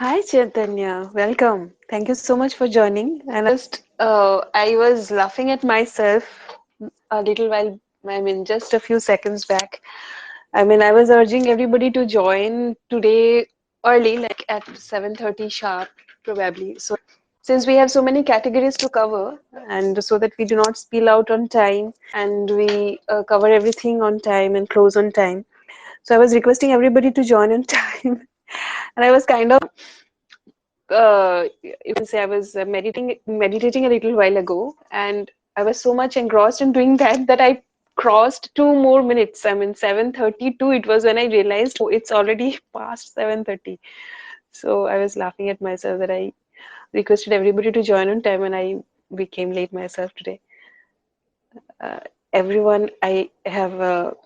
Hi Chaitanya, welcome. Thank you so much for joining. And I was laughing at myself a little while, I mean, just a few seconds back. I mean, I was urging everybody to join today early, like at 7:30 sharp, probably. So since we have so many categories to cover, and so that we do not spill out on time, and we cover everything on time and close on time. So I was requesting everybody to join on time. And I was kind of you can say I was meditating a little while ago, and I was so much engrossed in doing that I crossed 2 more minutes. I mean, 7:32. It was when I realized, oh, it's already past 7:30. So I was laughing at myself that I requested everybody to join on time, and I became late myself today. Uh, Everyone, I have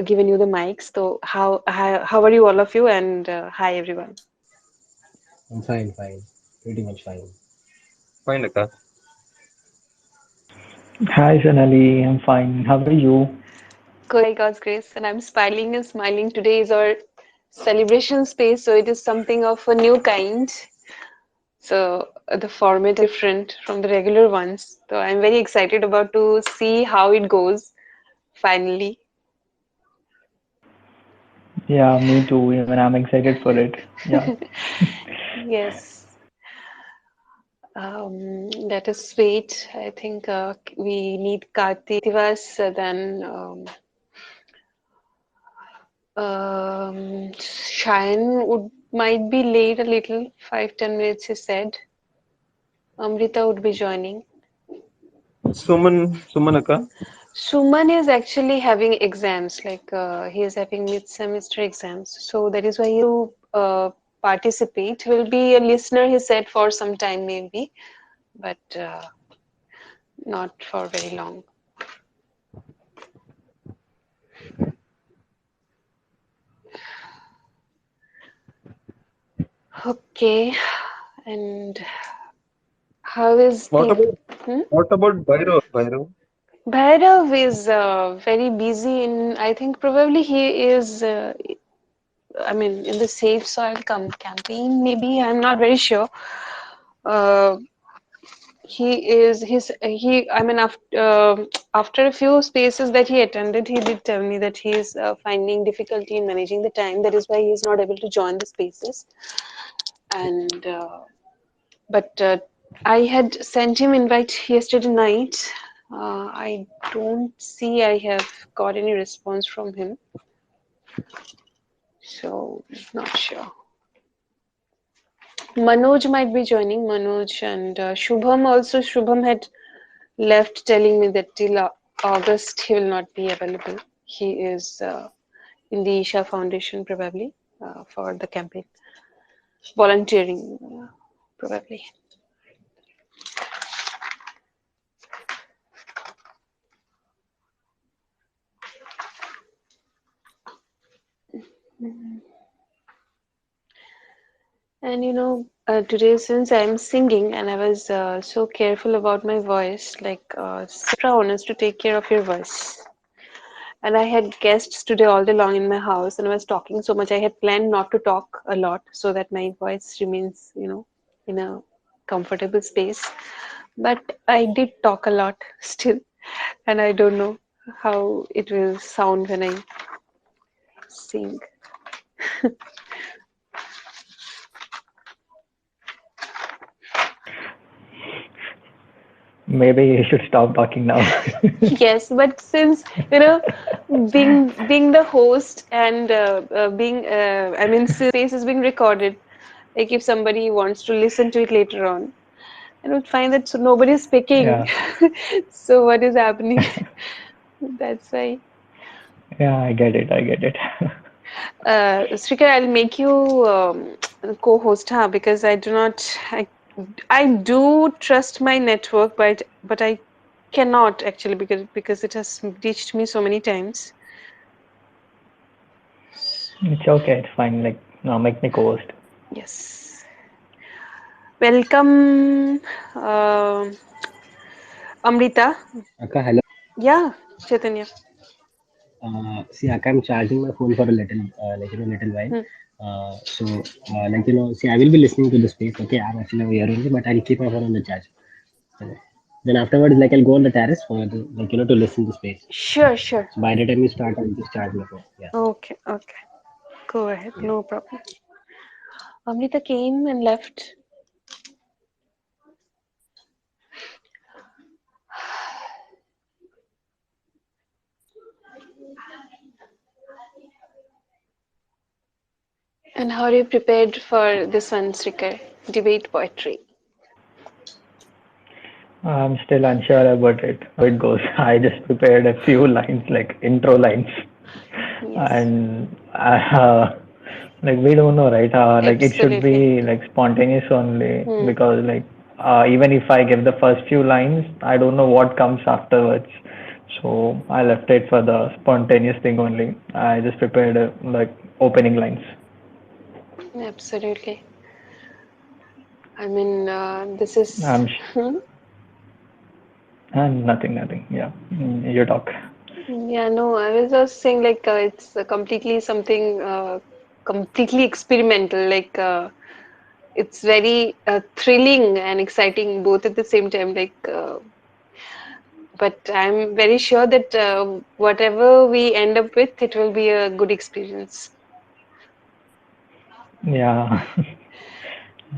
given you the mics. So how are you, all of you? And hi, everyone. I'm fine, fine. Pretty much fine. Fine, Akka. Hi Sonali, I'm fine. How are you? Good, by God's grace, and I'm smiling and smiling. Today is our celebration space, so it is something of a new kind. So the format is different from the regular ones. So I'm very excited about to see how it goes finally. Yeah, me too. Even I'm excited for it. Yeah. Yes, that is sweet. I think we need Keerthivas, then Sayan would might be late a little, 5-10 minutes, he said. Amrita would be joining. Suman Akka. Suman is actually having exams, like he is having mid-semester exams, so that is why you participate. Will be a listener, he said, for some time maybe, but not for very long. Okay, and how is What the? about Hmm? what about Bhairav? Bhairav is very busy in. I think probably he is. I mean, in the Safe Soil campaign, maybe I'm not very sure. Uh, I mean, after a few spaces that he attended, he did tell me that he is finding difficulty in managing the time. That is why he is not able to join the spaces. And but I had sent him invite yesterday night. I don't see I have got any response from him, so not sure. Manoj might be joining. Manoj and Shubham also. Shubham had left telling me that till August he will not be available. He is in the Isha Foundation probably for the campaign, volunteering probably. And today since I'm singing and I was so careful about my voice, like extra honest to take care of your voice. And I had guests today all day long in my house, and I was talking so much. I had planned not to talk a lot so that my voice remains, in a comfortable space. But I did talk a lot still, and I don't know how it will sound when I sing. Maybe you should stop talking now. Yes, but since you know, being the host and being, I mean, space is being recorded. Like if somebody wants to listen to it later on, I would find that so nobody is speaking. Yeah. So what is happening? That's why. Yeah, I get it. I get it. Srikar, I'll make you co-host, huh? Because I do not, I do trust my network, but I cannot actually because it has reached me so many times. It's okay. It's fine. Like, no, make me co-host. Yes. Welcome, um Amrita. Akka, hello. Yeah, Chaitanya. See, Akka, I'm charging my phone for a little, little while. Hmm. So, see, I will be listening to the space. Okay, I'm actually over here only, but I'll keep my phone on the charge. Okay. Then afterwards, I'll go on the terrace for to listen to space. Sure, sure. So by the time you start, I'll just charge my phone. Yeah. Okay, okay. Go ahead, Yeah. no problem. Amrita came and left. And how are you prepared for this one, Sreekar? Debate poetry. I'm still unsure about it, how it goes. I just prepared a few lines, like intro lines, Yes, and like we don't know, right? Like it should absolutely. be like spontaneous only, Hmm. because like even if I give the first few lines, I don't know what comes afterwards. So I left it for the spontaneous thing only. I just prepared like opening lines. Absolutely. I mean, this is. I'm Hmm? and nothing. Yeah, you talk. Yeah, no, I was just saying like it's completely something completely experimental. Like it's very thrilling and exciting both at the same time. Like, but I'm very sure that whatever we end up with, it will be a good experience. Yeah.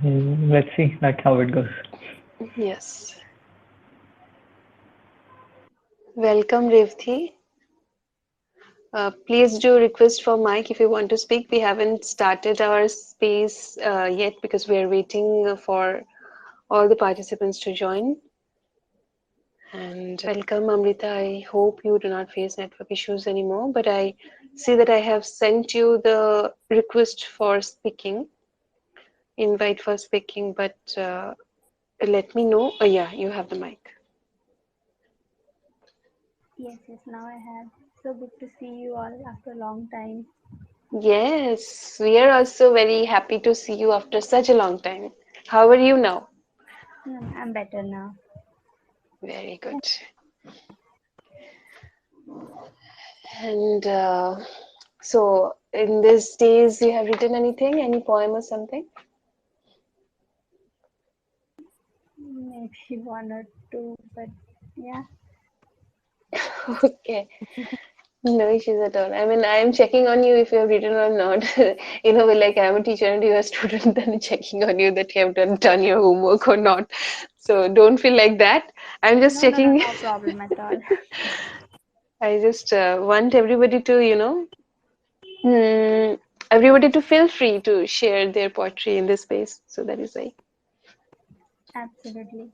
Let's see like how it goes. Yes. Welcome, Revthi. Please do request for mic if you want to speak. We haven't started our space yet because we are waiting for all the participants to join. And welcome, Amrita. I hope you do not face network issues anymore. But I see that I have sent you the request for speaking, invite for speaking. But let me know. Oh, yeah, you have the mic. Yes, yes, now I have. So good to see you all after a long time. Yes, we are also very happy to see you after such a long time. How are you now? I'm better now. Very good. And so, in these days, you have written anything, any poem or something? Maybe one or two, but yeah, Okay, no issues at all. I mean, I am checking on you if you have written or not. Like I am a teacher and you are a student, then checking on you that you have done your homework or not. So don't feel like that. I'm just no, no, no, checking. no problem at all. I just want everybody to, hmm, everybody to feel free to share their poetry in this space. So that is why. Absolutely.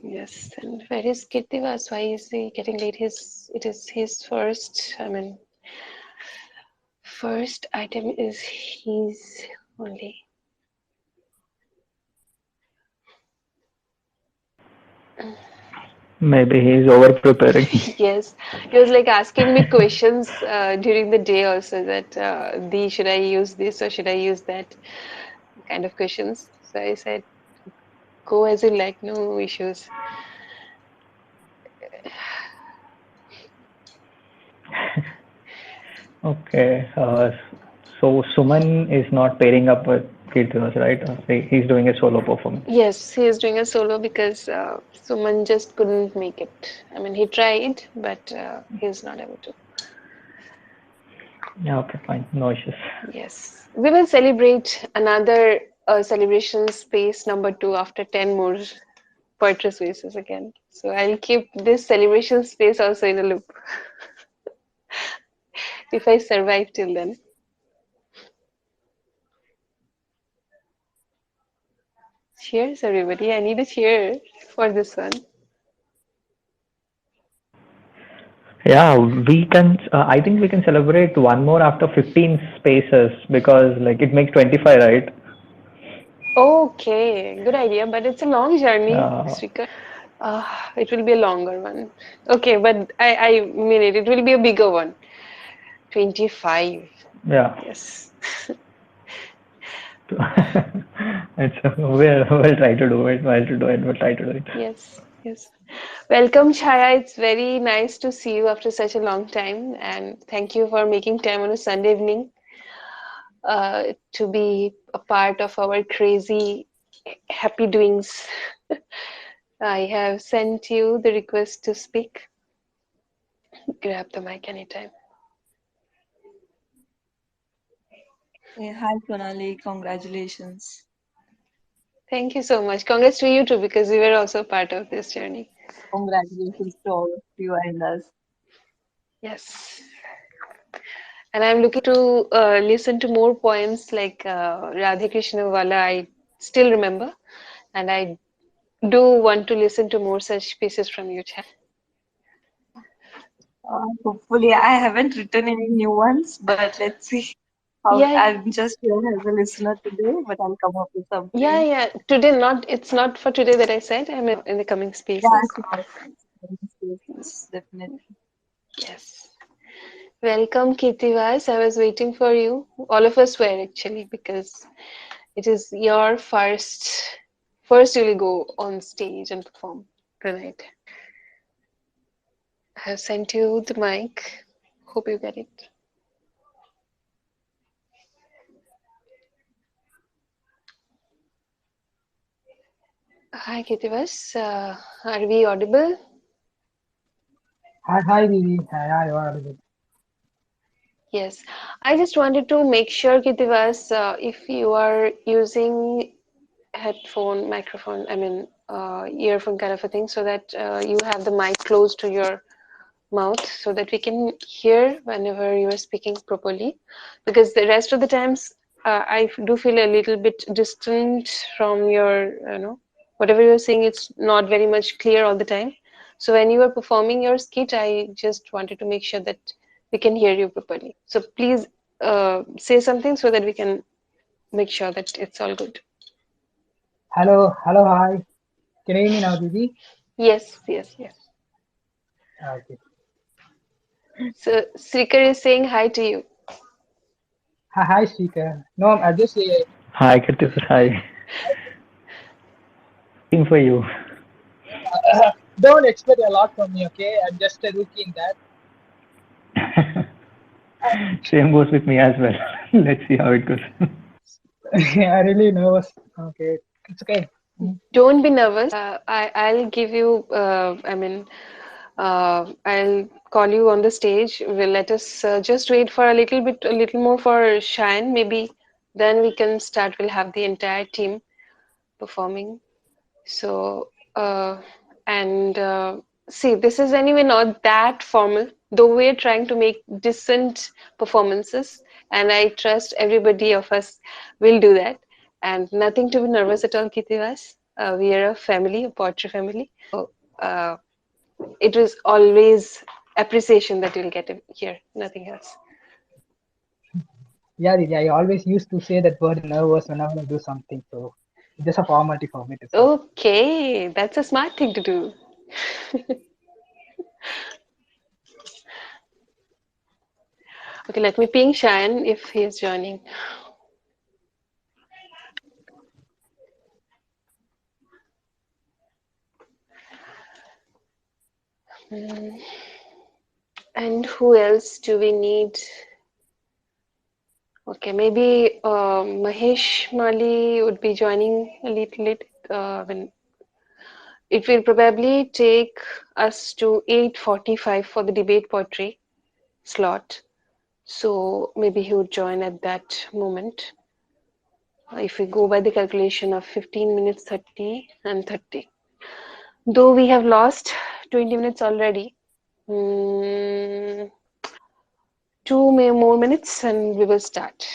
Yes, and where is Keerthivas? Why is he getting late? It is his first. I mean, first item is his only. Maybe he's over preparing. Yes, he was like asking me questions during the day also that should I use this or should I use that kind of questions. So I said, go as you like, no issues. Okay. So Suman is not pairing up with Keerthivas, right? He's doing a solo performance. Yes, he is doing a solo because Suman just couldn't make it. I mean, he tried, but he's not able to. Yeah, okay, fine. No issues. Yes, we will celebrate another celebration space number two after 10 more poetry spaces again. So I'll keep this celebration space also in a loop if I survive till then. Cheers, everybody. I need a cheer for this one. Yeah, we can. I think we can celebrate one more after 15 spaces, because like it makes 25, right? Okay, good idea, but it's a long journey, Uh, Srikar. It will be a longer one. Okay, but I mean it. It will be a bigger one. 25. yeah. Yes. We'll try to do it. We'll try to do it. Yes. Yes. Welcome, Chaya. It's very nice to see you after such a long time, and thank you for making time on a Sunday evening to be a part of our crazy happy doings. I have sent you the request to speak. Grab the mic anytime. Hi Sonali, congratulations. Thank you so much. Congrats to you too, because we were also part of this journey. Congratulations to all of you and us. Yes. And I'm looking to listen to more poems like Radhe Krishna Wala. I still remember, and I do want to listen to more such pieces from you, Chaya. Hopefully, I haven't written any new ones, but let's see how. Yeah, I'm just here as a listener today, but I'll come up with yeah, something. yeah. Today, not it's not for today that I said. I mean, in the coming Yeah, spaces. sure. Yes, yes, definitely. Yes. Welcome, Keerthivas. I was waiting for you. All of us were actually because it is your first you'll go on stage and perform tonight. I have sent you the mic. Hope you get it. Hi, Keerthivas. Are we audible? Hi, hi, Vivi. Hi, hi, you are audible. Yes. I just wanted to make sure, Keerthivas, if you are using headphone, microphone, I mean, earphone kind of a thing, so that you have the mic close to your mouth so that we can hear whenever you are speaking properly. Because the rest of the times, I do feel a little bit distant from your, whatever you're saying, it's not very much clear all the time. So when you are performing your skit, I just wanted to make sure that we can hear you properly. So please say something so that we can make sure that it's all good. Hello, hello, hi. Can you hear me now, Vivi? Yes, yes, yes. Okay. So Sreekar is saying hi to you. Hi, hi, speaker. No, I just Hi, Keerthivas. Hi. Waiting for you. don't expect a lot from me, okay? I'm just a rookie in that. Same goes with me as well. Let's see how it goes. I really nervous. Okay, it's okay. Mm. Don't be nervous. I'll give you, I'll call you on the stage. We'll let us just wait for a little more for Shine. Maybe then we can start. We'll have the entire team performing. So, and see, this is anyway not that formal, though we're trying to make decent performances, and I trust everybody of us will do that. And nothing to be nervous at all, Keerthivas. We are a family, a poetry family. Uh, it was always appreciation that you'll get here, nothing else. Yeah, Vivi, I always used to say that word nervous whenever I do something, so it's just a formality for me to say. Okay, that's a smart thing to do. Okay, let me ping Cheyenne if he is joining. Mm, and who else do we need? Okay, maybe Mahesh Mali would be joining a little late. When it will probably take us to 8:45 for the debate poetry slot. So maybe he would join at that moment. If we go by the calculation of 15 minutes 30 and 30. Though we have lost 20 minutes already. Mm, two more minutes and we will start.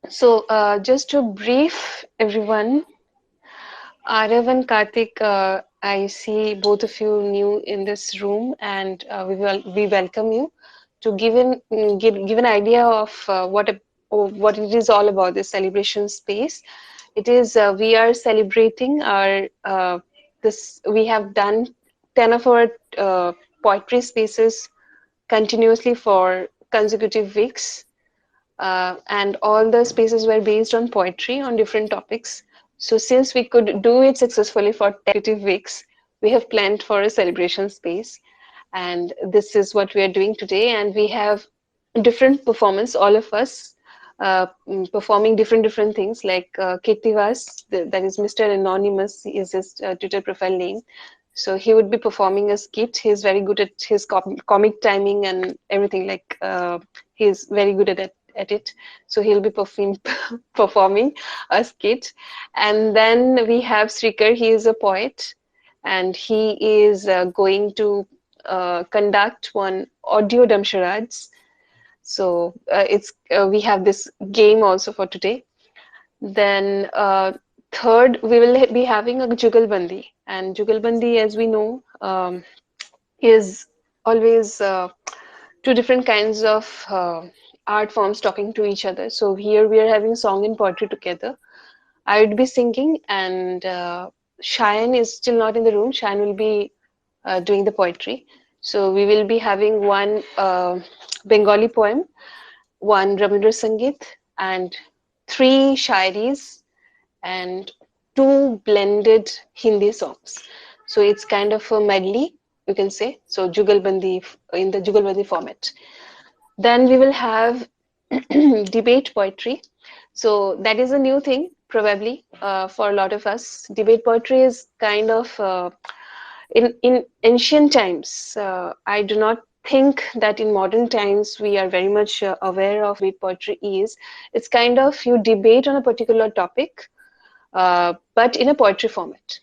So, just to brief everyone, Arav and Karthik, I see both of you new in this room, and we welcome you to give an idea of what it is all about. This celebration space. It is we are celebrating our this. We have done 10 of our poetry spaces continuously for consecutive weeks, and all the spaces were based on poetry on different topics. So since we could do it successfully for 10 weeks, we have planned for a celebration space, and this is what we are doing today. And we have different performance, all of us performing different things. Like Keerthivas, that is Mr. Anonymous, is his Twitter profile name. So he would be performing a skit. He's very good at his comic timing and everything. Like he's very good at it. So he'll be performing a skit. And then we have Sreekar. He is a poet, and he is going to conduct one audio dumb charades. So we have this game also for today. Then third, we will be having a Jugalbandi, and Jugalbandi, as we know, is always two different kinds of art forms talking to each other. So here we are having song and poetry together. I would be singing, and Sayan is still not in the room. Sayan will be doing the poetry. So we will be having one Bengali poem, one Rabindra Sangeet, and 3 Charades, and 2 blended Hindi songs. So it's kind of a medley, you can say. So Jugalbandi, in the Jugalbandi format. Then we will have debate poetry. So that is a new thing, probably, for a lot of us. Debate poetry is kind of in ancient times. I do not think that in modern times we are very much aware of what poetry is. It's kind of you debate on a particular topic, but in a poetry format,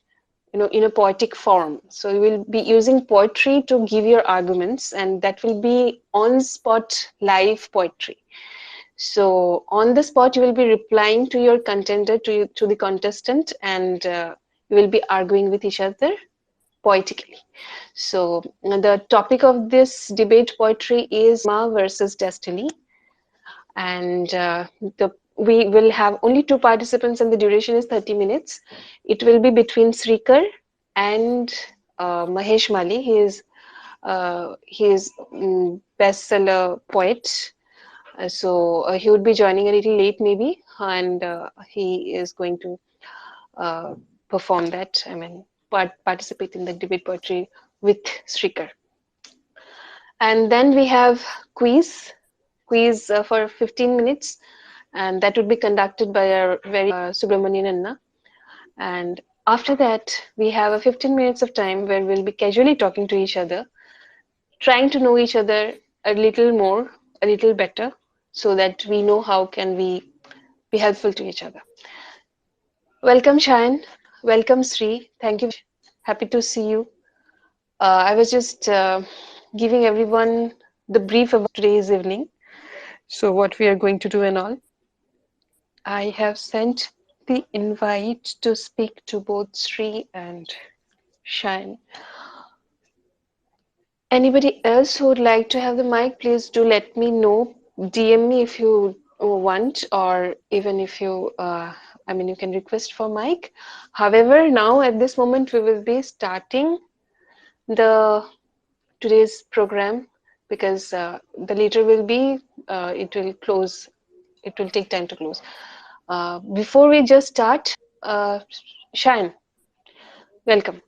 in a poetic form. So you will be using poetry to give your arguments, and that will be on spot live poetry. So on the spot, you will be replying to your contender, to the contestant, and you will be arguing with each other poetically. So the topic of this debate poetry is Ma versus Destiny, and we will have only 2 participants, and the duration is 30 minutes. It will be between Sreekar and Mahesh Mali. He is bestseller poet. So he would be joining a little late maybe, and he is going to perform that. I mean, participate in the debate poetry with Sreekar. And then we have quiz for 15 minutes, and that would be conducted by our very Subramanian Anna. And after that, we have a 15 minutes of time where we'll be casually talking to each other, trying to know each other a little more, a little better, so that we know how can we be helpful to each other. Welcome, Sayan. Welcome, Sri. Thank you. Happy to see you. I was just giving everyone the brief about today's evening. So what we are going to do and all. I have sent the invite to speak to both Sri and Sayan. Anybody else who would like to have the mic, please do let me know. DM me if you want, or even if you, you can request for mic. However, now at this moment, we will be starting today's program, because the later will be, it will close, it will take time to close. Before we just start, Sayan, welcome.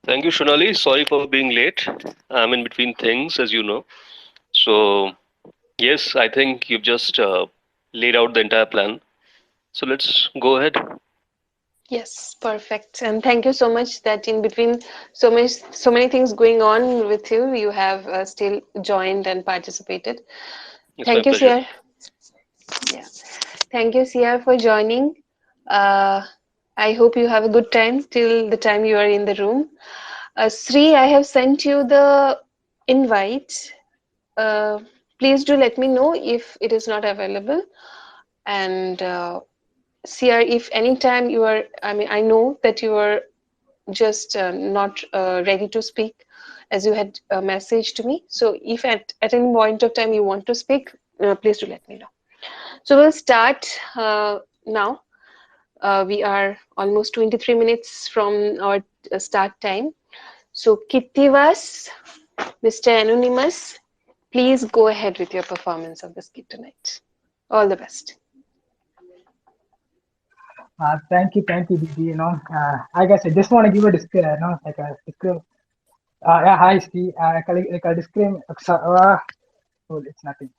Thank you, Sonali. Sorry for being late. I'm in between things, as you know. So, yes, I think you've just laid out the entire plan. So let's go ahead. Yes, perfect. And thank you so much that in between so many things going on with you, you have still joined and participated. It's Thank my you, pleasure. Sir. Yeah. Thank you, Sia, for joining. I hope you have a good time till the time you are in the room. Sri, I have sent you the invite. Please do let me know if it is not available. And Sia, if anytime you are, I know that you are just not ready to speak, as you had messaged to me. So if at any point of time you want to speak, please do let me know. So we'll start now. We are almost 23 minutes from our start time. So Keerthivas, Mr. Anonymous, please go ahead with your performance of the skit tonight. All the best. Thank you, Didi. I guess I just want to give a disclaimer, like a disclaimer. Yeah, hi, Steve. Like a disclaimer. Well, it's nothing.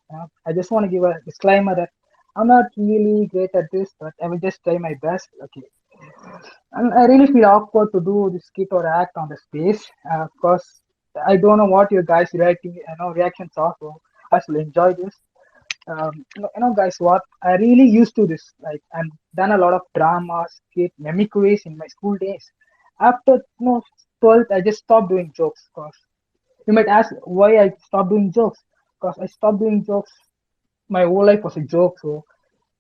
I just want to give a disclaimer that I'm not really great at this, but I will just try my best. Okay. And I really feel awkward to do this skit or act on the space. Of course, I don't know what your guys' reactions are. So I will enjoy this. Guys, what I really used to this. Like, I've done a lot of drama, skit, mimicries in my school days. After 12th, I just stopped doing jokes. Cause you might ask why I stopped doing jokes. Cause I stopped doing jokes. My whole life was a joke, so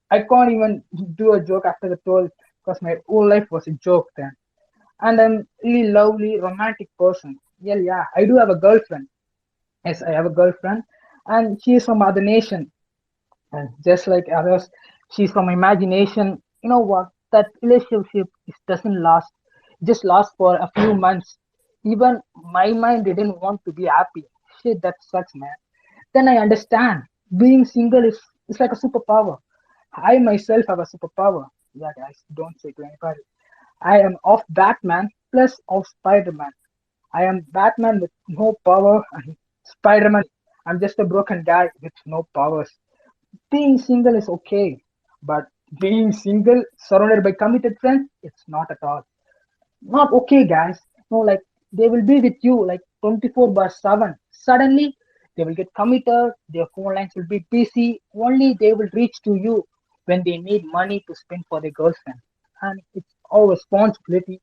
I can't even do a joke after the 12th. Cause my whole life was a joke then. And I'm really lovely, romantic person. Yeah, I do have a girlfriend. Yes, I have a girlfriend, and she is from other nation. And just like others, she's from imagination. You know what? That relationship doesn't last. It just lasts for a few months. Even my mind didn't want to be happy. Shit, that sucks, man. Then I understand. Being single is like a superpower. I myself have a superpower. Yeah, guys, don't say to anybody. I am of Batman plus of Spider-Man. I am Batman with no power and Spider-Man. I'm just a broken guy with no powers. Being single is okay, but being single surrounded by committed friends, it's not at all. Not okay, guys. No, like they will be with you like 24 by 7. Suddenly, they will get committed, their phone lines will be busy, only they will reach to you when they need money to spend for their girlfriend. And it's our responsibility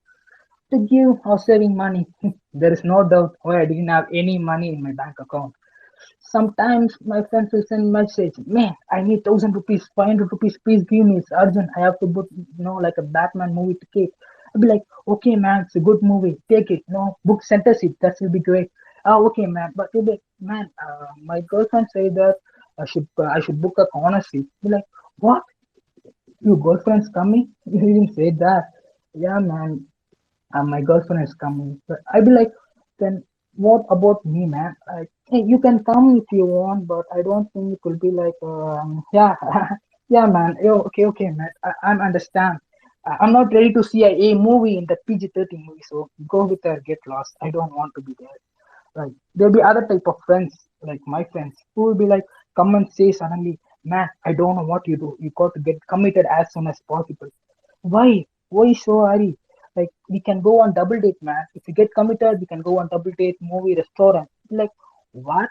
to give or saving money. There is no doubt why I didn't have any money in my bank account. Sometimes my friends will send message, man, I need 1,000 rupees, 500 rupees, please give me, it's urgent. I have to book, like a Batman movie ticket. I'll be like, okay, man, it's a good movie, take it. No, book center seat, that will be great. Oh, okay, man, but you'll be like, man, my girlfriend said that I should book a corner seat. Be like, what? Your girlfriend's coming? You didn't say that. Yeah, man, my girlfriend is coming. But I'd be like, then what about me, man? Like, hey, you can come if you want, but I don't think it will be like, yeah, yeah, man. Yo, okay, man. I understand. I'm not ready to see a movie in the PG-13 movie, so go with her, get lost. I don't want to be there. Like, there'll be other type of friends, like my friends, who will be like, come and say suddenly, man, I don't know what you do. You got to get committed as soon as possible. Why? Why so hurry? Like we can go on double date, man. If you get committed, we can go on double date, movie, restaurant. Like what?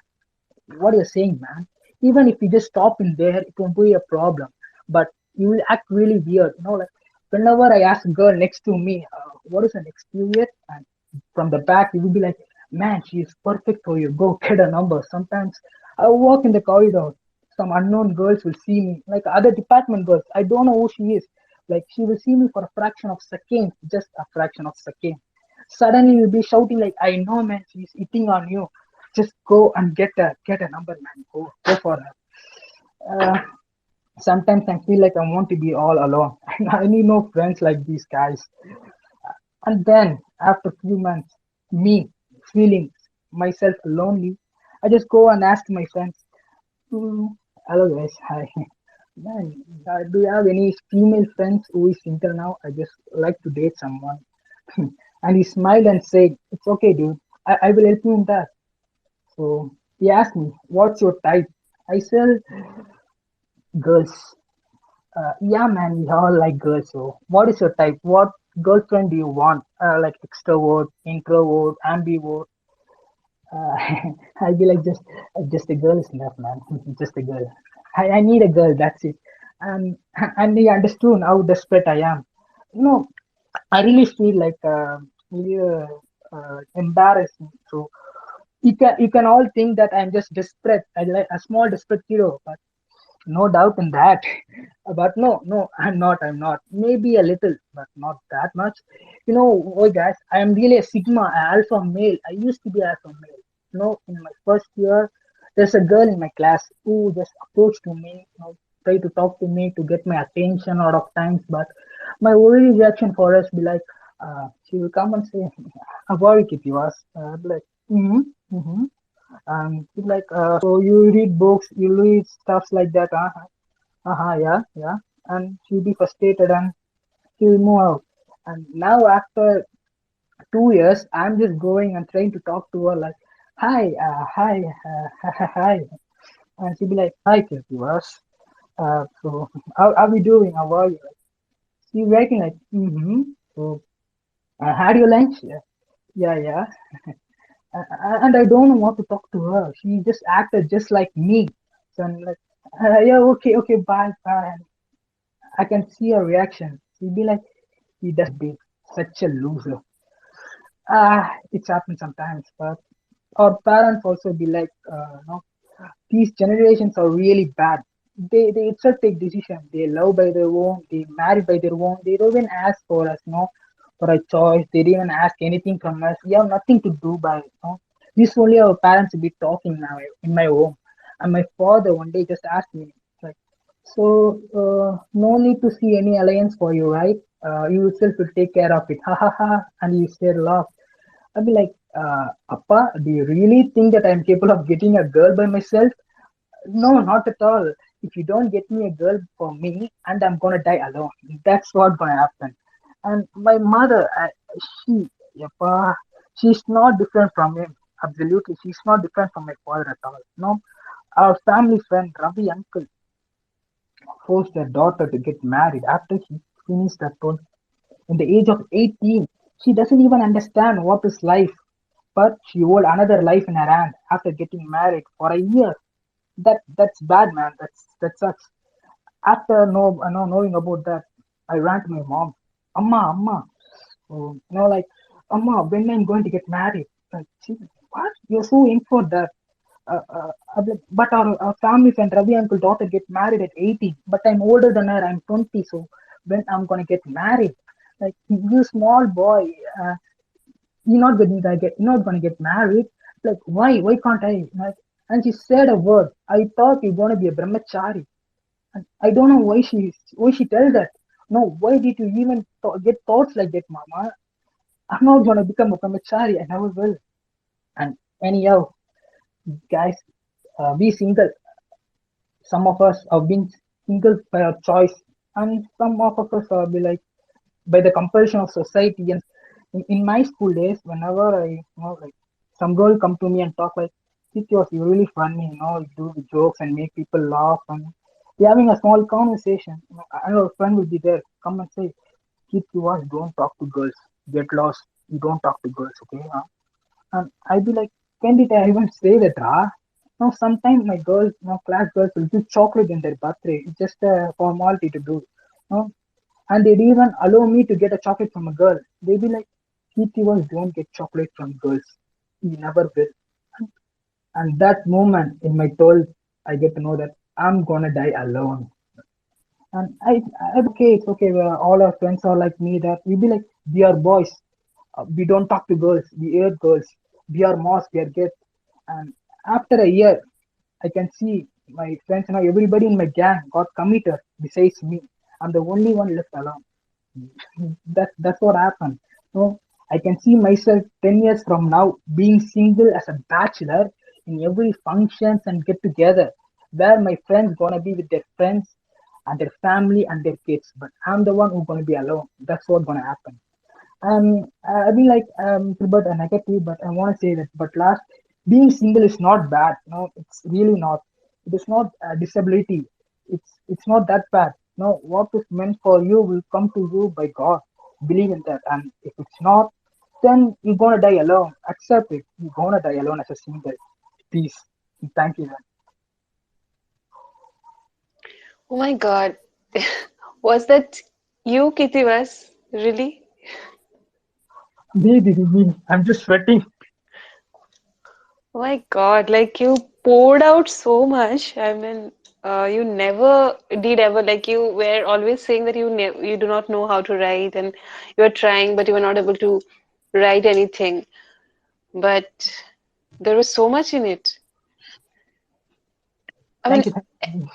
What you're saying, man? Even if you just stop in there, it won't be a problem. But you will act really weird, like whenever I ask a girl next to me, what is the next period? And from the back, you will be like, man, she is perfect for you. Go get a number. Sometimes I walk in the corridor. Some unknown girls will see me, like other department girls. I don't know who she is. Like she will see me for a fraction of second, just a fraction of second. Suddenly you'll be shouting like, I know, man, she's hitting on you. Just go and get a number, man. Go for her. Uh, Sometimes I feel like I want to be all alone. I need no friends like these guys. And then after a few months, me feeling myself lonely, I just go and ask my friends, "Hmm, hello guys, hi. Man, do you have any female friends who is single now? I just like to date someone." And he smiled and said, it's okay, dude. I will help you in that. So he asked me, what's your type? I said, girls. Yeah, man, we all like girls. So what is your type? What girlfriend do you want? Like extrovert, introvert, ambivert? Uh, I'll be like, just a girl is enough, man. Just a girl. I need a girl. That's it. And and he understood how desperate I am. You know, I really feel like really embarrassing. So you can all think that I'm just desperate, I like a small desperate hero, but no doubt in that. But no, I'm not. Maybe a little, but not that much. Oh guys, I am really a sigma, a alpha male. I used to be alpha male. In my first year, there's a girl in my class who just approached to me, try to talk to me to get my attention a lot of times. But my only reaction for us be like, she will come and say, "How are you, Keerthivas?" I'll be like, mm-hmm, mm-hmm. She's like, so you read books, you read stuffs like that, yeah, yeah. And she'll be frustrated and She will move out. And now after 2 years, I'm just going and trying to talk to her like, hi, hi. And she'll be like, hi, Keerthivas. So how are we doing? How are you? She's working like, mm-hmm. So had your lunch? Yeah, yeah. And I don't know what to talk to her. She just acted just like me. So I'm like, yeah, okay, okay, bye, bye. I can see her reaction. She'll be like, he does be such a loser. It's happened sometimes, but our parents also be like, these generations are really bad. They itself take decision. They love by their own. They marry by their own. They don't even ask for us, for a choice. They didn't even ask anything from us. We have nothing to do by it. This only our parents will be talking now in my home. And my father one day just asked me, like, so no need to see any alliance for you, right? You yourself will take care of it. Ha ha ha. And you said laugh. I'll be like, Appa, do you really think that I'm capable of getting a girl by myself? No, not at all. If you don't get me a girl for me, and I'm gonna die alone. That's what gonna happen. And my mother, she, Appa, she's not different from him. Absolutely, she's not different from my father at all. No, our family friend Ravi uncle forced their daughter to get married after she finished her 12th. In the age of 18, she doesn't even understand what is life, but she hold another life in her hand after getting married for a year. That's bad, man. That sucks. After knowing about that, I ran to my mom. Amma. Like, Amma, when I'm going to get married? Like, she, what? You're so in for that. I'm like, but our family friend Ravi uncle daughter get married at 18, but I'm older than her. I'm 20, so when I'm gonna get married? Like, you small boy, uh, you're not gonna get married. Like, why can't I? Like, and she said a word. I thought you're gonna be a brahmachari. And I don't know why she tells that. No, why did you even get thoughts like that, Mama? I'm not gonna become a brahmachari. I never will. And anyhow, guys, be single. Some of us have been single by our choice, and some of us be like by the compulsion of society. And in my school days, whenever like some girl come to me and talk like, it was really funny, you do the jokes and make people laugh, and we're having a small conversation. And our friend will be there, come and say, "Kid, you was don't talk to girls. Get lost. You don't talk to girls, okay?" And I'd be like, when did I even say that, Ra? Now, sometimes my girls, class girls will give chocolate in their birthday. It's just a formality to do. No, and they'd even allow me to get a chocolate from a girl. They'd be like, Keerthivas don't get chocolate from girls. He never will. And that moment in my 12th, I get to know that I'm gonna die alone. And it's okay. All our friends are like me. That we be like, we are boys. We don't talk to girls. We hate girls. We are moss. We are kids. And after a year, I can see my friends, everybody in my gang got committed besides me. I'm the only one left alone. That's what happened. I can see myself 10 years from now being single as a bachelor in every functions and get together, where my friends gonna be with their friends and their family and their kids, but I'm the one who's gonna be alone. That's what's gonna happen. I mean, like, but a negative, but I want to say that. But last, being single is not bad. No, it's really not. It is not a disability. It's not that bad. No, what is meant for you will come to you by God. Believe in that. And if it's not, then you're gonna die alone. Accept it. You're gonna die alone as a single. Peace. Thank you. Oh my God. Was that you, Keerthivas? Really? Me. I'm just sweating. Oh my God, like you poured out so much. I mean, you never did ever, like you were always saying that you do not know how to write and you are trying, but you were not able to write anything. But there was so much in it. I mean, Thank you. Thank you.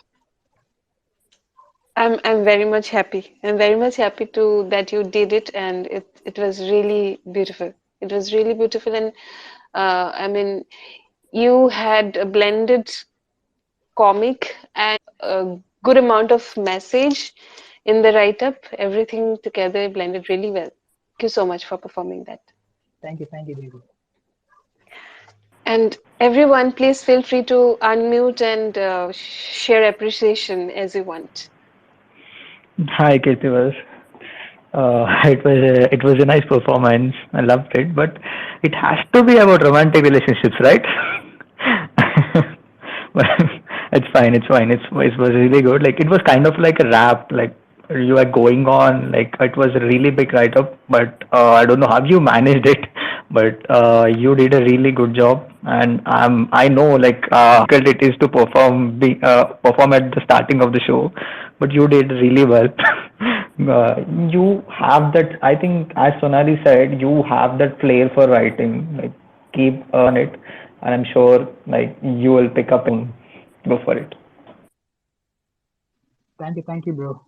I'm very much happy. I'm very much happy to that you did it, and it was really beautiful. It was really beautiful, and I mean, you had a blended comic and a good amount of message in the write-up, everything together blended really well. Thank you so much for performing that. Thank you, Devi. And everyone, please feel free to unmute and share appreciation as you want. Hi, Keerthivas. It was a nice performance. I loved it, but it has to be about romantic relationships, right? But it's fine. It's fine. It was really good. Like it was kind of like a rap. Like you are going on. Like it was a really big write up, but I don't know how you managed it. But you did a really good job, and I know like difficult it is to perform at the starting of the show, but you did really well. You have that. I think, as Sonali said, you have that flair for writing. Like keep on it, and I'm sure like you will pick up and go for it. Thank you, bro.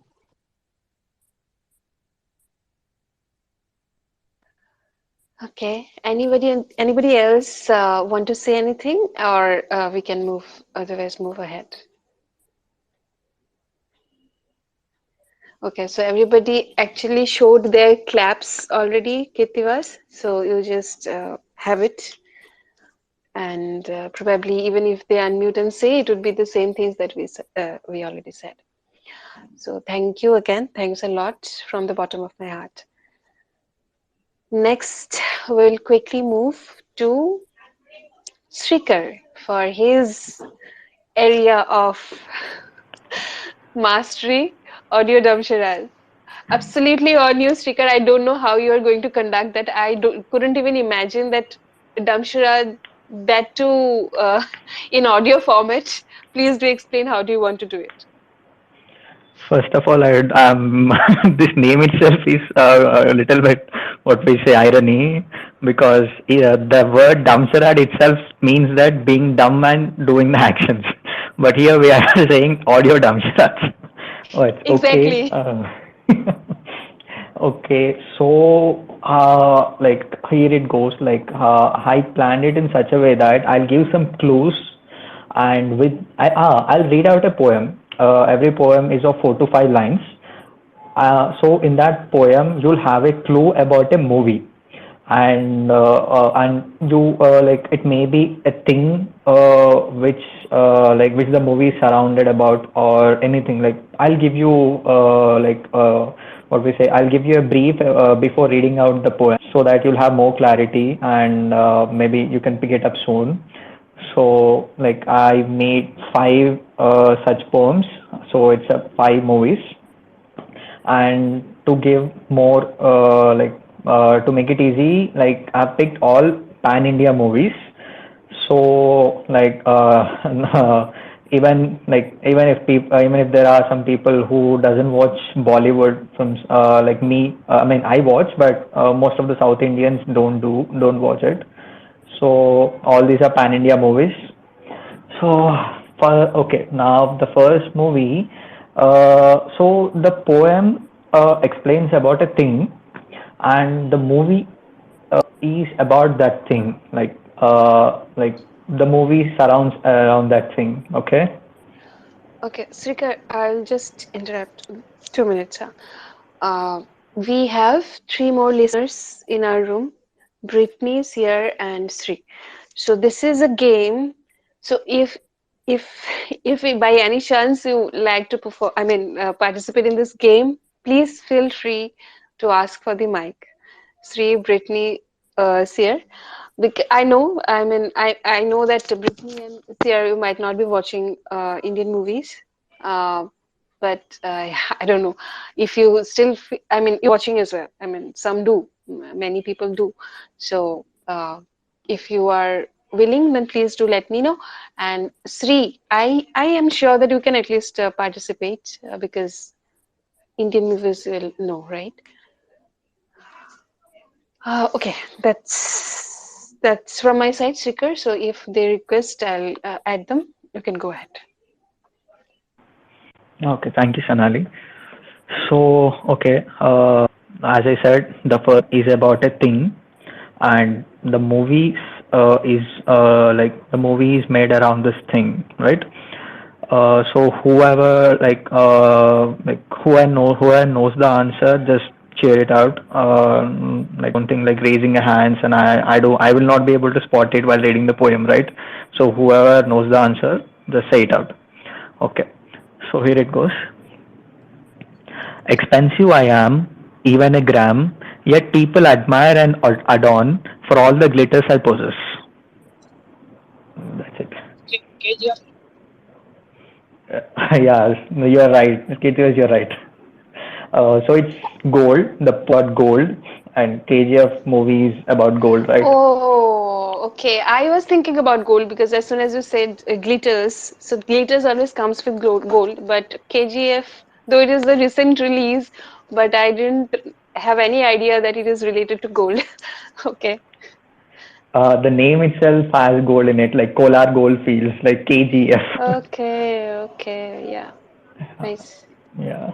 Okay. Anybody else want to say anything, or we can move ahead. Okay, so everybody actually showed their claps already, Keerthivas. So you just have it, and probably even if they unmute and say, it would be the same things that we already said. So thank you again. Thanks a lot from the bottom of my heart. Next, we'll quickly move to Sreekar for his area of mastery, audio dumb charades. Absolutely on you, Sreekar. I don't know how you are going to conduct that. Couldn't even imagine that dumb charade, that too in audio format. Please do explain how do you want to do it. First of all, this name itself is a little bit what we say irony because the word Damsarad itself means that being dumb and doing the actions. But here we are saying audio Damsarad. Oh, it's okay. Exactly. Okay, so like here it goes. Like I planned it in such a way that I'll give some clues, and I'll read out a poem. Every poem is of 4 to 5 lines. So in that poem, you'll have a clue about a movie, and you like it may be a thing which the movie is surrounded about or anything. Like I'll give you what we say. I'll give you a brief before reading out the poem so that you'll have more clarity and maybe you can pick it up soon. So like I made 5 such poems. So it's 5 movies, and to give more to make it easy, like I picked all pan India movies. So like even if there are some people who doesn't watch Bollywood films like me, I mean I watch, but most of the South Indians don't watch it. So all these are pan India movies. So, okay, now the first movie. So the poem explains about a thing, and the movie is about that thing. Like the movie surrounds around that thing. Okay. Okay, Srikar, I'll just interrupt 2 minutes. We have 3 more listeners in our room, Brittany, Sierra, and Sri. So this is a game. So if if by any chance you like to perform, I mean participate in this game, please feel free to ask for the mic. Sri, Brittany, Sierra. I know, I mean, I know that Brittany and Sierra, you might not be watching Indian movies, uh, but I don't know if you still, I mean, you're watching as well. I mean, some do, many people do. So if you are willing, then please do let me know. And Sri, I am sure that you can at least participate because Indian movies will know, right? Okay, that's from my side, Srikar. So if they request, I'll add them. You can go ahead. Okay. Thank you, Sonali. So okay. As I said, the first is about a thing, and the movie is like the movie is made around this thing, right? So whoever like who I knows the answer, just cheer it out. Like don't think like raising a hands, and I will not be able to spot it while reading the poem, right? So whoever knows the answer, just say it out. Okay. So here it goes. Expensive I am, even a gram, yet people admire and adorn for all the glitters I possess. That's it. KGF. Yeah, you're right. Keerthivas, you're right. So it's gold, the plot gold, and KGF movie is about gold, right? Oh, okay. I was thinking about gold because as soon as you said glitters, so glitters always comes with gold. But KGF, though it is the recent release, but I didn't have any idea that it is related to gold. Okay. The name itself has gold in it, like Kolar Gold Fields, like KGF. Okay, okay, yeah, nice. Yeah.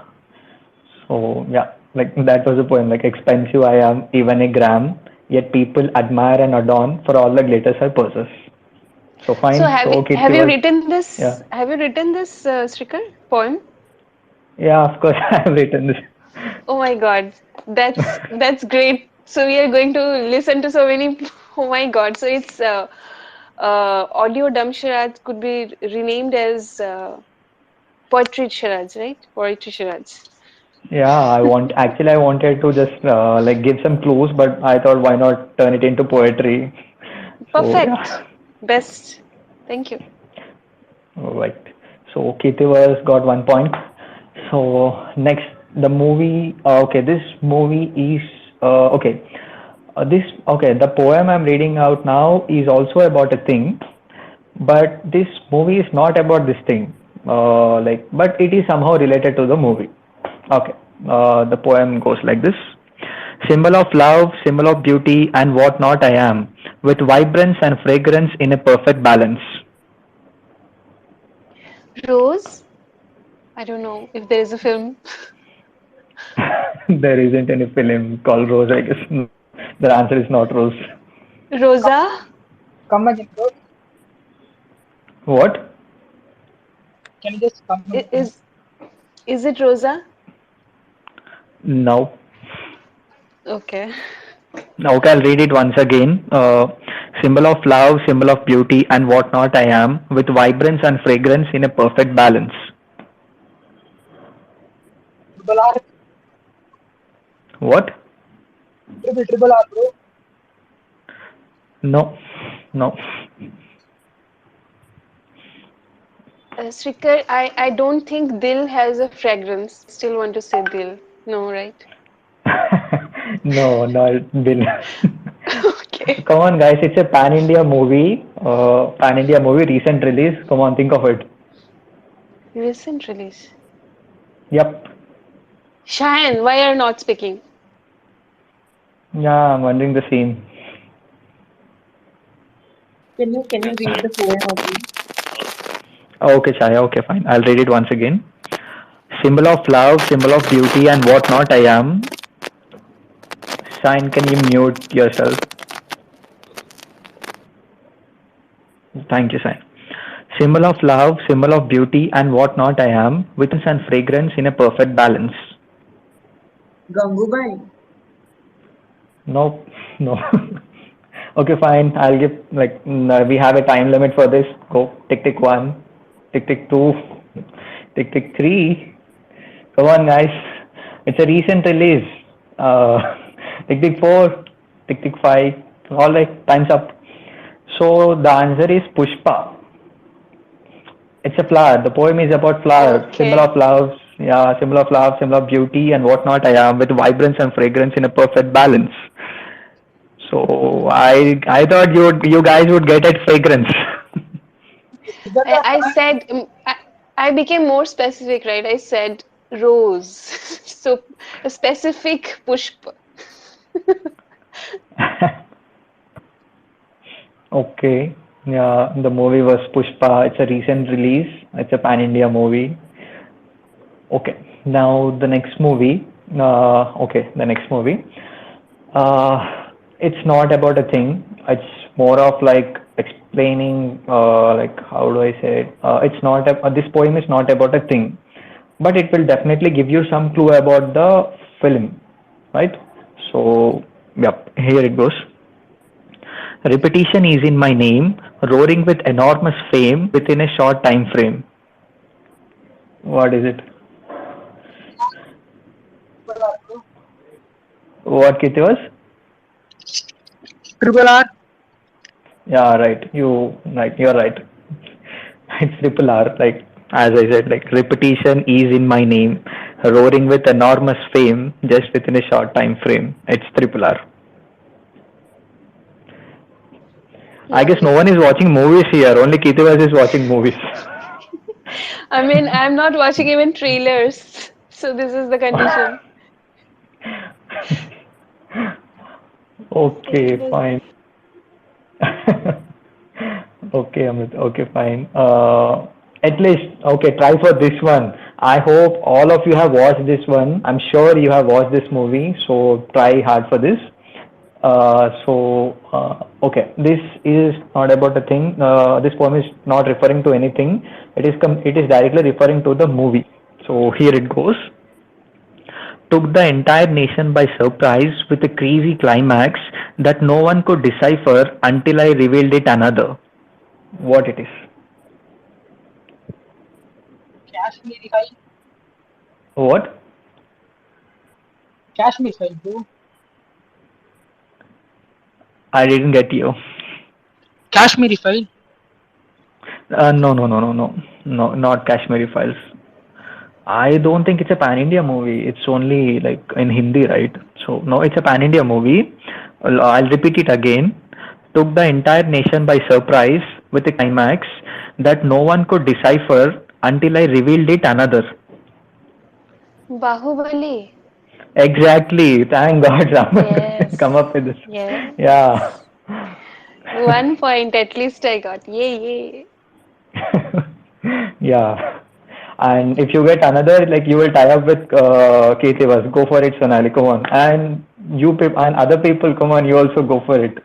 So yeah, like that was the poem. Like expensive I am, even a gram, yet people admire and adorn for all the glitters I possess. So So fine. So have Kirti you was written this? yeah, Have you written this, Srikar, poem? yeah. Of course, I have written this. Oh my God, that's great. So we are going to listen to so many. Oh my God, so it's audio dumb charades could be renamed as poetry charades, right? Poetry charades. Yeah, I wanted to just like give some clues, but I thought why not turn it into poetry? So Perfect. yeah, Best. Thank you. right. So Keerthivas got 1 point. So next, the movie. Okay, this movie is okay. This okay. The poem I'm reading out now is also about a thing, but this movie is not about this thing. Like, but it is somehow related to the movie. Okay. The poem goes like this. Symbol of love, symbol of beauty, and what not I am, with vibrance and fragrance in a perfect balance. Rose? I don't know if there is a film. There isn't any film called Rose, I guess. No, the answer is not Rose. Rosa? Come again, bro. What? Can you just come I- again? is it Rosa? No. Okay. Okay, I'll read it once again. Symbol of love, symbol of beauty, and what not I am, with vibrance and fragrance in a perfect balance. Triple R, What? triple R, bro. No, no. Srikar, I don't think Dil has a fragrance. Still want to say Dil. No, right? No, not Bill. Okay. Come on, guys, it's a pan-India movie. Pan-India movie, recent release. Come on, think of it. Recent release. Yep. Sayan, why are you not speaking? Yeah, I'm wondering the same. Can you read the poem again? Okay, Chaya. Okay, fine. I'll read it once again. Symbol of love, symbol of beauty, and what not I am. Shine, can you mute yourself? Thank you, Shine. Symbol of love, symbol of beauty, and what not I am, with and fragrance in a perfect balance. Gangubai. Nope, no. Okay, fine. I'll give like we have a time limit for this. Go tick tick one, tick tick two, tick tick three. Come on, guys. It's a recent release. Uh, tick tick four, tick tick five. All right, time's up. So the answer is Pushpa. It's a flower. The poem is about flower, symbol Okay. of love. Yeah, symbol of love, symbol of beauty, and whatnot. I am with vibrance and fragrance in a perfect balance. So I thought you guys would get it fragrance. Is that the I said I became more specific, right? I said rose. So a specific pushpa. Okay. Yeah, the movie was Pushpa. It's a recent release. It's a pan-India movie. Okay. Now the next movie. Okay, the next movie. It's not about a thing. It's more of like explaining, like, how do I say it? It's not this poem is not about a thing, but it will definitely give you some clue about the film, right? So, yep, here it goes. Repetition is in my name, roaring with enormous fame within a short time frame. What is it? What it was? Triple R. Yeah, right. You're right. It's triple R. Like, as I said, like, repetition is in my name, roaring with enormous fame just within a short time frame. It's triple R. I guess no Lovely. one is watching movies here. Only Keerthivas is watching movies. I mean, I'm not watching even trailers, so this is the condition. Okay, It was fine. Okay, Amit. Okay, fine. At least, okay, try for this one. I hope all of you have watched this one. I'm sure you have watched this movie, so try hard for this. Okay, this is not about a thing. This poem is not referring to anything. It is directly referring to the movie. So here it goes. Took the entire nation by surprise with a crazy climax that no one could decipher until I revealed it another. What it is? Kashmiri file. What? Kashmir file, bro. I didn't get you. Kashmiri file. No, no, no, no, no, no, not Kashmiri Files. I don't think it's a pan India movie. It's only like in Hindi, right? So no, it's a pan India movie. I'll repeat it again. Took the entire nation by surprise with a climax that no one could decipher until I revealed it another. Bahubali. Exactly. Thank God Raman come Yes. up with this. Yeah. Yeah. 1 point at least I got. Yay, yay. Yeah. And if you get another, like, you will tie up with Keerthivas. Go for it, Sonali. Come on. And you people and other people, come on. You also go for it.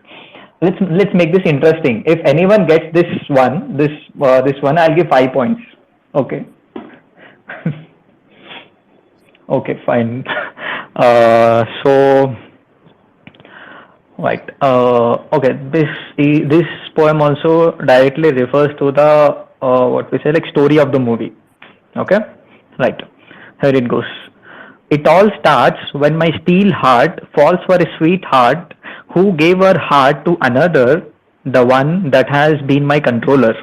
Let's make this interesting. If anyone gets this one, I'll give 5 points. Okay. Okay, fine. So, right. Okay. This poem also directly refers to the what we say, like, story of the movie. Okay. Right. Here it goes. It all starts when my steel heart falls for a sweetheart who gave her heart to another, the one that has been my controller.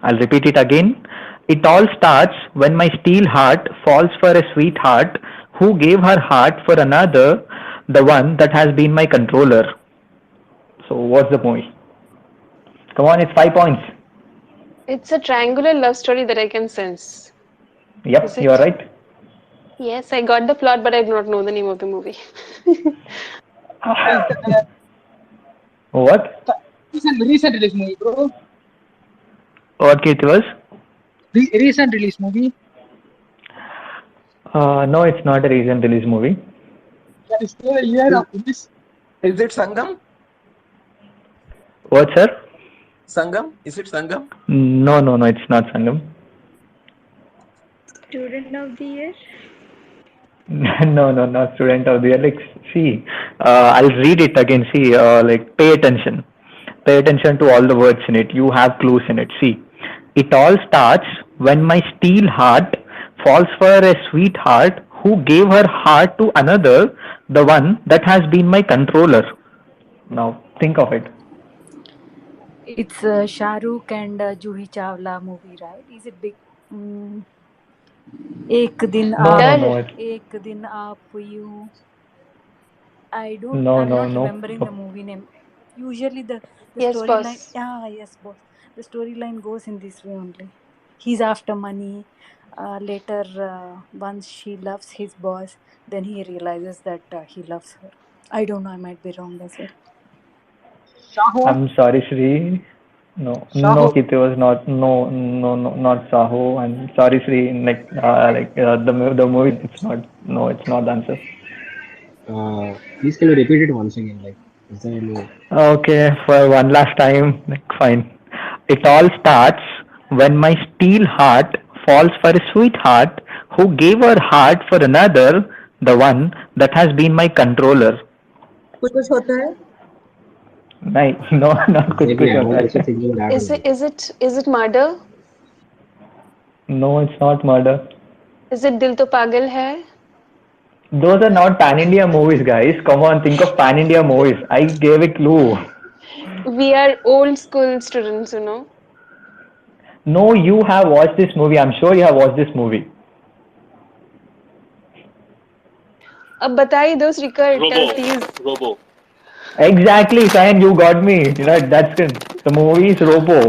I'll repeat it again. It all starts when my steel heart falls for a sweetheart who gave her heart for another, the one that has been my controller. So, what's the movie? Come on, it's 5 points. It's a triangular love story that I can sense. Is Yep, you're it? right. Yes, I got the plot, but I do not know the name of the movie. Is the What? recent release movie, bro. What it was? Recent release movie. No, it's not a recent release movie. That is still a year Is, of release. is it Sangam? What, sir? Sangam? Is it Sangam? No, no, no, it's not Sangam. student of the year. No, no, not student of the year. Like, see, I'll read it again. See, like, pay attention. Pay attention to all the words in it. You have clues in it. See, it all starts when my steel heart falls for a sweetheart who gave her heart to another, the one that has been my controller. Now, think of it. It's Shah Rukh and Juhi Chawla movie, right? Is it big? Mm, एक दिन No, no, आप Dar. no, it's एक दिन आप you. no, I'm no, not no. remembering the movie name. Usually the Yes, storyline, boss. yes, boss. The storyline goes in this way only. He's after money. Later, once she loves his boss, then he realizes that he loves her. I don't know. I might be wrong as well. Shaho. I'm sorry, Shri. No, no, Shaho. Kiti was not. No, no, no, not Saho. I'm sorry, Shri. The movie. It's not. No, it's not the answer. Please can you repeat it once again? Like, Is there any? Okay, for one last time, like, fine. It all starts when my steel heart falls for a sweetheart who gave her heart for another, the one that has been my controller. कुछ कुछ होता है. नहीं, no, not कुछ Exactly. कुछ I was होता also है. thinking that Is it only. is it is it murder? No, it's not murder. Is it Dil To Pagal Hai? Those are not pan India movies, guys. Come on, think of pan India movies. I gave a clue. We are old school students, you know. No, you have watched this movie. I'm sure you have watched this movie. अब बता ही दो Shrikar, Robo. tell please. Robo. Exactly, Sayan, you got me. You know, that's good. The movie is Robo.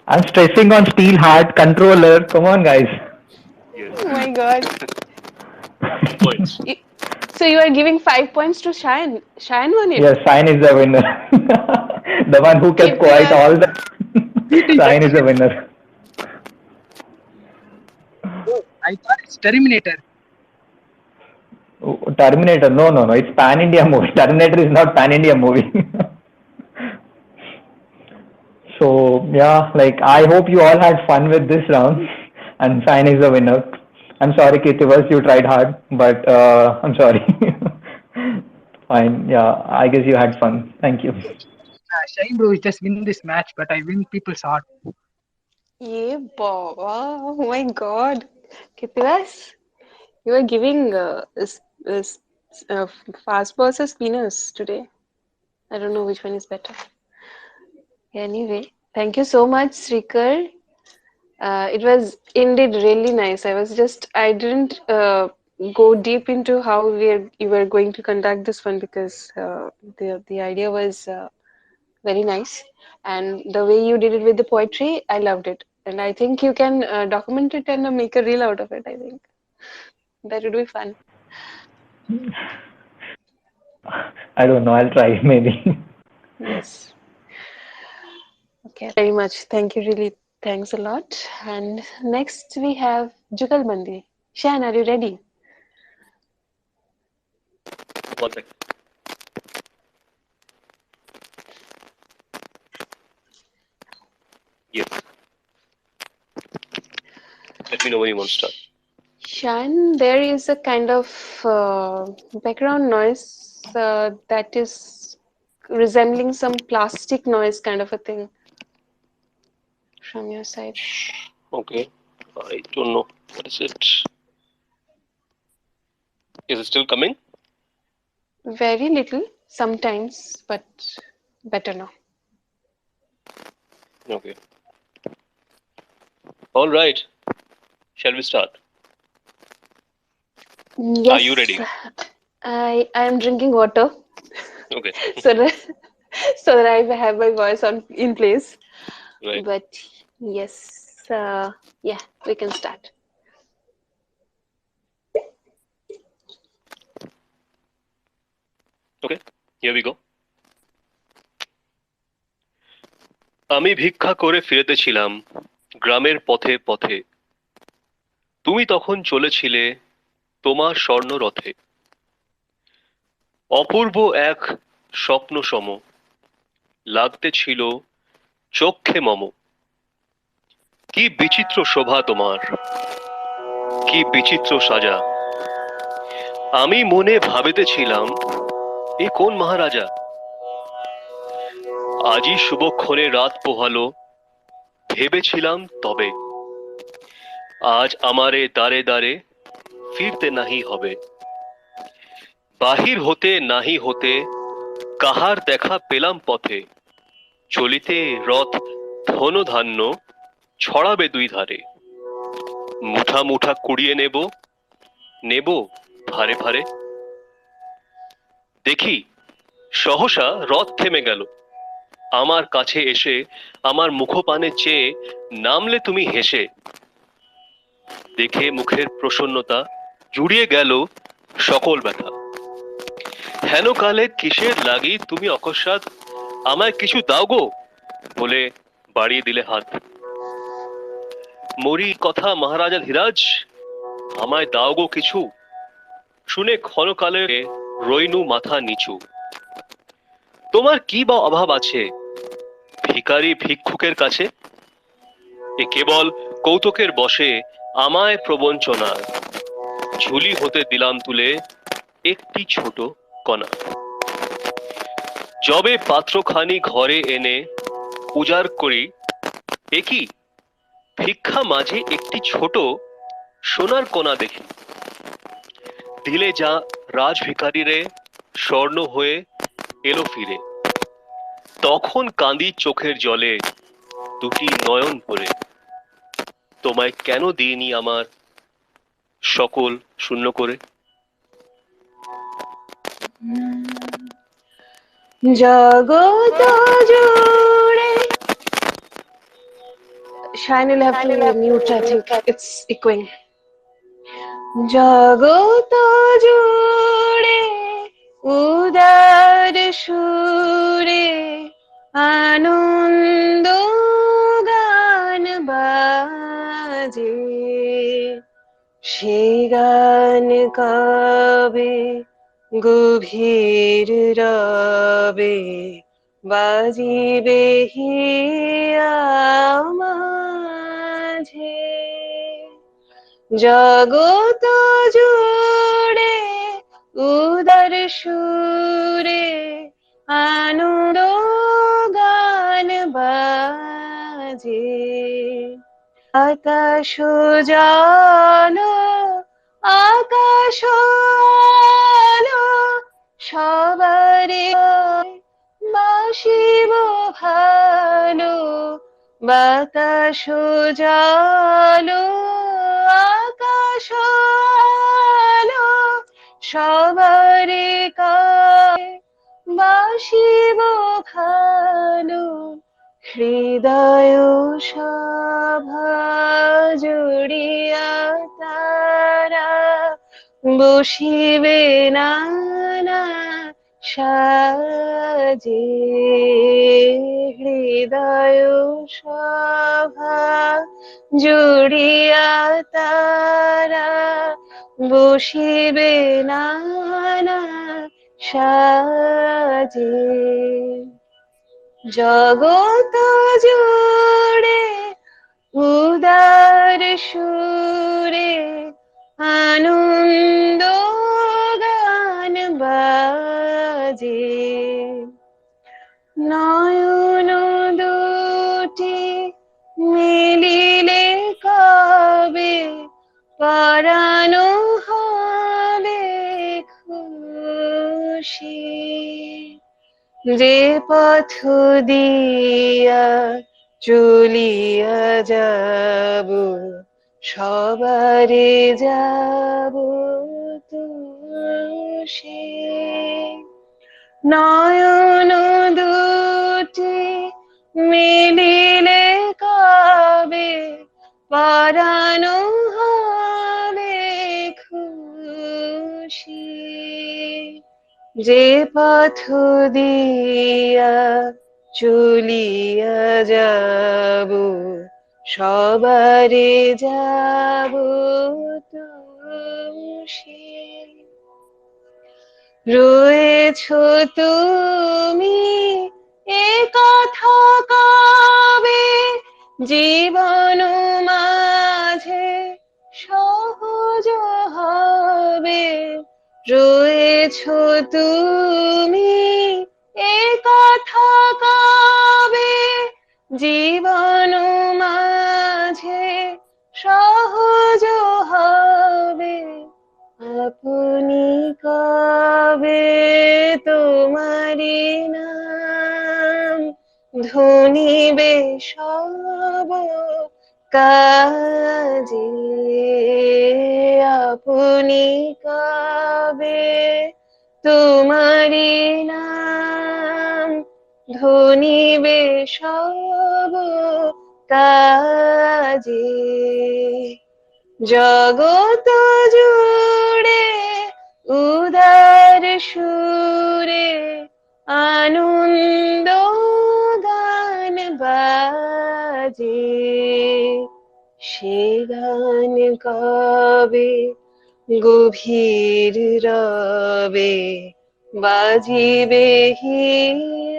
I'm stressing on Steel Heart Controller. Come on, guys. Yes. Oh my God. 2 points. You- So you are giving 5 points to Shayan. Shayan won it. Yes, Sayan is the winner. The one who kept quiet Keerthivas. all the. What Sayan is is the it? winner. Oh, I thought it's Terminator. Oh, Terminator. No, no, no. It's Pan India movie. Terminator is not Pan India movie. So yeah, like I hope you all had fun with this round, and Sayan is the winner. I'm sorry, Keerthivas, you tried hard, but I'm sorry. Fine, yeah, I guess you had fun. Thank you. Shine bro, just win this match, but I win people's heart. Yeah, Baba. Oh my God. Keerthivas, you are giving uh, fast balls or spinners today. I don't know which one is better. Anyway, thank you so much, Sreekar. It was indeed really nice. I didn't go deep into how you were going to conduct this one because the idea was very nice, and the way you did it with the poetry, I loved it, and I think you can document it and make a reel out of it. I think that would be fun. I don't know, I'll try maybe. Yes. Okay. Very much. Thank you. Really. Thanks a lot. And next we have Jugalbandi. Shan, are you ready? 1 second. Yes. Let me know when you want to start. Shan, there is a kind of background noise that is resembling some plastic noise kind of a thing from your side. Okay. I don't know. What is it? Is it still coming? Very little sometimes, but better now. Okay. All right. Shall we start? Yes, Are you ready? I am drinking water Okay. so that so that I have my voice on in place. Right. But yes, yeah, we can start. Okay. Here we go. আমি ভিক্ষা করে ফিরেতেছিলাম গ্রামের পথে পথে, তুমি তখন চলেছিলে তোমার স্বর্ণ রথে। অপূর্ব এক স্বপ্ন সম লাগতে ছিল চক্ষে মম। কি বিচিত্র শোভা তোমার, কি বিচিত্র সাজা। আমি মনে ভাবিতেছিলাম এ কোন মহারাজা। আজই শুভক্ষণে রাত পোহালো, ভেবেছিলাম তবে আজ আমারে দ্বারে দ্বারে ফিরতে নাহি হবে। বাহির হতে নাহি হতে কাহার দেখা পেলাম পথে, চলিতে রথ ধন ধান্য ছড়াবে দুই ধারে। মুঠা মুঠা কুড়িয়ে নেব, নেব ভারে ভারে। দেখি সহসা রথ থেমে গেল, আমার কাছে এসে আমার মুখপানে চেয়ে নামলে তুমি হেসে। দেখে মুখের প্রসন্নতা জুড়িয়ে গেল সকল ব্যথা। হেন কালে কিসের লাগি তুমি অকস্মাৎ আমায় কিছু দাও গো বলে বাড়িয়ে দিলে হাত। মরি কথা মহারাজা ধীরাজ, আমায় দাও গো কিছু। শুনে ক্ষণকালে রইনু মাথা নিচু। তোমার কি বা অভাব আছে ভিখারি ভিক্ষুকের কাছে? এ কেবল কৌতুকের বশে আমায় প্রবঞ্চনার ঝুলি হতে দিলাম তুলে একটি ছোট কণা। যবে পাত্রখানি ঘরে এনে উজাড় করি, একই ভিক্ষা মাঝে একটি ছোট সোনার কণা দেখি। দিলে যা রাজ ভিখারিরে স্বর্ণ হয়ে এলো ফিরে। তখন কাঁদি চোখের জলে দুটি নয়ন ভরে, তোমায় কেন দিইনি আমার সকল শূন্য করে। জগত জুড়ে Shine will have to mute, I think it's echoing. জগত জুড়ে উদার সুরে আনন্দ গান বাজে, সে গান কবে গভীর রবে বাজিবে হিয়া মাঝে। জগত জুড়ে উদার সুরে আনন্দ গান বাজে, আকাশ জানো আকাশ আলো সবারে বাসিব ভালো, বাতাস জালো আকাশ আলো সবারে কাছে বাসিব ভালো, হৃদয় সভা জুড়িয়া তারা বসিবে নানা সাজে। হৃদয় সভা জুড়িয়া তারা বসিবে নানা সাজে। জগত জুড়ে উদার সুরে আনন্দ গান বাজে, নয়ন দুটি মিলিলে কবে পরানো হবে খুশি। যে পথ দিয়া চলিয়া যাব সবারে যাব তুষে, নয়ন দুটি মিলিলে কবে পরানো হবে খুশি। যে পথ দিয়া চলিয়া যাব সবারে যাব তুষে। রয়েছ তুমি এ কথা কবে জীবন মাঝে সহজ হবে। রয়েছ তুমি এ কথা কবে জীবন মাঝে সহজ হবে। আপনি কবে তোমারি নাম ধনিবে সব কাজে। আপনি কবে তোমারি নাম ধনিবে সব কাজে। জগত জুড়ে উদার সুরে আনন্দ গান বাজে, সে গান কবে গভীর রবে বাজিবে হিয়া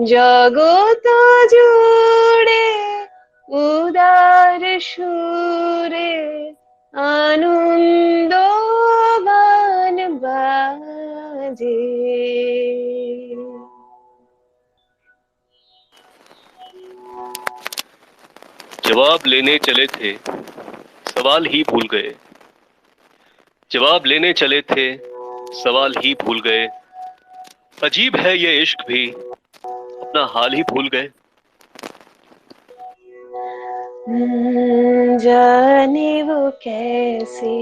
জগত জুড়ে উদার সুরে আনন্দ গান বাজে। जवाब लेने चले थे सवाल ही भूल गए, जवाब लेने चले थे सवाल ही भूल गए। अजीब है ये इश्क भी अपना हाल ही भूल गए। जाने वो कैसे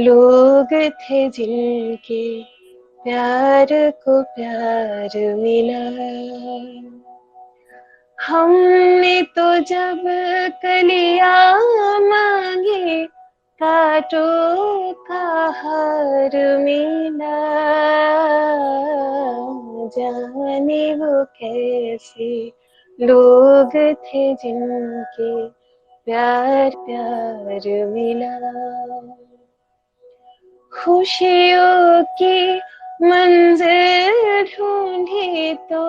लोग थे जिनके प्यार को प्यार मिला। हमने तो जब कलियां मांगी कांटों का हार मिला। जाने वो कैसे लोग थे जिनके प्यार प्यार मिला। खुशियों की मंजिल ढूंढी तो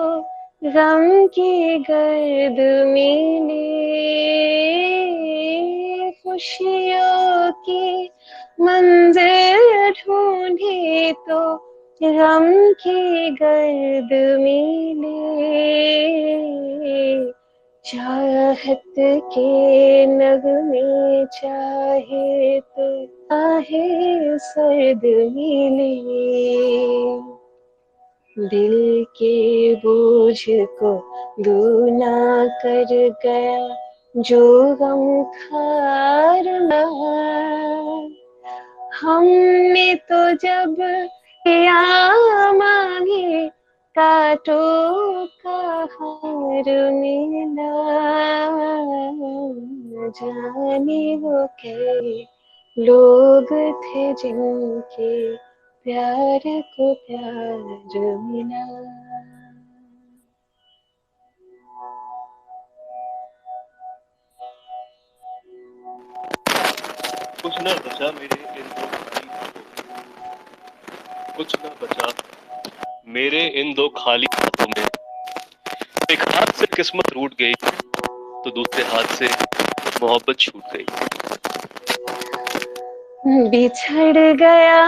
गम की गर्द मिली। खुशियों की मंजिल ढूंढी तो गम की गर्द मिली। चाहत के नगमे चाहे तो आहे सर्द मिले। दिल के बोझ को दूना कर गया जो गम खारना। हमने तो जब या मांगे कांटों का हार मिला। जाने वो कैसे लोग थे जिनके प्यार को प्यार मिला। कुछ न बचा मेरे इन दो खाली हाथों, कुछ न बचा मेरे इन दो खाली हाथों में। एक हाथ से किस्मत रूठ गई तो दूसरे हाथ से मोहब्बत छूट गई। बिछड़ गया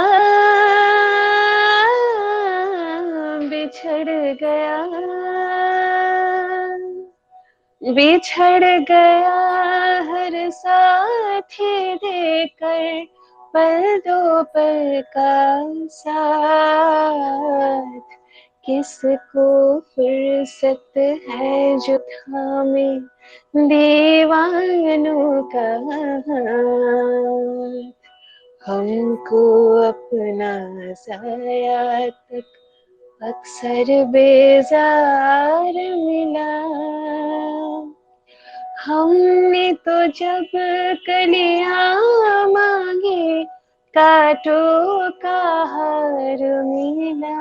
बिछड़ गया बिछड़ गया हर साथी देकर पल दो पल का साथ। किसको फुर्सत है जो थामे दीवानों का हाथ। हमको अपना साया तक अक्सर बेजार मिला। हमने तो जब कलियां मांगे कांटों का हार मिला।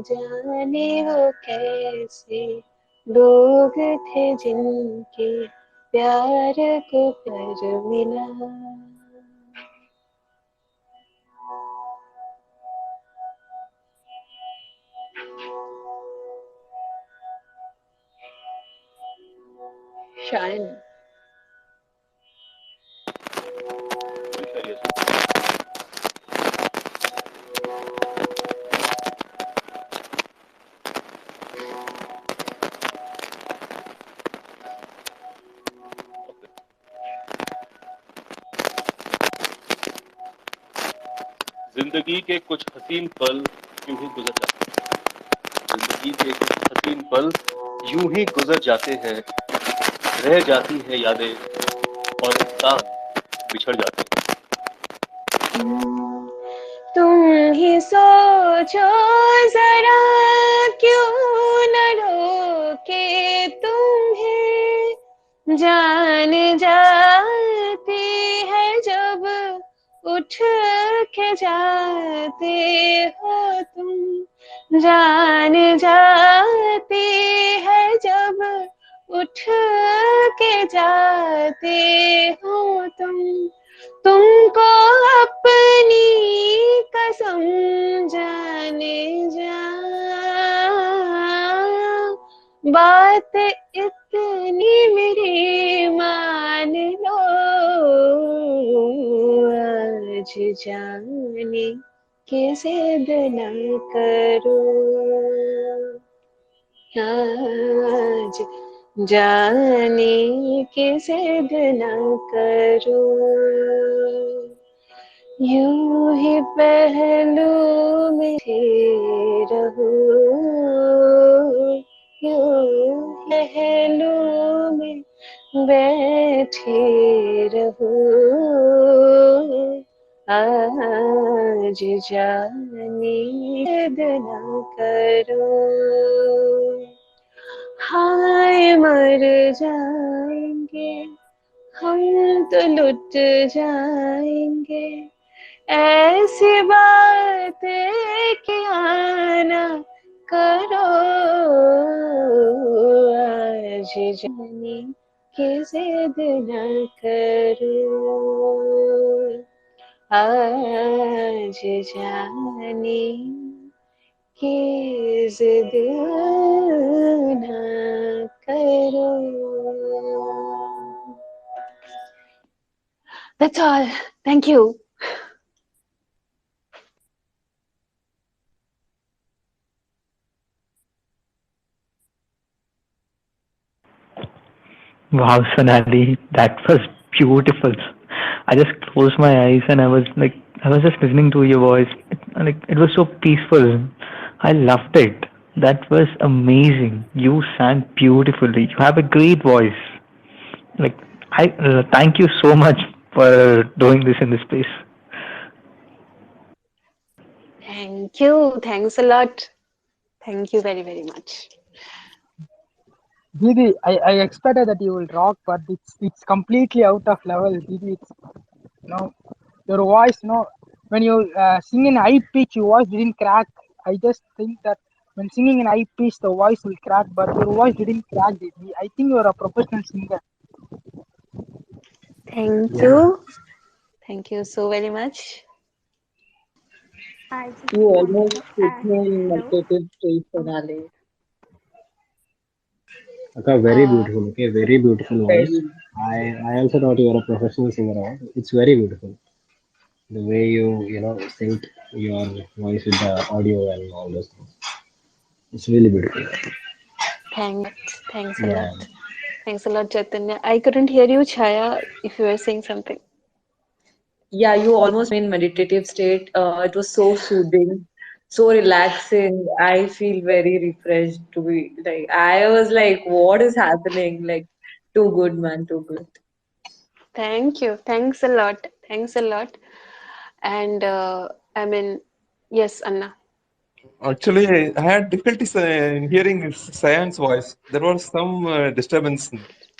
जाने वो कैसे लोग थे जिनके प्यार को प्यार मिला। शायन जिंदगी के कुछ हसीन पल यूं ही गुजर जाते हैं, जिंदगी के कुछ हसीन पल यूं ही गुजर जाते हैं। रह जाती है यादें और इंसान बिछड़ जाते हैं। तुम ही सोचो जरा क्यों न रोके तुम्हें। जान जाती है जब उठ के जाते हो तुम। जान जाती है जब उठ के जाते हो तुम। तुमको अपनी कसम जाने जा बात इतनी मेरी मान लो आज जाने के जिद न करो आज जाने की जिद न करो यूं ही पहलू में रहो यूं पहलू में बैठे रहो आज जाने जिद न करो हाय मर जाएंगे हम तो लुट जाएंगे ऐसी बात क्या ना करो आज जाने की जिद न करो आज जाने की जिद न करो. That's all. Thank you. Wow, Sonali, that was beautiful. I just closed my eyes and I was just listening to your voice. It was so peaceful. I loved it. That was amazing. You sang beautifully. You have a great voice. Like, I thank you so much for doing this in this space. Thank you. Thanks a lot. Thank you very, very much. Didi, I expected that you will rock, but it's completely out of level. Didi, it's, your voice, when you sing in high pitch, your voice didn't crack. I just think that when singing in high pitch, the voice will crack, but your voice didn't crack, Didi. I think you're a professional singer. Thank Yeah. you. Thank you so very much. I just You wanted almost to put add. me in Hello. meditative state, Sonali. Okay, very Uh, beautiful. Okay, very beautiful voice. Very. I also thought you were a professional singer. It's very beautiful. The way you sync your voice with the audio and all those things. It's really beautiful. thanks a Yeah. lot. Thanks a lot, Chaitanya. I couldn't hear you, Chaya, if you were saying something. Yeah, you almost in meditative state. It was so soothing, so relaxing. I feel very refreshed to be like, I was like, what is happening? Like, too good, man, too good. Thank you. Thanks a lot. Thanks a lot. And I mean, yes, Anna. Actually, I had difficulties in hearing Sayan's voice. There was some disturbance,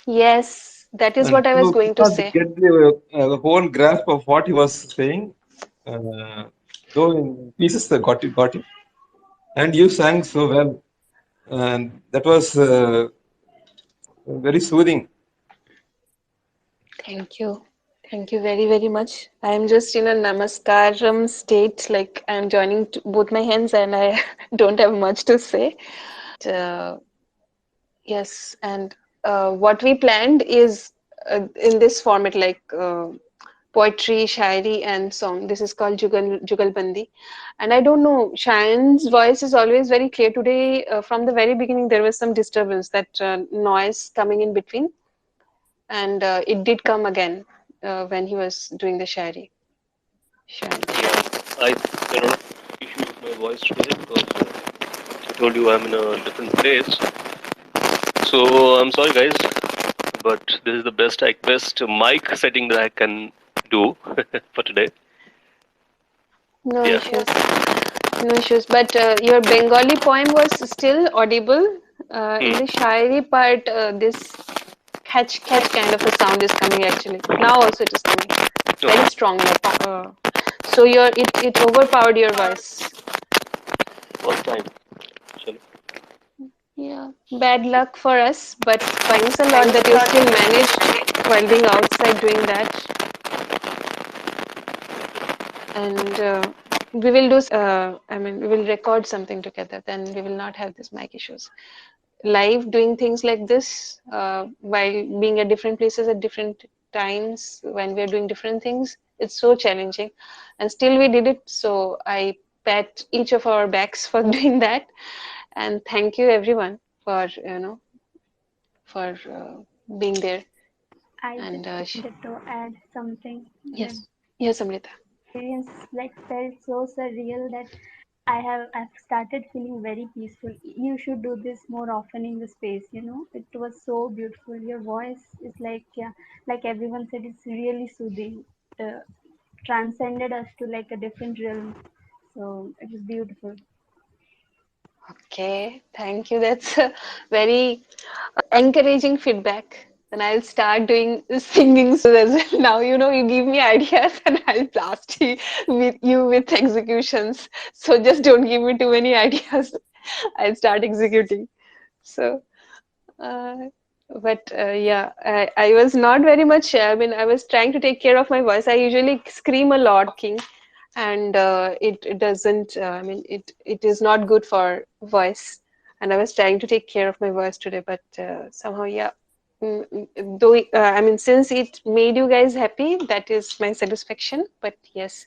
Yes, that is and what I was so going could to not say. get the whole grasp of what he was saying. Uh, though in pieces, I got it. And you sang so well, and that was very soothing. Thank you. Thank you very, very much. I'm just in a namaskaram state, like I'm joining both my hands and I don't have much to say. Uh, yes, and what we planned is in this format, like poetry, shairi, and song. This is called Jugalbandi. And I don't know, Shayan's voice is always very clear. Today, from the very beginning, there was some disturbance, that noise coming in between. And it did come again when he was doing the shairi. Shayan. Yeah, I think there are a lot of issues with my voice today because I told you I'm in a different place. So I'm sorry, guys, but this is the best mic setting that I can do for today. No Yeah. issues. No issues. But your Bengali poem was still audible. In Hmm. the shairi part, this catch kind of a sound is coming actually. Now also it is coming. Very Okay. strong. So it overpowered your voice. First time. Chalo. Yeah. Bad luck for us, but thanks a lot that you still managed while being outside doing that. And we will do, I mean, we will record something together. Then we will not have these mic issues. life doing things like this while being at different places at different times when we're doing different things. It's so challenging, and still we did it. So I pat each of our backs for doing that, and thank you everyone for for being there. I And just wanted to add something. The yes, yes, Amrita. experience like felt so surreal that I've started feeling very peaceful. You should do this more often in the space, you know. It was so beautiful. Your voice is like, yeah, like everyone said, it's really soothing. Transcended us to like a different realm. So it was beautiful. Okay, thank you. That's a very encouraging feedback. Then I'll start doing singing so as well. Now you give me ideas and I'll blast you with executions. So just don't give me too many ideas. I'll start executing. So, uh, but yeah, I was not very much. I mean, I was trying to take care of my voice. I usually scream a lot, King, and it doesn't. I mean, it is not good for voice. And I was trying to take care of my voice today, but somehow, yeah. Though I mean, since it made you guys happy, that is my satisfaction. But yes,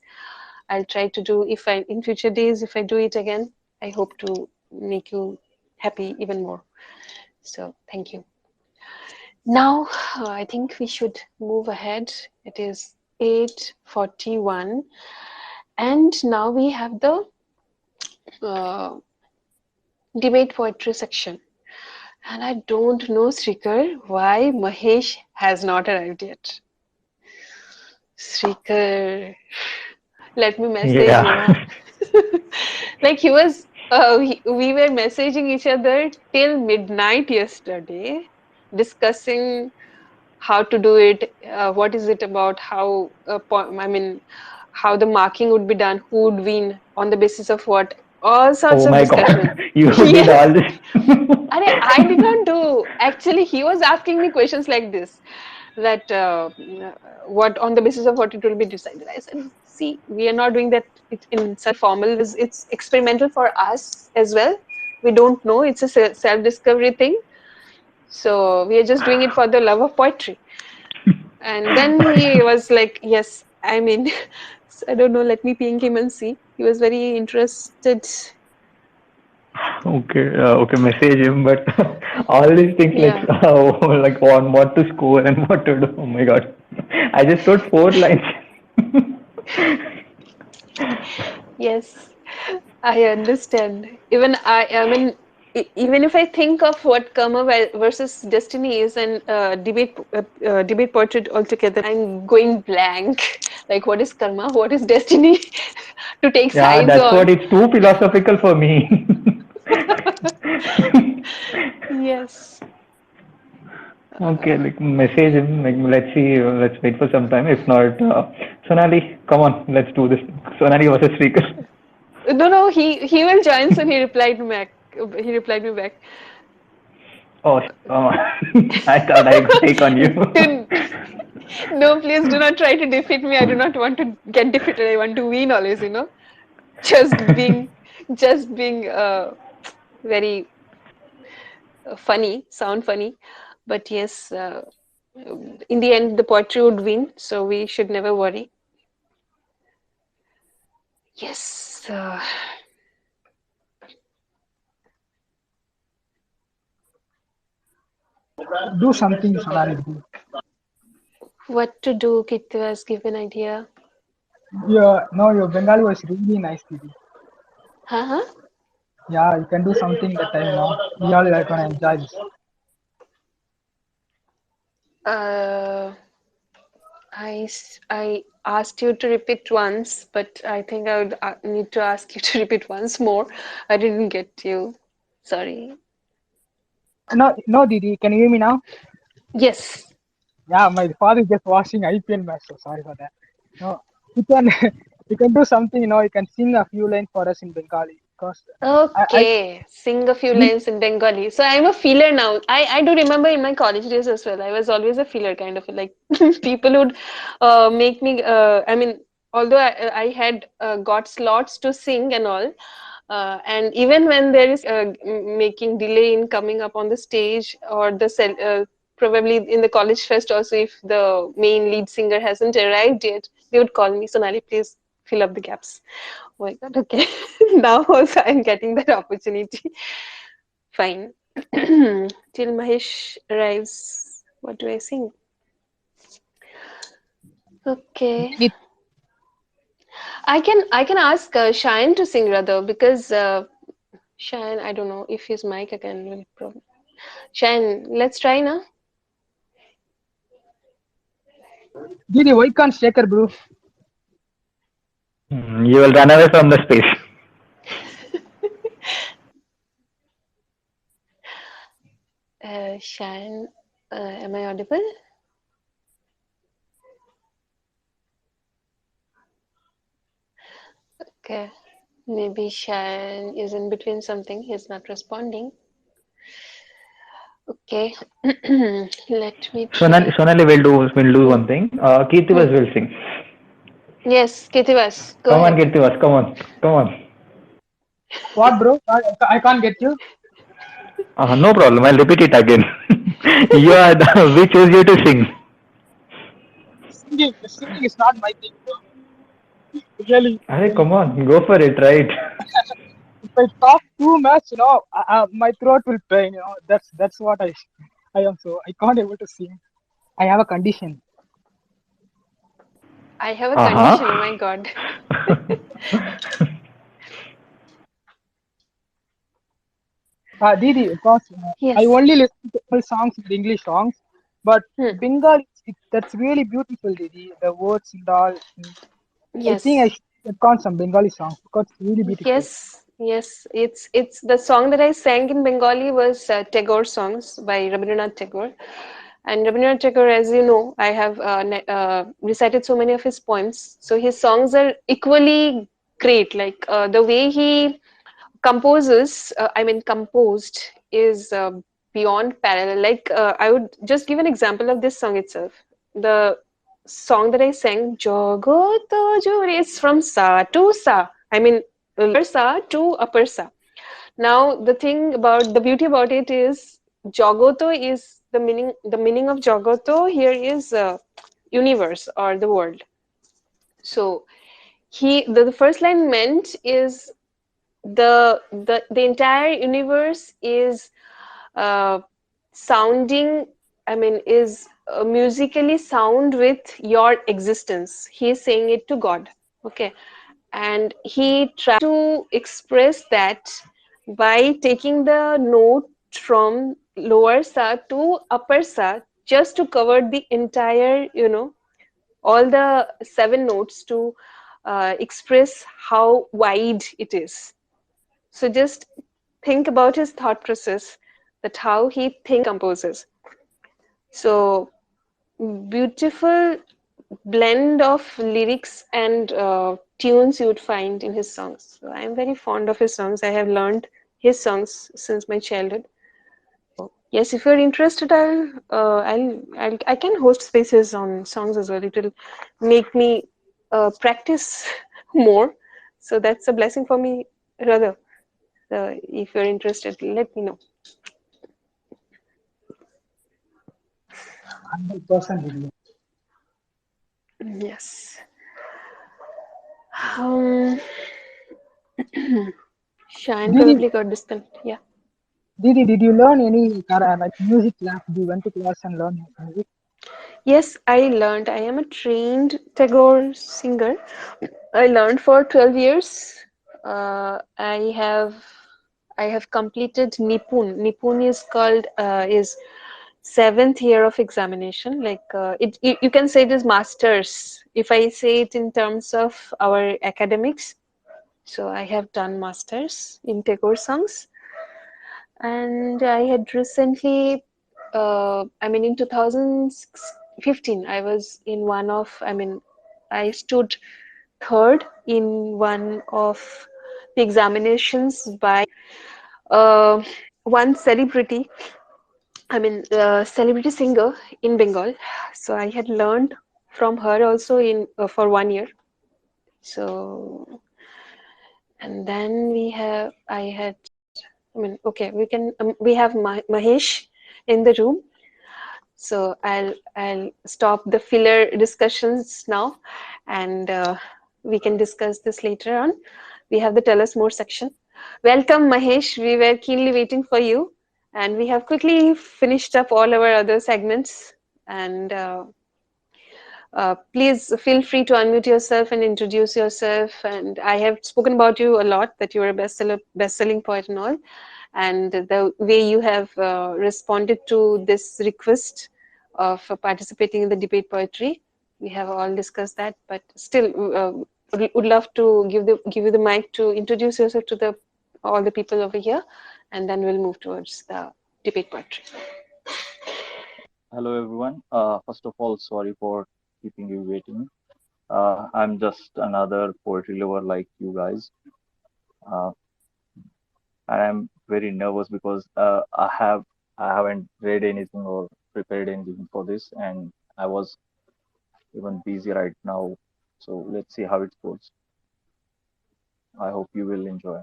I'll try to do if I in future days if I do it again. I hope to make you happy even more. So thank you. Now I think we should move ahead. It is 8:41, and now we have the uh, debate poetry section. And I don't know, Sreekar, why Mahesh has not arrived yet. Sreekar, let me message Yeah. him. Huh? Like we were messaging each other till midnight yesterday, discussing how to do it, what is it about, I mean, how the marking would be done, who would win, on the basis of what, all sorts Oh of my God. discussion. You did Yes. all this. I did not do. Actually, he was asking me questions like this, that what on the basis of what it will be decided. I said, see, we are not doing that in such formal. It's experimental for us as well. We don't know. It's a self-discovery thing. So we are just doing it for the love of poetry. And then he was like, yes, I mean, I don't know. Let me ping him and see. He was very interested. Okay, okay, message him, but all these things like Yeah. like on what to score and what to do. Oh my God, I just wrote 4 lines. Yes, I understand. I mean, even if I think of what karma versus destiny is and debate portrait altogether, I'm going blank. Like, what is karma? What is destiny? To take Yeah, sides that's what on. it's too philosophical for me. Yes. Okay, Uh, like message him. Like let's see. Let's wait for some time. If not, Sonali, come on, let's do this. Sonali versus Sreekar. no, no, he will join soon. He replied me back. He replied me back. Oh, I thought I could take on you. Did, no, please do not try to defeat me. I do not want to get defeated. I want to win always. Just being, just being very sound funny. But yes, in the end, the poetry would win. So we should never worry. Yes. Do something, Sonali. What to do? Keerthivas, give an idea. Your Bengali was really nice, Didi. Huh? Yeah, you can do something that time. No, we all are gonna enjoy this. Uh, I asked you to repeat once, but I think I would need to ask you to repeat once more. I didn't get you. Sorry. No, Didi. Can you hear me now? Yes. Yeah, my father is just watching IPL match, so sorry for that. No, you can you can do something. You can sing a few lines for us in Bengali. Cause I Okay. Sing a few we, lines in Bengali. So I'm a feeler now. I do remember in my college days as well. I was always a feeler kind of like people would make me. I mean, although I had got slots to sing and all, And even when there is making delay in coming up on the stage, or probably in the college fest also, if the main lead singer hasn't arrived yet, they would call me, Sonali, please fill up the gaps. Oh my God, okay. Now also I'm getting that opportunity. Fine. Till Mahesh arrives, what do I sing? Okay. Didi, I can ask Shayan to sing rather, because Shayan, I don't know if his mic again will problem. Shayan, let's try now. Didi, why can't Shaker, bro? You will run away from the space. Shayan, am I audible? Okay. Maybe Shayan is in between something. He's not responding. Okay. Let me Sonali, try. Sonali will do Hmm. one thing. Keerthivas Hmm. will sing. Yes, Keerthivas, go Come on, ahead. Keerthivas, come on, come on. What, bro? I can't get you. No problem. I'll repeat it again. You are we choose you to sing. Singing is not my thing, bro. Really, Hey, really. come on, go for it, right? If I talk too much, my throat will pain. That's what I am. So I can't able to sing. I have a condition. I have a Uh condition. Oh huh. my God. Didi, because I Yes. only listen to all songs with English songs, but Hmm. Bengali, that's really beautiful, Didi. The words and all. I think I Yes. should check on some Bengali songs because it's really beautiful. Yes. Yes. It's the song that I sang in Bengali was Tagore songs by Rabindranath Tagore. And Rabindranath Tagore, as you know, I have recited so many of his poems. So his songs are equally great. Like the way he composes, composed is beyond parallel. Like I would just give an example of this song itself. The song that I sang, Jogoto Jure, is from Sa to Sa. Lower Sa to upper Sa. Now, the beauty about it is Jogoto is the meaning of Jogoto here is universe or the world. So the first line meant is the entire universe is uh, sounding, is musically sound with your existence. He is saying it to God. Okay. And he tried to express that by taking the note from lower sa to upper sa, just to cover the entire, all the seven notes, to express how wide it is. So just think about his thought process, that how he thinks composes. So beautiful blend of lyrics and tunes you would find in his songs. So I'm very fond of his songs. I have learned his songs since my childhood. Yes, if you're interested, I can host spaces on songs as well. It will make me practice more. So that's a blessing for me, rather. If you're interested, let me know. 100% Didi. Yes. Um, Shine Didi, probably got disconnected. Yeah. Didi, did you learn any like music class? Did you went to class and learn music? Yes, I learned. I am a trained Tagore singer. I learned for 12 years. I have completed Nipun. Nipun is called is seventh year of examination. Like you can say it is masters. If I say it in terms of our academics, so I have done masters in Tagore songs, and I had recently, in 2015, I was in one of, I stood third in one of the examinations by uh, one celebrity, celebrity singer in Bengal. So I had learned from her also in for 1 year. So And then okay, we have Mahesh in the room. So I'll stop the filler discussions now, and we can discuss this later on. We have the tell us more section. Welcome, Mahesh. We were keenly waiting for you, and we have quickly finished up all our other segments. And please feel free to unmute yourself and introduce yourself. And I have spoken about you a lot, that you are a best-selling poet and all, and the way you have responded to this request of participating in the debate poetry. We have all discussed that, but still, would love to give you the mic to introduce yourself to the all the people over here, and then we'll move towards the debate poetry. Hello everyone. First of all, sorry for keeping you waiting. I'm just another poetry lover like you guys. Uh, and I'm very nervous because I haven't read anything or prepared anything for this, and I was even busy right now. So let's see how it goes. I hope you will enjoy.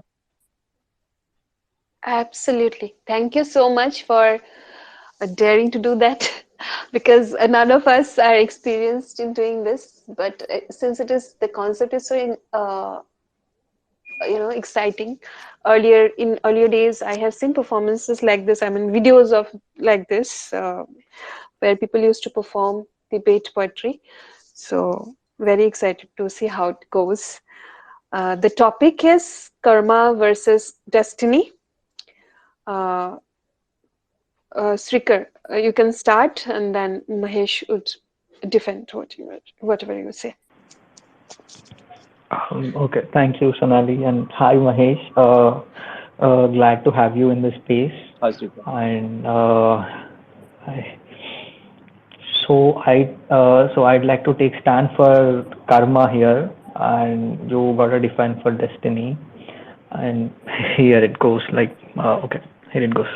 Absolutely. Thank you so much for daring to do that, because none of us are experienced in doing this. But since it is the concept is so exciting. In earlier days, I have seen performances like this. I mean, videos of like this, where people used to perform debate poetry. So very excited to see how it goes. The topic is karma versus destiny. Uh, Sreekar, you can start, and then Mahesh would defend whatever you say. Okay, thank you, Sonali, and hi, Mahesh. Glad to have you in this space. Hi, Sreekar. And I, so I'd like to take stand for karma here, and you gotta define for destiny. And here it goes. Okay, here it goes.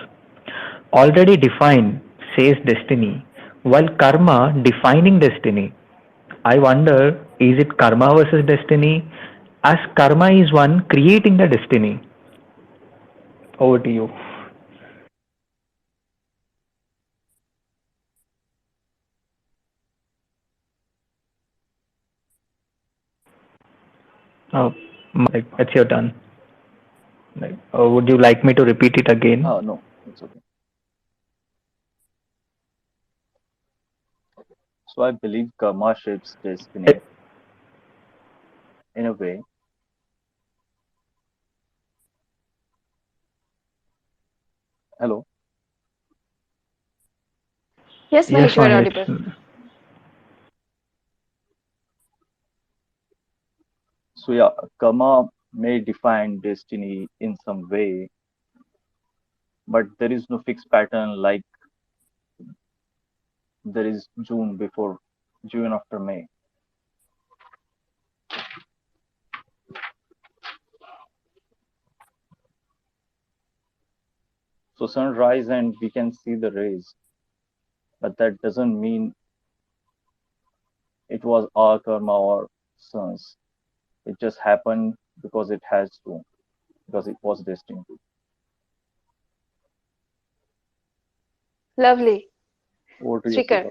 Already defined, says destiny, while karma defining destiny. I wonder, is it karma versus destiny? As karma is one creating the destiny. Over to you. Uh, it's your turn. Would you like me to repeat it again? No, it's okay. So I believe karma shapes destiny in a way. Hello. Yes, Yes, Mahesh, you are audible. Mahesh. So yeah, karma may define destiny in some way, but there is no fixed pattern like there is June after May. So sunrise and we can see the rays, but that doesn't mean it was our karma or sun's. It just happened because it has to, because it was destined to. Lovely. Over to you, Sreekar.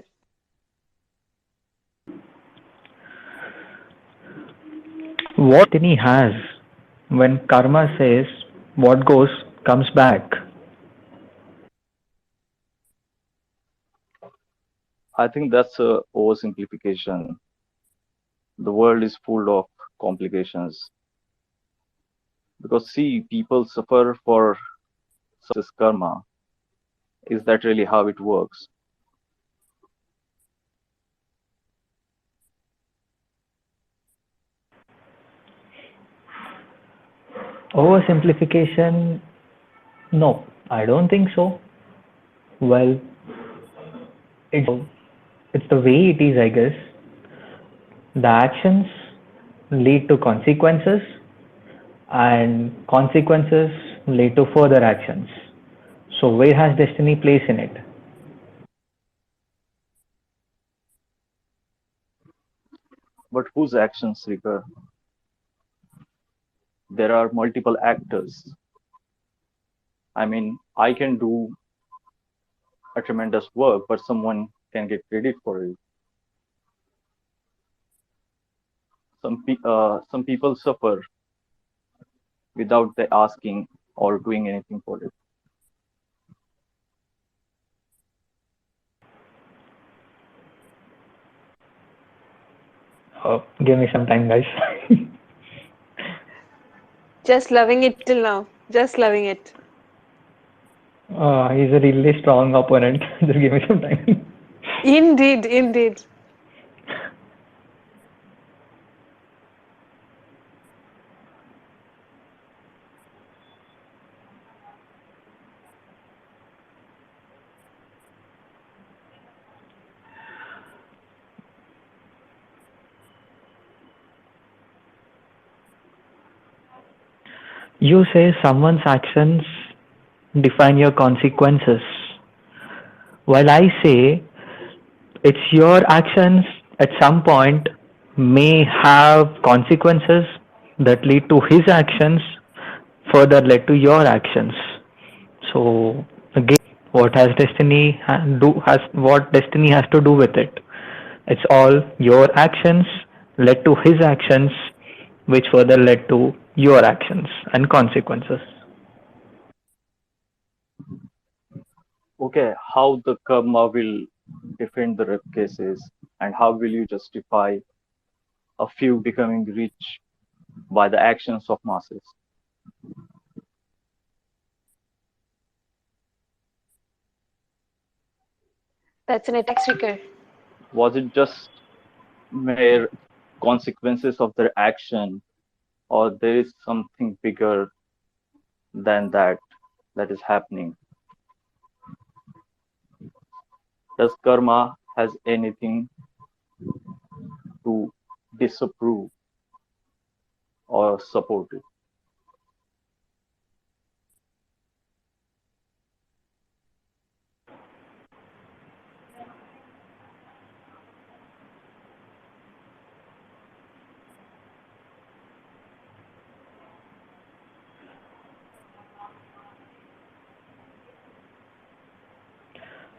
Srikar. What destiny has when karma says what goes comes back? I think that's a oversimplification. The world is full of complications. Because see, people suffer for this karma. Is that really how it works? Oversimplification? No, I don't think so. Well, it's the way it is, I guess. The actions lead to consequences, and consequences lead to further actions. So, where has destiny place in it? But whose actions, Srikar? there are multiple actors. I mean, I can do a tremendous work, but someone can get credit for it. Some people suffer without they asking or doing anything for it. Give me some time, guys. Just loving it till now. Just loving it. He's a really strong opponent. Just give me some time. Indeed, indeed. You say someone's actions define your consequences, while I say it's your actions at some point may have consequences that lead to his actions, further led to your actions. So again, what has destiny do has what destiny has to do with it? It's all your actions led to his actions, which further led to your actions and consequences. Okay, how the karma will defend the rape cases, and how will you justify a few becoming rich by the actions of masses? That's an attack, Sreekar. Was it just mere consequences of their action, or there is something bigger than that that is happening? Does karma has anything to disapprove or support it?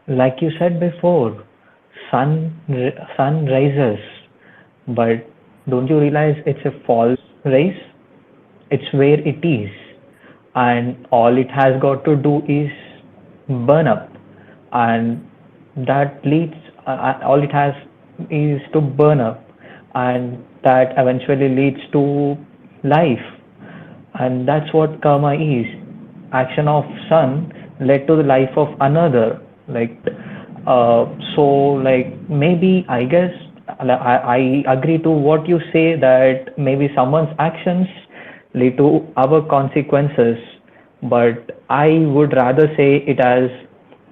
Like you said before, sun rises, but don't you realize it's a false rise? It's where it is, and all it has got to do is burn up, and that leads all it has is to burn up, and that eventually leads to life, and that's what karma is. Action of sun led to the life of another, like so like maybe I guess I agree to what you say, that maybe someone's actions lead to our consequences, but I would rather say it as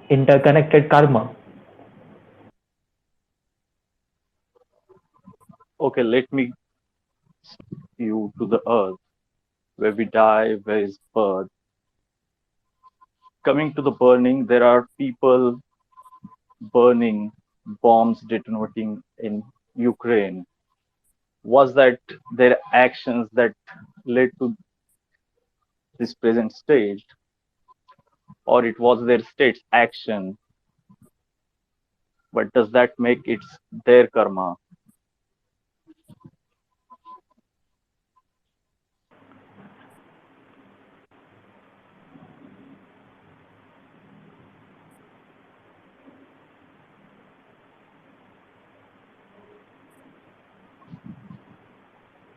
interconnected karma. Okay, let me you to the earth where we die, where is birth. Coming to the burning, there are people burning, bombs detonating in Ukraine. Was that their actions that led to this present state, or it was their state's action? But does that make it their karma?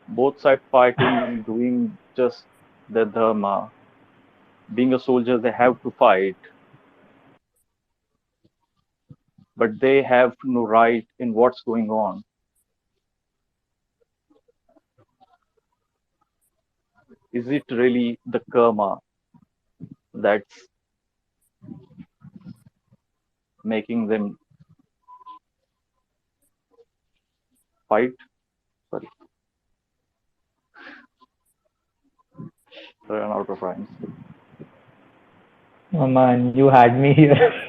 Both sides fighting, doing just the dharma. Being a soldier, they have to fight, but they have no right in what's going on. Is it really the karma that's making them fight? Sorry, I ran out of rhymes. Oh man, you had me here.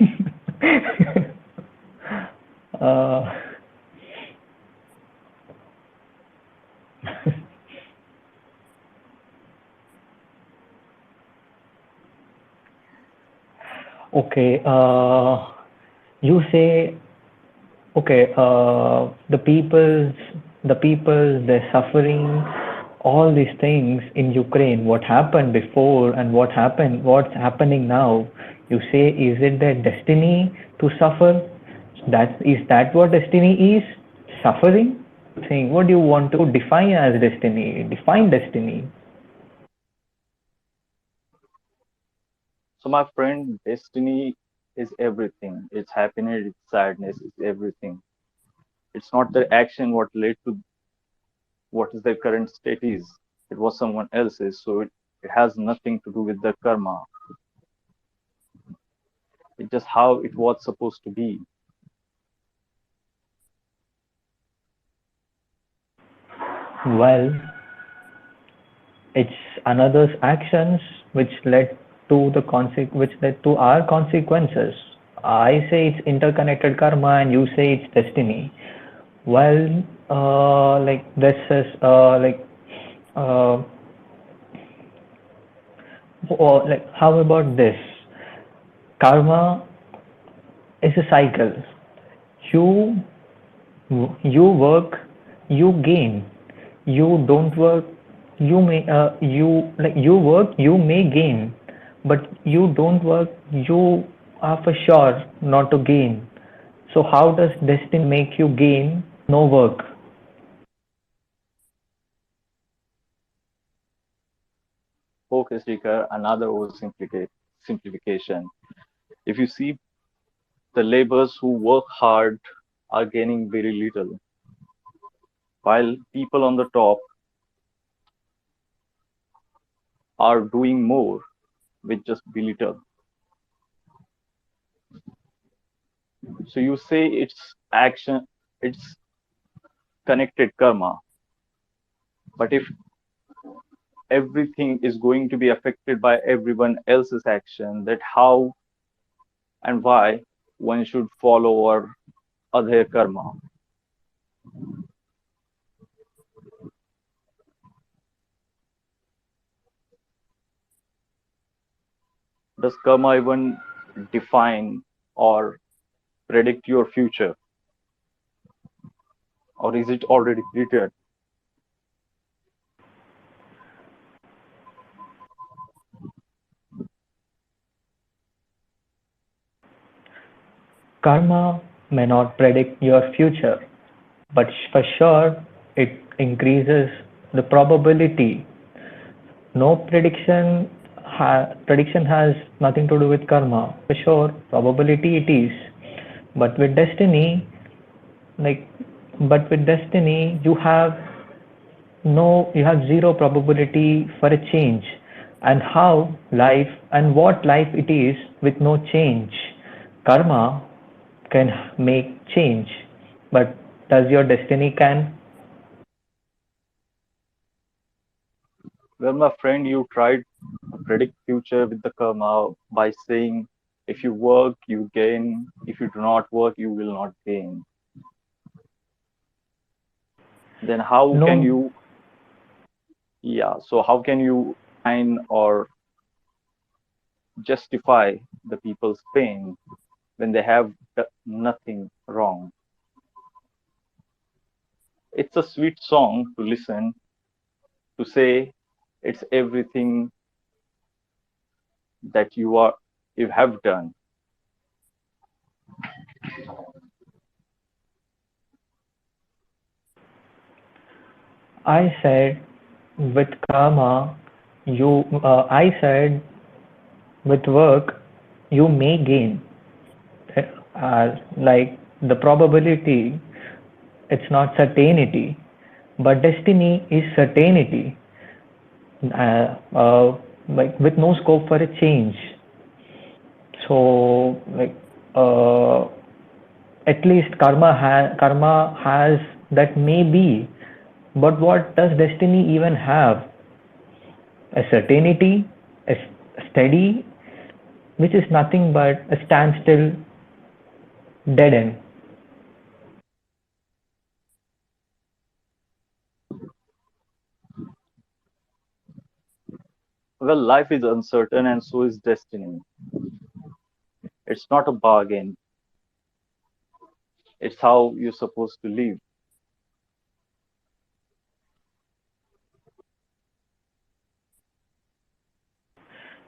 uh, Okay, you say okay, the peoples, they're suffering, all these things in Ukraine, what happened before and what's happening now. You say, is it their destiny to suffer? Is that what destiny is? Suffering? What do you want to define as destiny? Define destiny. So my friend, destiny is everything. It's happiness, it's sadness, it's everything. It's not their action what led to what is their current state is. It was someone else's, so it has nothing to do with the karma. It's just how it was supposed to be. Well, it's another's actions which led to which led to our consequences. I say it's interconnected karma, and you say it's destiny. Well, like this is uh, like how about this? Karma is a cycle. You you work, you gain. You don't work, you work, you may gain, but you don't work, you are for sure not to gain. So how does destiny make you gain no work? Okay, Sreekar, another oversimplification. If you see, the laborers who work hard are gaining very little, while people on the top are doing more with just very little. So you say it's action, it's connected karma. But if everything is going to be affected by everyone else's action, that how and why one should follow or other karma. Does karma even define or predict your future, or is it already written? Karma may not predict your future, but for sure it increases the probability. No prediction has nothing to do with karma. For sure, probability it is. But with destiny, like, but with destiny, you have zero probability for a change. And how life and what life it is with no change. Karma can make change, but does your destiny can? Well, my friend, you tried to predict future with the karma by saying if you work, you gain. If you do not work, you will not gain. Then how can No, you, yeah, so how can you find or justify the people's pain when they have nothing wrong? It's a sweet song to listen, to say it's everything that you have done. I said with karma, I said with work, you may gain. Like the probability, it's not certainty, but destiny is certainty. Uh, uh, like with no scope for a change. So like uh, at least karma has that maybe, but what does destiny even have? A certainty, a steady, which is nothing but a standstill, dead end. Well, life is uncertain and so is destiny. It's not a bargain, it's how you're supposed to live.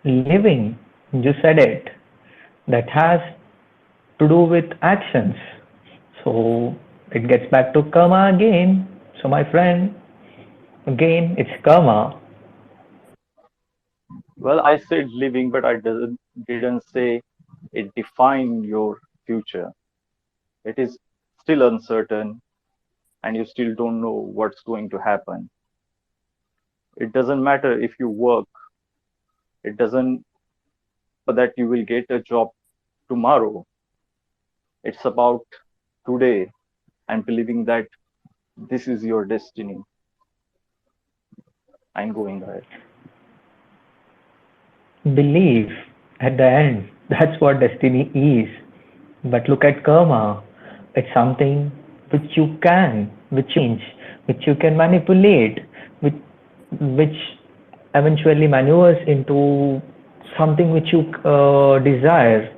Living, you said it, that has to do with actions. So it gets back to karma again. So, my friend, again, it's karma. Well, I said living, but didn't say it defined your future. It is still uncertain, and you still don't know what's going to happen. It doesn't matter if you work, it doesn't that you will get a job tomorrow. It's about today and believing that this is your destiny and going ahead. Believe at the end, that's what destiny is. But look at karma. It's something which you can change, which you can manipulate, which, which eventually maneuvers into something which you desire.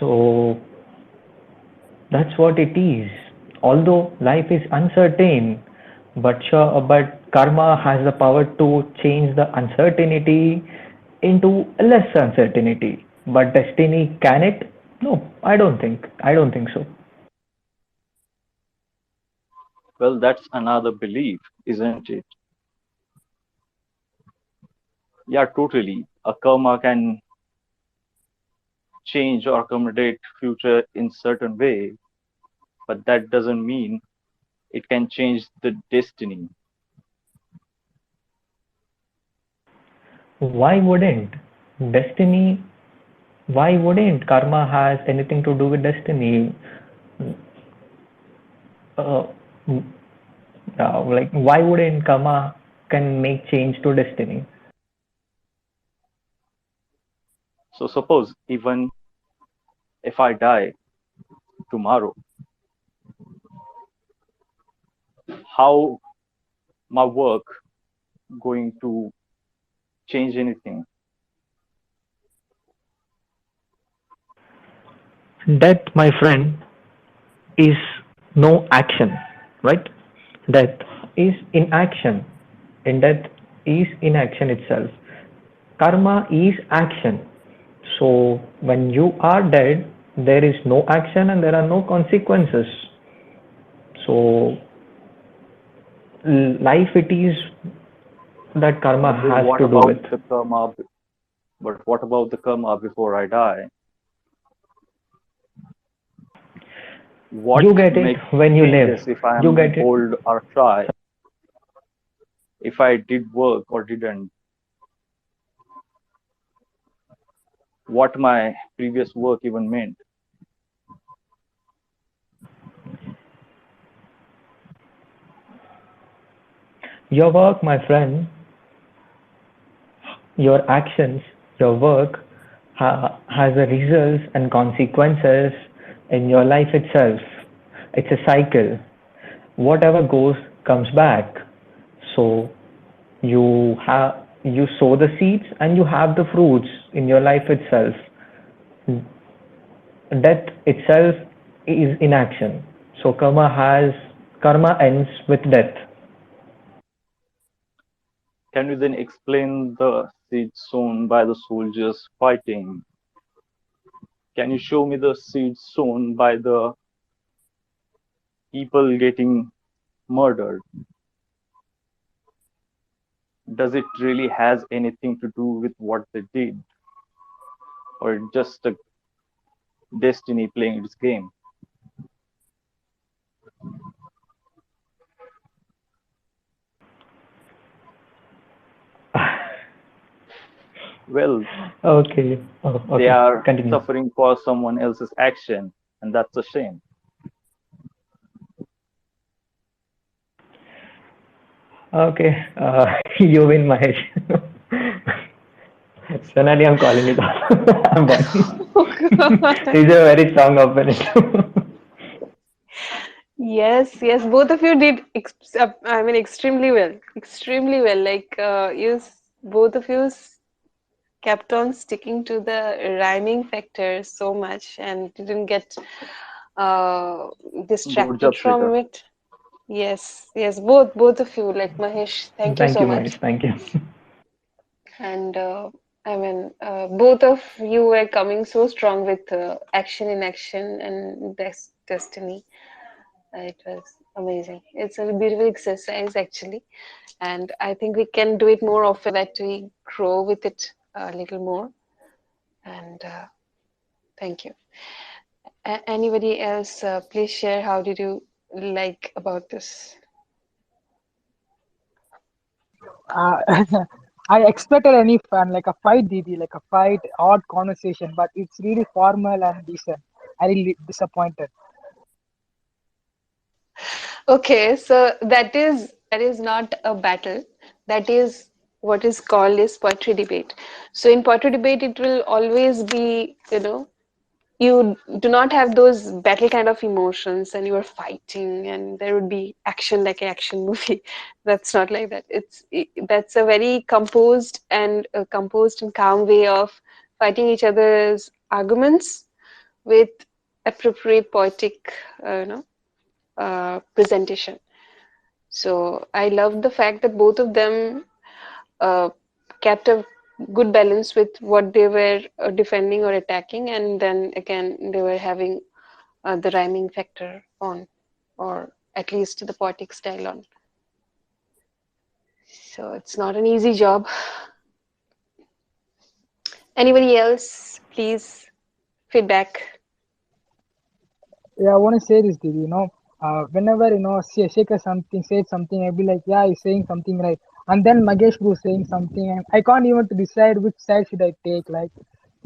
So that's what it is. Although life is uncertain, but karma has the power to change the uncertainty into less uncertainty. But destiny can it? No, I don't think. I don't think so. Well, that's another belief, isn't it? Yeah, totally. A karma can change or accommodate future in certain way, but that doesn't mean it can change the destiny. Why wouldn't destiny? Why wouldn't karma has anything to do with destiny? Uh, like why wouldn't karma can make change to destiny? So suppose even if I die tomorrow, how my work going to change anything? Death, my friend, is no action, right? Death is inaction. In death is inaction itself. Karma is action. So when you are dead, there is no action and there are no consequences. So life it is that karma But then has what to do about with. the karma? But what about the karma before I die? What You get it makes when you live. changes if I You am get it. old or shy? If I did work or didn't? What my previous work even meant? Your work, my friend, your actions, your work has a results and consequences in your life itself. It's a cycle. Whatever goes comes back. So you sow the seeds and you have the fruits in your life itself. Death itself is inaction. So karma ends with death. Can you then explain the seeds sown by the soldiers fighting? Can you show me the seeds sown by the people getting murdered? Does it really has anything to do with what they did, or just a destiny playing its game? Well, Okay. Oh, they okay. are Continue. suffering for someone else's action, and that's a shame. Okay. You win, Mahesh. Sonali, I'm calling it off. I'm done. Oh God. He's a very strong opponent. Yes, yes, both of you did I mean extremely well. Extremely well. Like both of you kept on sticking to the rhyming factor so much and didn't get uh, Good distracted job, Sreekar. from it. Yes, yes, both of you, like Mahesh, thank you Thank so you, Mahesh. much. Thank you. And both of you were coming so strong with action in action and destiny. It was amazing. It's a beautiful exercise, actually. And I think we can do it more often that we grow with it a little more. And thank you. Anybody else, please share how did you like about this? Uh, I expected any fun, like a fight, Didi, like a fight, odd conversation, but it's really formal and decent. I really disappointed. Okay, so that is not a battle. That is what is called is poetry debate. So in poetry debate, it will always be, you do not have those battle kind of emotions and you are fighting and there would be action like an action movie. That's not like that. That's a very composed and calm way of fighting each other's arguments with appropriate poetic, presentation. So I love the fact that both of them uh, kept a good balance with what they were defending or attacking, and then again they were having the rhyming factor on, or at least the poetic style on. So it's not an easy job. Anybody else, please feedback. Yeah, I want to say this, Didi, whenever, Shekhar something, said something, I'd be like, yeah, he's saying something right. And then Magesh was saying something, and I can't even to decide which side should I take. Like,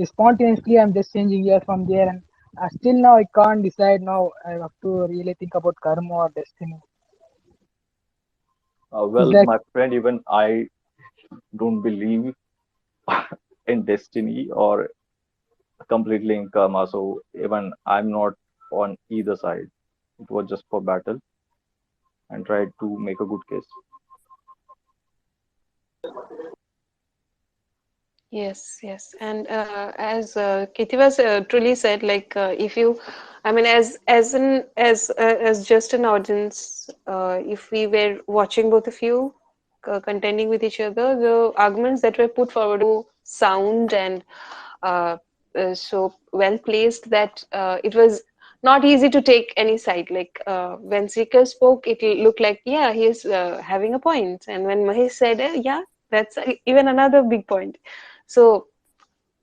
spontaneously, I'm just changing here from there, and still now I can't decide. Now I have to really think about karma or destiny. Is Well, that my friend, even I don't believe in destiny or completely in karma. So even I'm not on either side. It was just for battle and tried to make a good case. Yes, yes, and as Keerthivas truly said, like if you, I mean, as just an audience, if we were watching both of you contending with each other, the arguments that were put forward were sound and uh, so well placed that it was not easy to take any side. Like when Sreekar spoke, it looked like yeah, he is having a point, and when Mahesh said, yeah, that's even another big point. So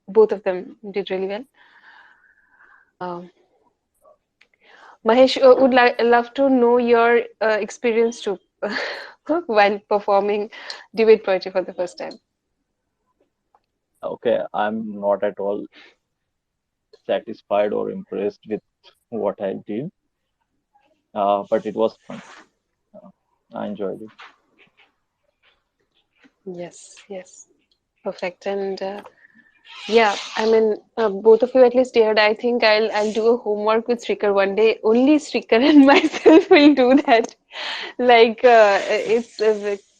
both of them did really well. Um, Mahesh, would love to know your experience too while performing debate poetry for the first time. Okay, I'm not at all satisfied or impressed with what I did, but it was fun. Uh, I enjoyed it. Yes, yes, perfect. And yeah, I mean, both of you at least dared. I think I'll do a homework with Sreekar one day. Only Sreekar and myself will do that. Like it's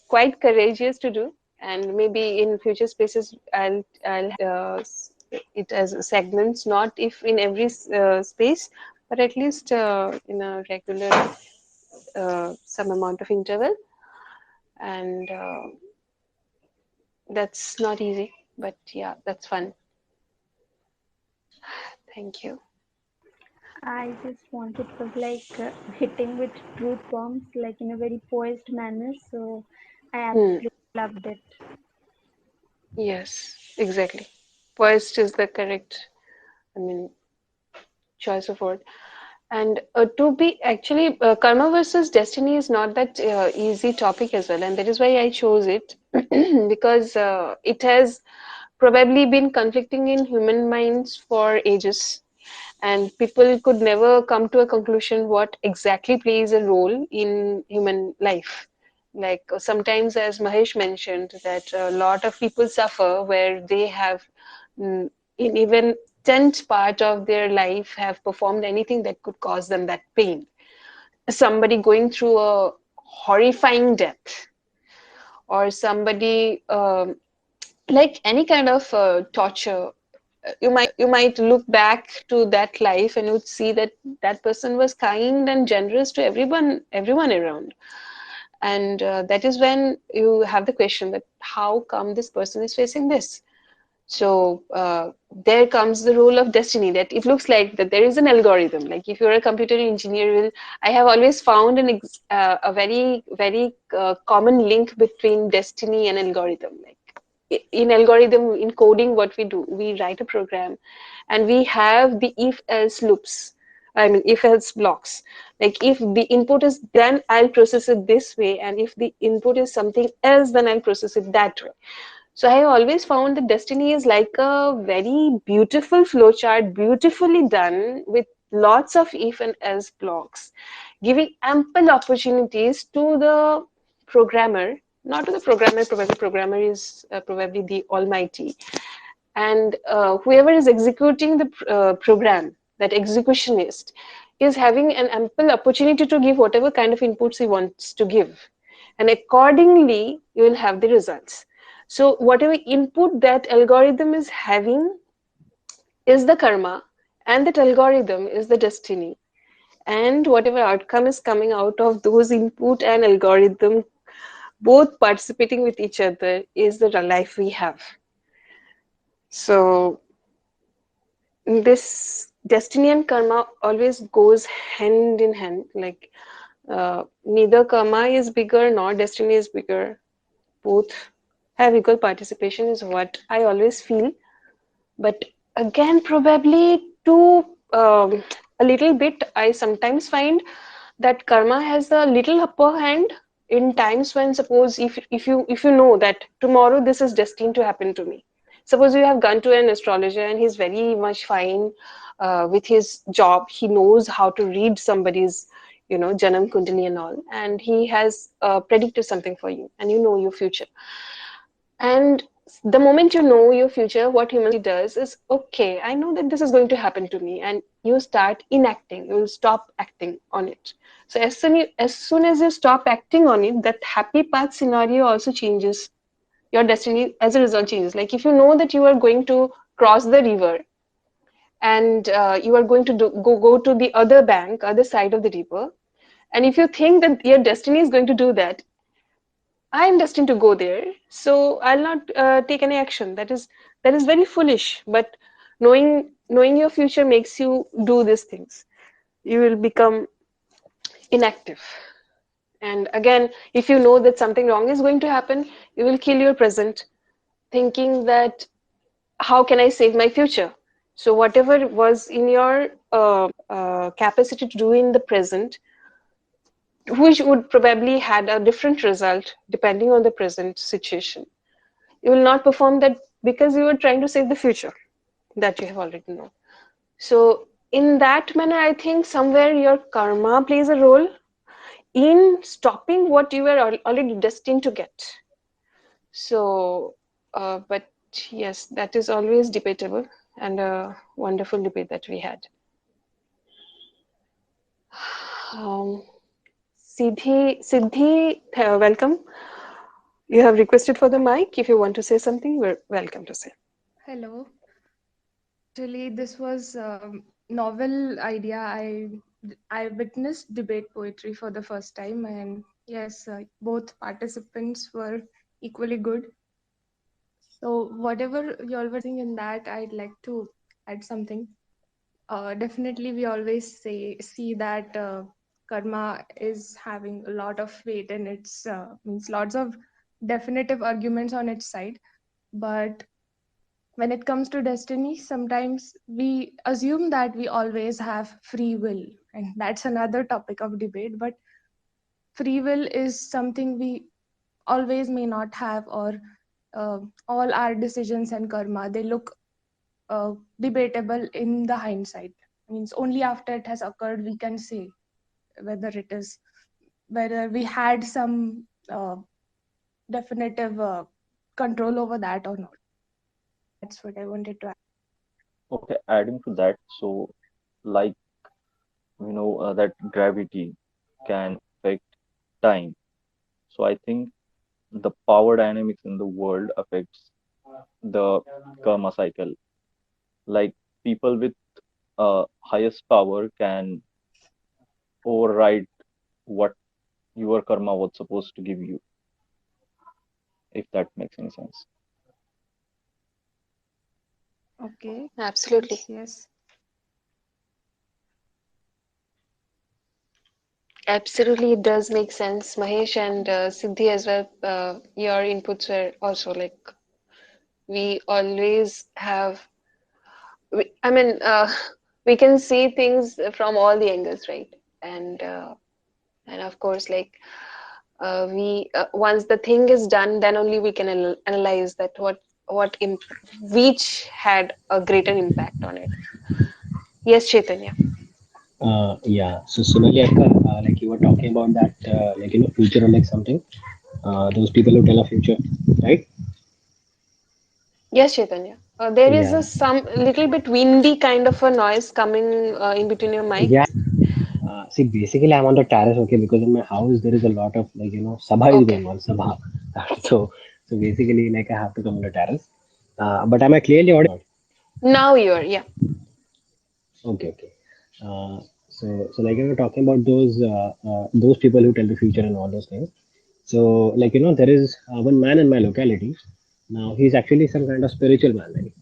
quite courageous to do, and maybe in future spaces I'll it as segments, not if in every space, but at least in a regular some amount of interval, and that's not easy, but yeah, that's fun. Thank you. I just want it was like hitting with truth bombs, like in a very poised manner. So I Hmm. absolutely loved it. Yes, exactly. Poised is the correct, I mean, choice of word. And to be actually, karma versus destiny is not that easy topic as well, and that is why I chose it because it has probably been conflicting in human minds for ages, and people could never come to a conclusion what exactly plays a role in human life. Like sometimes, as Mahesh mentioned, that a lot of people suffer where they have mm, in even tenth part of their life have performed anything that could cause them that pain. Somebody going through a horrifying death, or somebody like any kind of torture, you might look back to that life and you'd see that that person was kind and generous to everyone around. And that is when you have the question that how come this person is facing this. So there comes the role of destiny, that it looks like that there is an algorithm. Like if you're a computer engineer, I have always found a very common link between destiny and algorithm. Like in algorithm, in coding, what we do, we write a program and we have the if else loops. I mean, if else blocks. Like if the input is, then I'll process it this way, and if the input is something else, then I'll process it that way. So I always found that destiny is like a very beautiful flowchart, beautifully done with lots of if and else blocks, giving ample opportunities to the programmer, not to the programmer, probably programmer is probably the almighty, and whoever is executing the program, that executionist, is having an ample opportunity to give whatever kind of inputs he wants to give, and accordingly you will have the results. So whatever input that algorithm is having is the karma, and that algorithm is the destiny, and whatever outcome is coming out of those input and algorithm both participating with each other is the life we have. So this destiny and karma always goes hand in hand. Like neither karma is bigger nor destiny is bigger. Both have equal participation is what I always feel. But again, probably to a little bit, I sometimes find that karma has a little upper hand in times when, suppose, if you know that tomorrow this is destined to happen to me. Suppose you have gone to an astrologer and he's very much fine with his job. He knows how to read somebody's, janam kundali and all, and he has predicted something for you, and you know your future. And the moment you know your future, what humanity does is, okay, I know that this is going to happen to me, and you start enacting. You will stop acting on it. So as soon as you stop acting on it, that happy path scenario also changes. Your destiny, as a result, changes. Like if you know that you are going to cross the river, and you are going to go to the other bank, other side of the river, and if you think that your destiny is going to do that, I am destined to go there, so I'll not take any action. That is very foolish. But knowing your future makes you do these things. You will become inactive. And again, if you know that something wrong is going to happen, you will kill your present, thinking that how can I save my future? So whatever was in your capacity to do in the present, which would probably had a different result depending on the present situation, you will not perform that because you are trying to save the future that you have already known. So in that manner, I think somewhere your karma plays a role in stopping what you were already destined to get. So but yes, that is always debatable, and a wonderful debate that we had. um, Siddhi, welcome. You have requested for the mic. If you want to say something, we're welcome to say. Hello. Actually, this was a novel idea. I witnessed debate poetry for the first time, and yes, both participants were equally good. So whatever you all were saying in that, I'd like to add something. Definitely, we always see that karma is having a lot of weight, and it's means lots of definitive arguments on its side. But when it comes to destiny, sometimes we assume that we always have free will, and that's another topic of debate. But free will is something we always may not have, or all our decisions and karma, they look debatable in the hindsight. Means only after it has occurred we can say whether it is, whether we had some definitive control over that or not. That's what I wanted to add. Okay, adding to that, so like that gravity can affect time. So I think the power dynamics in the world affects the karma cycle. Like people with highest power can override what your karma was supposed to give you, if that makes any sense. Okay. Absolutely. Yes. Absolutely, it does make sense, Mahesh and Siddhi as well. Your inputs were also like we always have. I mean, we can see things from all the angles, right? And and of course, like we once the thing is done, then only we can analyze that what which had a greater impact on it. Yes, Chaitanya. Yeah. So similarly, Akka, like you were talking about that, future or like something. Those people who tell a future, right? Yes, Chaitanya. There is Yeah. a some little bit windy kind of a noise coming in between your mic. Yeah. See, basically, I'm on the terrace, okay, because in my house there is a lot of sabha is Okay. going on, sabha. So, so basically, like I have to come on the terrace. But am I clearly audible? Now you're, yeah. Okay, okay. So like you were talking about those people who tell the future and all those things. So there is one man in my locality. Now he's actually some kind of spiritual man. Like,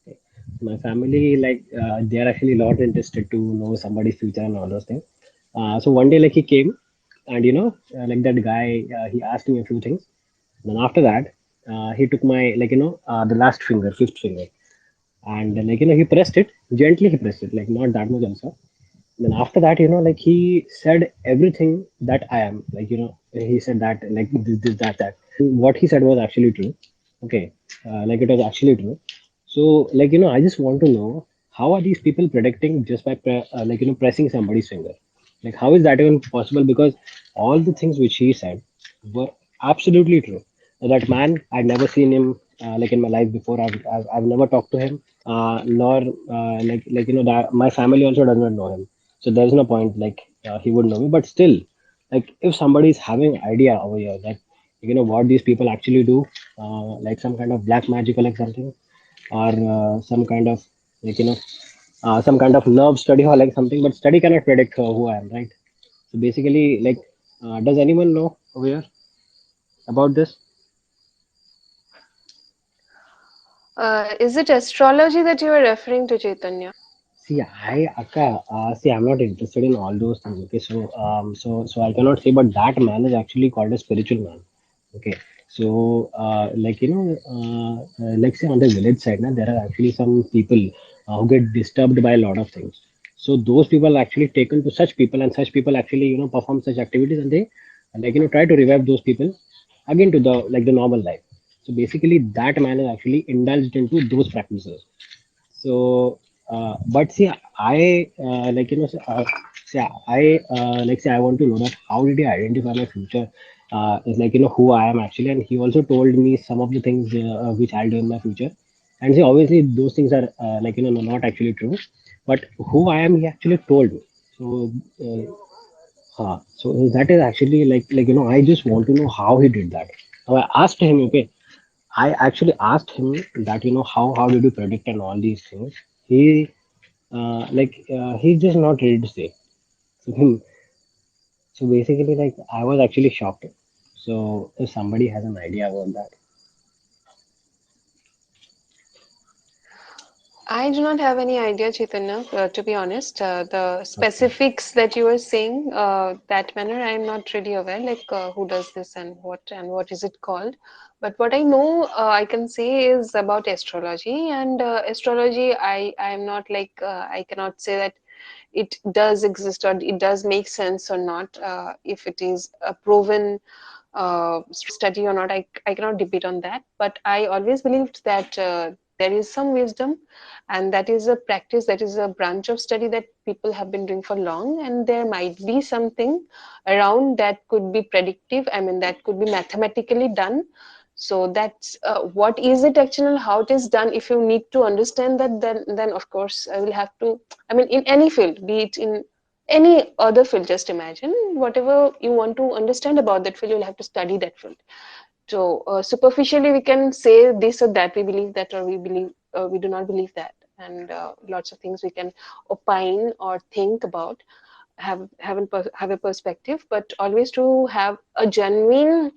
okay. My family they are actually not interested to know somebody's future and all those things. So one day like he came, and like that guy he asked me a few things. Then after that he took my the last finger, fifth finger, and he pressed it gently. He pressed it like not that much also. Then after that like he said everything that I am, he said that like this that that, what he said was actually true. Okay. Like it was actually true. So I just want to know, how are these people predicting just by pressing somebody's finger? Like how is that even possible? Because all the things which he said were absolutely true. That man, I'd never seen him in my life before. I've never talked to him, nor that my family also does not know him. So there's no point he would know me. But still, like if somebody is having idea over here that what these people actually do, like some kind of black magic or like something, or some kind of like some kind of nerve study or like something, but study cannot predict who I am, right? So basically, does anyone know over here about this? Is it astrology that you are referring to, Chaitanya? See, Akka, I'm not interested in all those things. Okay, so I cannot say, but that man is actually called a spiritual man. Okay, so like say on the village side, now there are actually some people who get disturbed by a lot of things. So those people are actually taken to such people, and such people actually perform such activities, and they try to revive those people again to the normal life. So basically, that man is actually indulged into those practices. So, but see, I see, I want to know that how did he identify my future, who I am actually, and he also told me some of the things which I'll do in my future, and see, obviously those things are not actually true, but who I am, he actually told me. So, so that is actually I just want to know how he did that. Now I asked him, okay, I actually asked him that how did you predict and all these things. He he's just not ready to say. So, so basically I was actually shocked. So if somebody has an idea about that. I do not have any idea, Chaitanya, to be honest. The Okay. specifics that you were saying, that manner, I am not really aware, like who does this and what is it called. But what I know, I can say is about astrology. And astrology, I am not like, I cannot say that it does exist or it does make sense or not. If it is a proven study or not, I cannot debate on that. But I always believed that there is some wisdom, and that is a practice, that is a branch of study that people have been doing for long, and there might be something around that could be predictive. I mean, that could be mathematically done. So that's what is it actually, how it is done. If you need to understand that, then of course I will have to. I mean, in any field, be it in any other field, just imagine whatever you want to understand about that field, you'll have to study that field. So superficially, we can say this or that. We believe that, or we do not believe that, and lots of things we can opine or think about, have a perspective. But always to have a genuine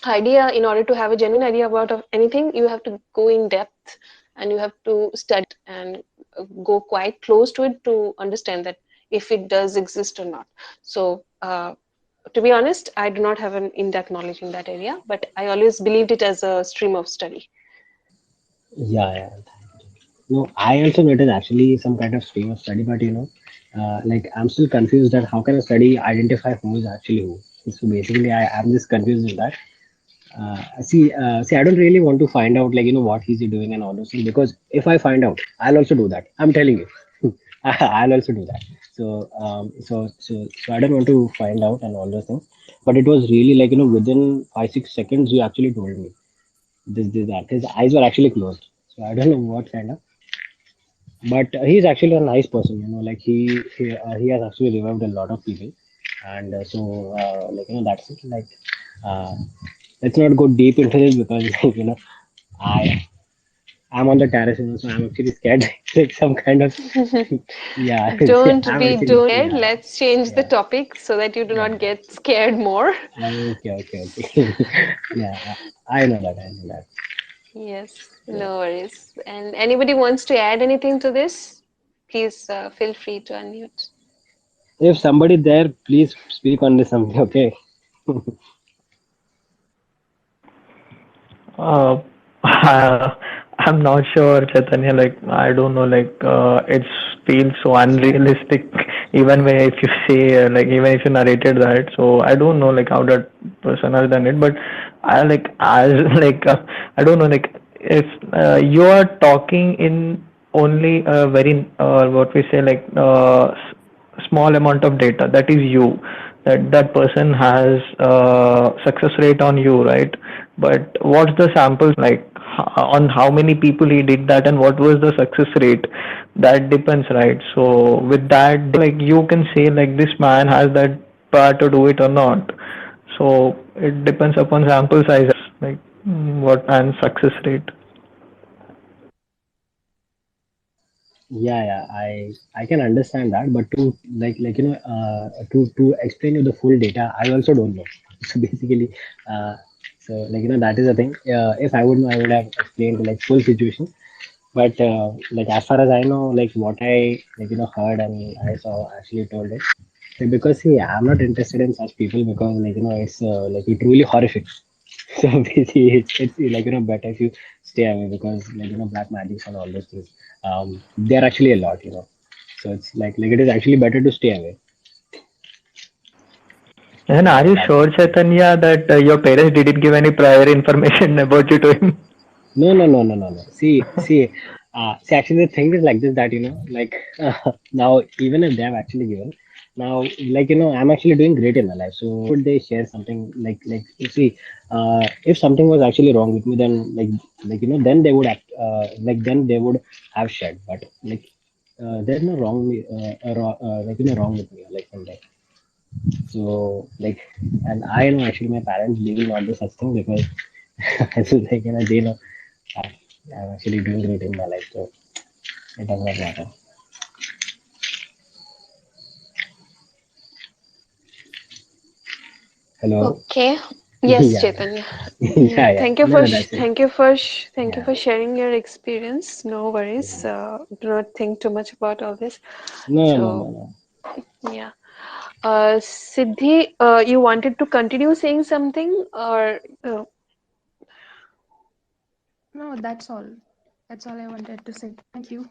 idea, in order to have a genuine idea about of anything, you have to go in depth, and you have to study it and go quite close to it to understand that if it does exist or not. So. To be honest, I do not have an in-depth knowledge in that area, but I always believed it as a stream of study. Yeah, yeah. No, I also noticed actually some kind of stream of study, but like I'm still confused that how can a study identify who is actually who? So basically, I'm just confused with that. See, I don't really want to find out like what he's doing and all those things, because if I find out, I'll also do that. I'm telling you, I'll also do that. So I don't want to find out and all those things. But it was really like within 5 6 seconds, you actually told me this that. His eyes were actually closed, so I don't know what kind of. But he's actually a nice person, like he has actually revived a lot of people, and like that's it. Like, uh, let's not go deep into this because I I'm on the terrace, so I'm actually scared. Like some kind of yeah. I'm actually Don't be scared. yeah Let's change the yeah topic so that you do yeah. not get scared more. Okay. Yeah, I know that. I know that. Yes, Yeah. no worries. And anybody wants to add anything to this? Please feel free to unmute. If somebody there, please speak on this something. Okay. Uh, I'm not sure, Chaitanya. Like, I don't know. Like, it feels so unrealistic. Even when if you say, like, even if you narrated that, so I don't know, like, how that person has done it. But I like, as like, I don't know, like, if you are talking in only a very, what we say, like, small amount of data, that is you, that person has success rate on you, right? But what's the sample like, on how many people he did that and what was the success rate? That depends, right? So with that, like, you can say like this man has that power to do it or not. So it depends upon sample size, like, what and success rate. Yeah, I can understand that, but to to explain you the full data, I also don't know. So basically, uh, that is the thing. If I would know, I would have explained like full situation. But like as far as I know, like what I heard and I saw actually told it. Like, because see, I'm not interested in such people because it's like it really horrific. So basically, it's like better if you stay away because black magics and all those things. They're actually a lot. So it's like it is actually better to stay away. And are So you that's sure, it. Chaitanya, that your parents didn't give any prior information about you to him? No. See, actually, the thing is like this that like now, even if they have actually given, now, like I'm actually doing great in my life. So would they share something like you see, if something was actually wrong with me, then then they would act, then they would have shared. But like, there's no wrong with me like from there. So like, and I know actually my parents really not do such thing because so like they know I, I'm actually doing great in my life, so it does not matter. Hello. Okay. Yes, Yeah, Chaitanya. Yeah. yeah. No, no, that's it. Thank you Yeah, for sharing your experience. No worries. yeah. Do not think too much about all this. So No. yeah. Siddhi, you wanted to continue saying something, or No, that's all. That's all I wanted to say. Thank you.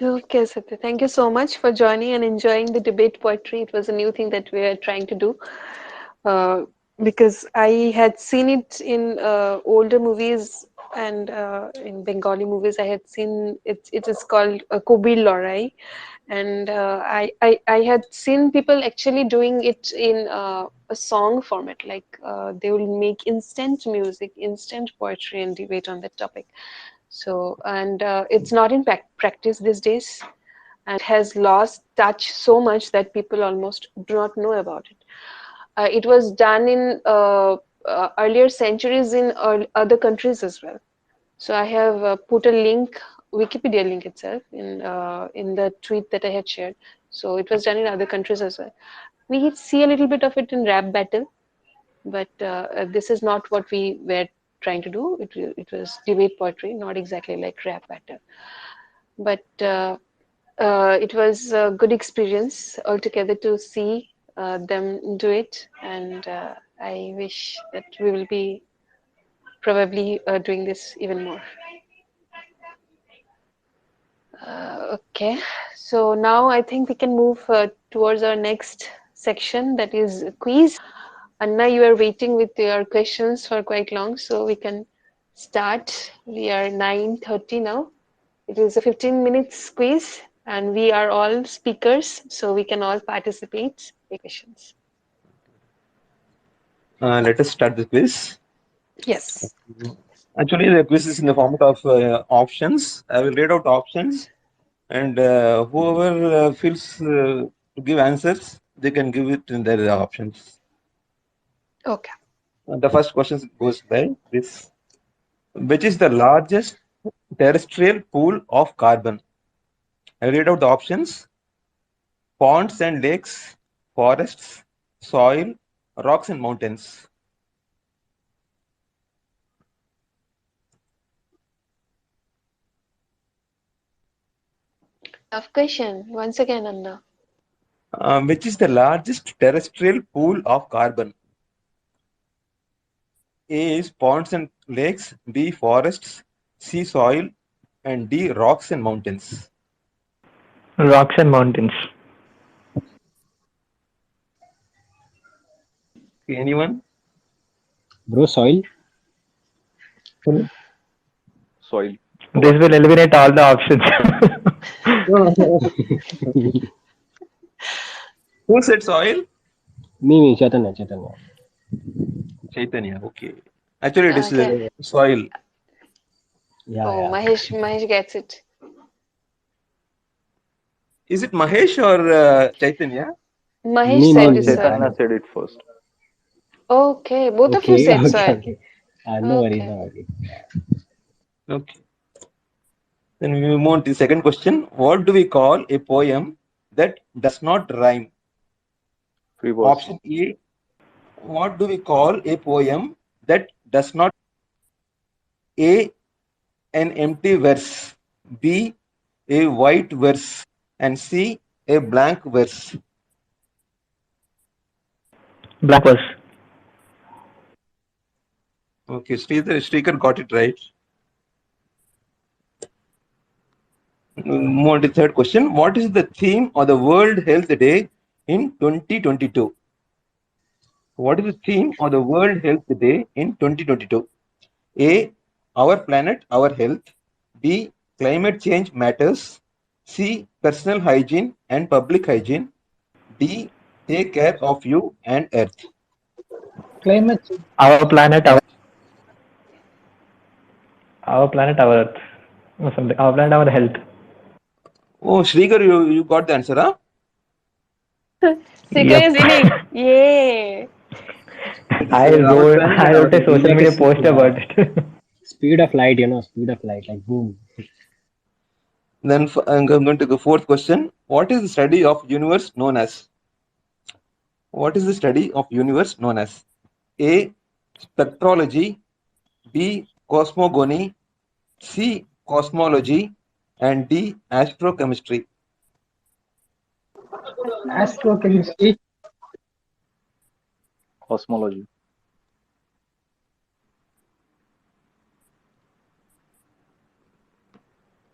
okay, Siddhi. Thank you so much for joining and enjoying the debate poetry. It was a new thing that we are trying to do. uh, because I had seen it in older movies and in Bengali movies. I had seen it. It is called Kobir Lorai, and I had seen people actually doing it in a song format. Like they will make instant music, instant poetry, and debate on that topic. So, and it's not in practice these days, and it has lost touch so much that people almost do not know about it. It was done in earlier centuries in other countries as well. So I have put a link, Wikipedia link itself, in the tweet that I had shared. So it was done in other countries as well. We see a little bit of it in rap battle, but this is not what we were trying to do. It was debate poetry, not exactly like rap battle. But it was a good experience altogether to see them do it, and I wish that we will be probably doing this even more. Okay, so now I think we can move towards our next section, that is quiz. Anna, you are waiting with your questions for quite long, so we can start. We are 9:30 now. It is a 15 minutes quiz, and we are all speakers, so we can all participate. Take questions. Let us start the quiz. Yes. Actually, the quiz is in the format of options. I will read out options, and whoever feels to give answers, they can give it in their options. Okay. The first question goes like this: which is the largest terrestrial pool of carbon? I read out the options: ponds and lakes, forests, soil, rocks and mountains. Tough question. Once again, Anna. Which is the largest terrestrial pool of carbon? A is ponds and lakes, B forests, C soil, and D rocks and mountains. Rocks and mountains. Okay, anyone? Bro, soil. Soil. This will eliminate all the options. Who said soil? Me, Chaitanya, Chaitanya. Chaitanya. Okay. Actually, it is Okay. soil. Yeah, Oh, yeah. Mahesh gets it. Is it Mahesh or Chaitanya? Mahesh Me, said Uh, is me. soil. Chaitanya said it first. Okay, both of you Okay, said okay, soil. okay. No worries, Okay. no worries. Okay. Then we move on to the second question. What do we call a poem that does not rhyme? Free verse. Option A. What do we call a poem that does not A. An empty verse, B. A white verse, and C. A blank verse? Blank verse. Okay, Sreekar got it right. Move on to the third question. What is the theme of the World Health Day in 2022? What is the theme of the World Health Day in 2022? A. Our planet, our health. B. Climate change matters. C. Personal hygiene and public hygiene. D. Take care of you and Earth. Climate change. Our planet, our planet, our Earth, or something. Our planet, our health. Oh, Shrikar, you got the answer, huh? Sika is Yep. winning. Yay. It is our planet I and our wrote a health. It's social like media post about it. speed of light, speed of light, like boom. Then I'm going to the fourth question. What is the study of universe known as? What is the study of universe known as? A. Spectrology. B. Cosmogony. C. Cosmology. And D. Astrochemistry. Cosmology. Astrochemistry. Cosmology.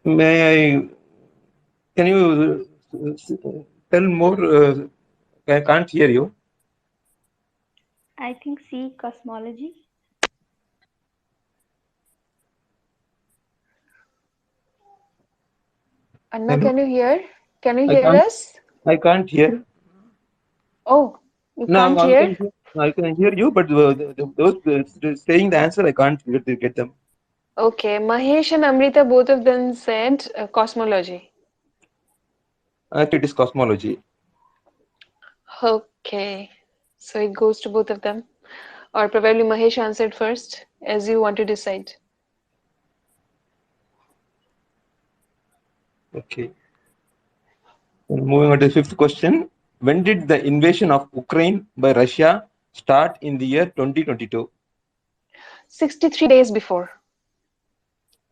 May I? Can you tell more? I can't hear you. I think C, cosmology. Anna, Hello. can you hear? Can you I hear can't. us? I can't hear. Oh, you No, can't hear? I can hear you, but those saying the answer, I can't get them. Okay, Mahesh and Amrita, both of them said cosmology. Actually, it is cosmology. Okay, so it goes to both of them. Or probably Mahesh answered first, as you want to decide. Okay. And moving on to the fifth question. When did the invasion of Ukraine by Russia start in the year 2022? 63 days before.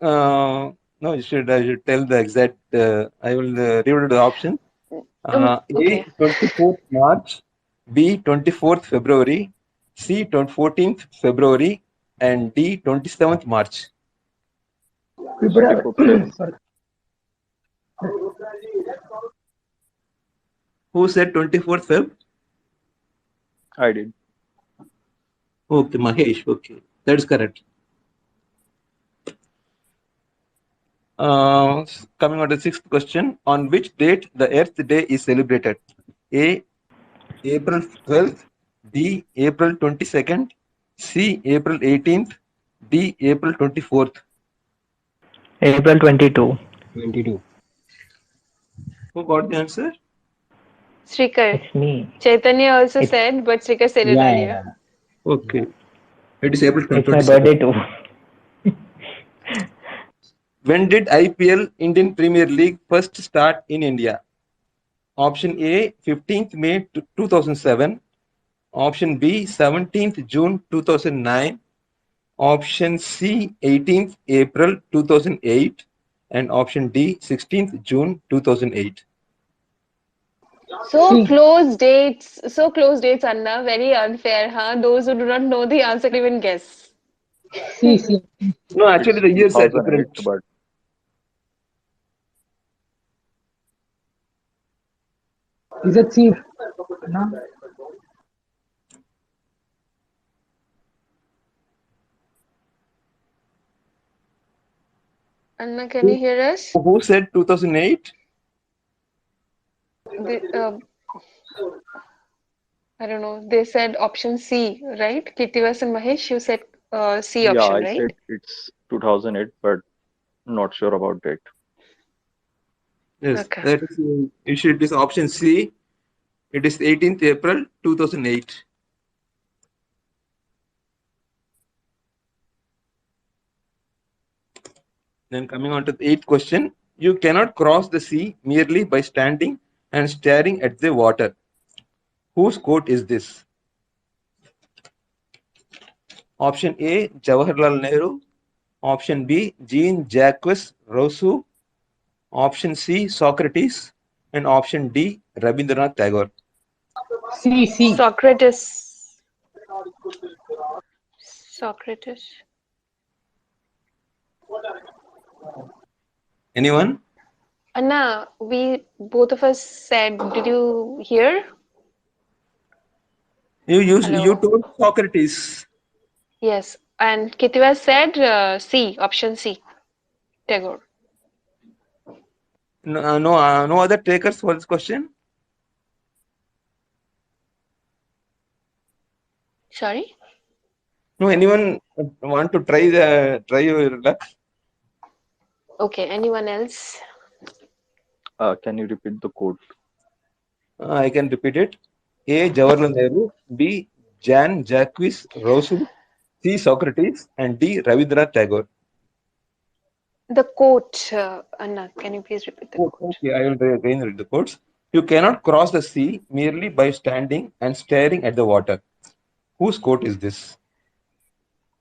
No, I should tell the exact. I will read the option. A Okay. 24th March, B 24th February, C 14th February, and D 27th March. February. 24th Feb. Sorry. Who said 24th Feb? I did. Okay, Mahesh. Okay, that's correct. Coming on to the sixth question. On which date the Earth Day is celebrated? A. April 12th, B. April 22nd, C. April 18th, D. April 24th. April 22. 22. Who got the answer? Sreekar. It's me. Chaitanya also It's said, but Sreekar said it yeah, earlier. yeah, Okay, it is April It's my 22nd. birthday too. When did IPL Indian Premier League first start in India? Option A 15th May 2007, option B 17th June 2009, option C 18th April 2008, and option D 16th June 2008. So close dates, Anna. Very unfair, huh? Those who do not know the answer can even guess. C, C. No, actually It's the years are 2008, different. but Is it C? No. Anna, can you Who, hear us? who said 2008? The, I don't know. They said option C, right? Keerthivas and Mahesh, you said C yeah, option, I right? said it's 2008, but not sure about date. Yes, Okay. that is, it is option C. It is 18th April 2008. Then coming on to the eighth question. You cannot cross the sea merely by standing and staring at the water. Whose quote is this? Option A, Jawaharlal Nehru. Option B, Jean-Jacques Rousseau. Option C, Socrates. And option D, Rabindranath Tagore. C, C. Socrates. Socrates. Anyone? Anna, we both of us said, did you hear? You Hello. told Socrates. Yes. And Keerthivas said C, option C, Tagore. No other takers for this question. Sorry? No, anyone want to try your luck? Okay, anyone else? Can you repeat the code? I can repeat it. A. Jawaharlal Nehru. B. Jean-Jacques Rousseau. C. Socrates. And D. Rabindranath Tagore. The quote, Anna, can you please repeat the quote? Okay, I will again read the quotes. You cannot cross the sea merely by standing and staring at the water. Whose quote is this?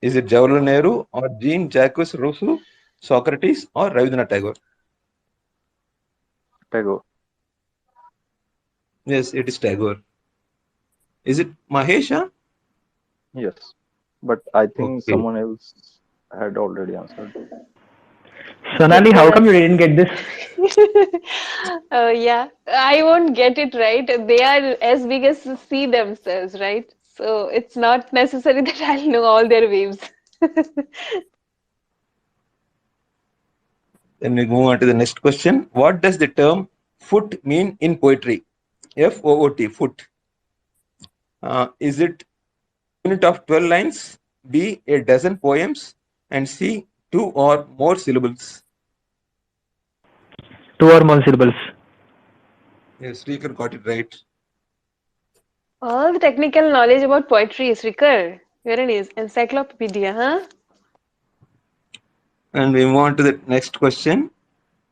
Is it Jawaharlal Nehru or Jean-Jacques Rousseau, Socrates, or Rabindranath Tagore? Tagore. Yes, it is Tagore. Is it Mahesh? Huh? Yes, but I think Okay. someone else had already answered. Sonali, how come you Keerthivas. didn't get this? Yeah, I won't get it right. They are as big as the sea themselves, right? So it's not necessary that I'll know all their waves. Then we move on to the next question. What does the term foot mean in poetry? F-O-O-T, foot. Is it unit of 12 lines, B, a dozen poems, and C, two or more syllables? Two or more syllables. Yes, Sreekar got it right. All the technical knowledge about poetry, Sreekar. You're an encyclopedia, huh? And we move on to the next question.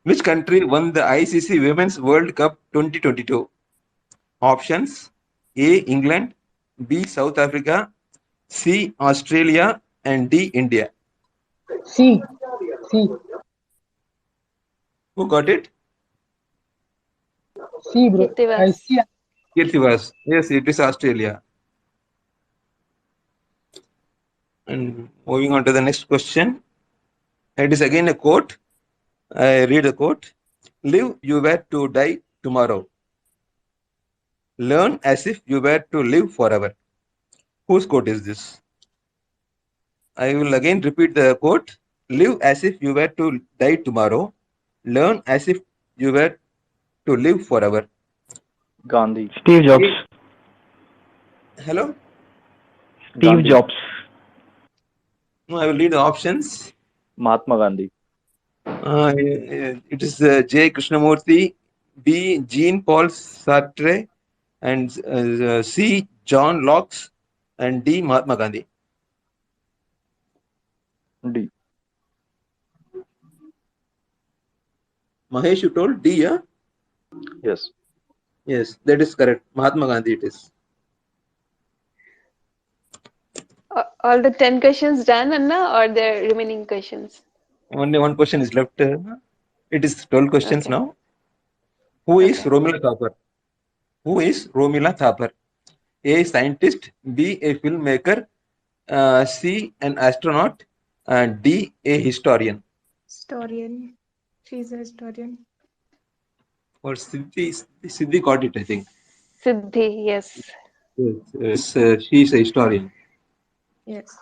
Which country won the ICC Women's World Cup 2022? Options: A. England, B. South Africa, C. Australia, and D. India. C. C. Who got it? C, bro. I Keerthivas. see. Keerthivas. Yes, it is Australia. And moving on to the next question. It is again a quote. I read a quote. Live you were to die tomorrow. Learn as if you were to live forever. Whose quote is this? I will again repeat the quote. Live as if you were to die tomorrow. Learn as if you were to live forever. Gandhi. Steve Jobs. A. Hello? Steve Gandhi. Jobs. No, I will read the options. Mahatma Gandhi. It is J. Krishnamurti, B. Jean Paul Sartre, and C. John Locke, and D. Mahatma Gandhi. D. Mahesh, you told D, yeah? Yes. Yes, that is correct. Mahatma Gandhi it is. All the 10 questions done, Anna, or the remaining questions? Only one question is left. It is 12 questions Okay. now. Who is Okay. Romila Thapar? Who is Romila Thapar? A. Scientist, B. A filmmaker, C. An astronaut, D. A historian. Historian. She's a historian. Or Siddhi got it, I think. Siddhi, yes. Yes, she is a historian. Yes.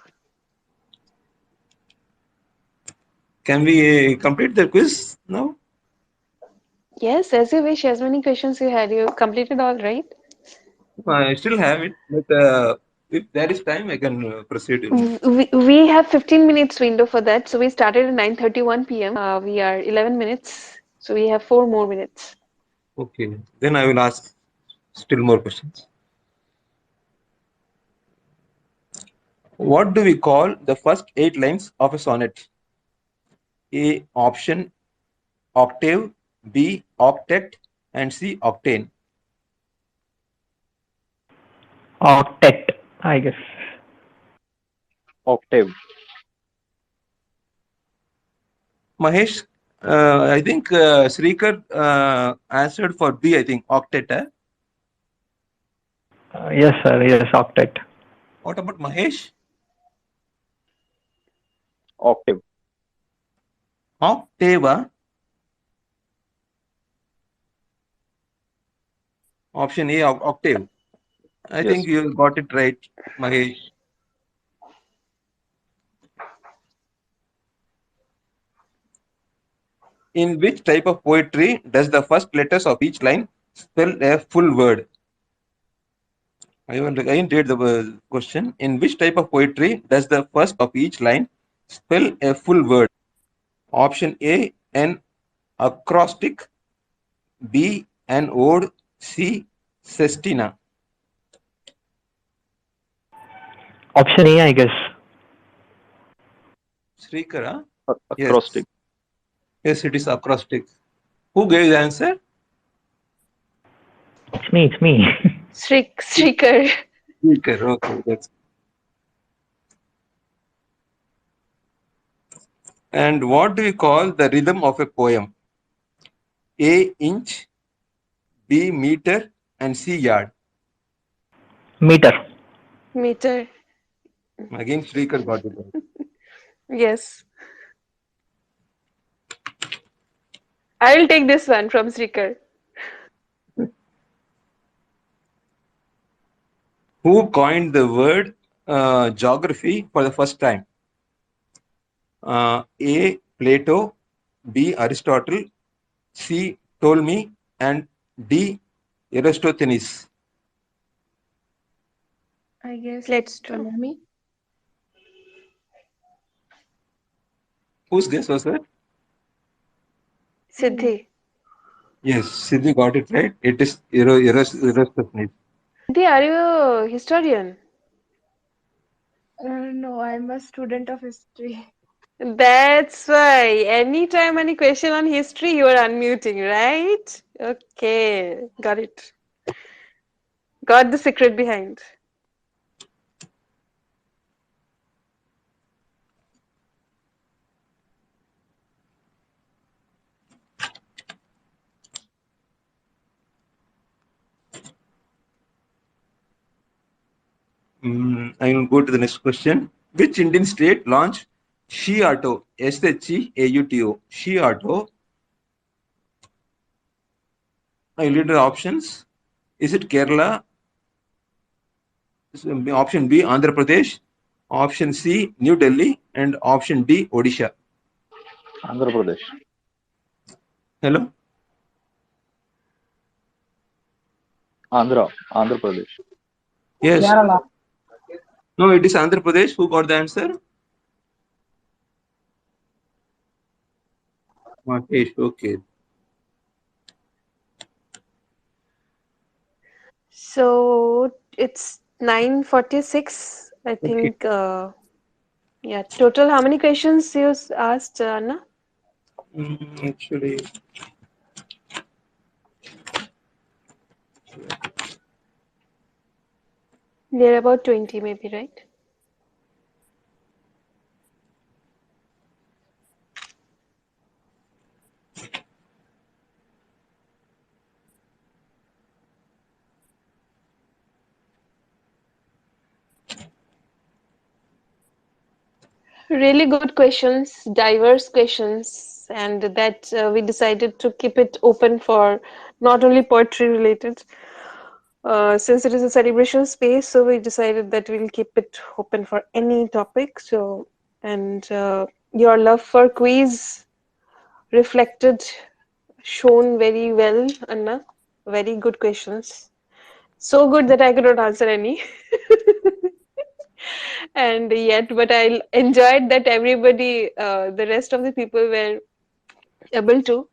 Can we complete the quiz now? Yes, as you wish, as many questions you had. You completed all, right? I still have it, but if there is time, I can proceed. We have 15 minutes window for that. So we started at 9:31 p.m. We are 11 minutes. So we have 4 more minutes. Okay, then I will ask still more questions. What do we call the first 8 lines of a sonnet? A. Option octave, B. Octet, and C. Octane. Octet, I guess. Octave. Mahesh, I think Sreekar answered for B, I think octet. Yes, sir. Yes, octet. What about Mahesh? Octave. Octave. Option A, octave. I think Yes. you got it right, Mahesh. In which type of poetry does the first letters of each line spell a full word? I will again read the question. In which type of poetry does the first of each line spell a full word? Option A, an acrostic, B, an ode, C, sestina. Option A, I guess. Srikara? Yes. Acrostic. Yes, it is acrostic. Who gave the answer? It's me. It's me. Sreekar. Srikar. Okay, that's. And what do we call the rhythm of a poem? A, inch, B, meter, and C, yard. Meter. Meter. Again, Srikar got it right. Yes. I will take this one from Sreekar. Who coined the word geography for the first time? A, Plato, B, Aristotle, C, Ptolemy, and D, Eratosthenes. I guess it's Plato. Ptolemy. Whose guess was that? Hmm. Siddhi. Yes, Siddhi got it right. It is Eratosthenes. Siddhi, are you a historian? No, I'm a student of history. That's why anytime any question on history, you are unmuting, right? Okay, got it. Got the secret behind. I will go to the next question. Which Indian state launched She Auto? SHEAUTO. She Auto. I will read the options. Is it Kerala? Option B, Andhra Pradesh. Option C, New Delhi. And option D, Odisha. Andhra Pradesh. Hello? Andhra Pradesh. Yes. Kerala. No, it is Andhra Pradesh. Who got the answer? Mahesh. Okay. So it's 9:46. I Okay. think, yeah, total how many questions you asked, Anna? Actually, They're about 20 maybe, right? Really good questions, diverse questions, and that we decided to keep it open for not only poetry related. Since it is a celebration space, so we decided that we'll keep it open for any topic. So, and your love for quiz reflected, shown very well, Anna. Very good questions. So good that I could not answer any. And yet, but I enjoyed that everybody, the rest of the people were able to,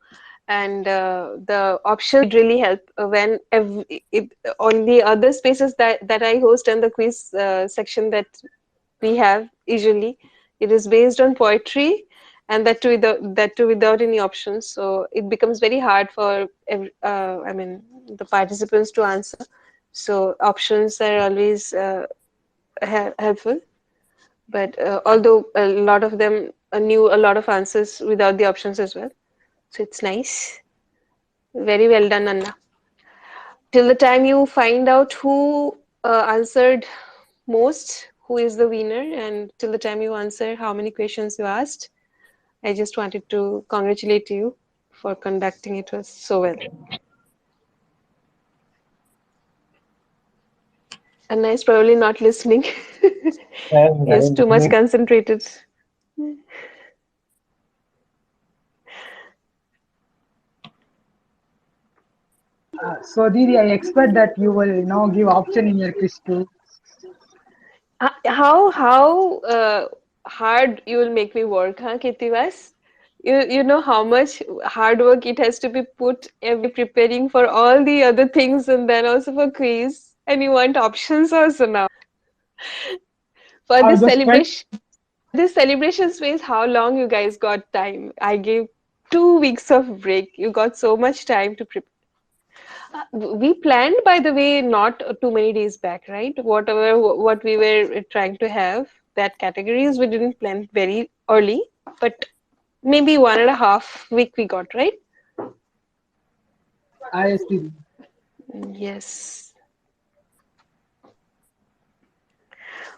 and the options did really help on the other spaces that I host and the quiz section that we have usually. It is based on poetry, and that too without any options. So it becomes very hard for I mean the participants to answer. So options are always helpful. But although a lot of them knew a lot of answers without the options as well. So it's nice. Very well done, Anna. Till the time you find out who answered most, who is the winner, and till the time you answer how many questions you asked, I just wanted to congratulate you for conducting it was so well. Anna is probably not listening. He is too much concentrated. So Didi, I expect that you will give option in your quiz too. How hard you will make me work, huh, Keerthivas? You know how much hard work it has to be put every preparing for all the other things and then also for quiz. And you want options also now. For I this just felt celebration space, how long you guys got time? I gave 2 weeks of break. You got so much time to prepare. We planned, by the way, not too many days back, right? What we were trying to have, that categories we didn't plan very early, but maybe 1.5 week we got, right? IST. Yes.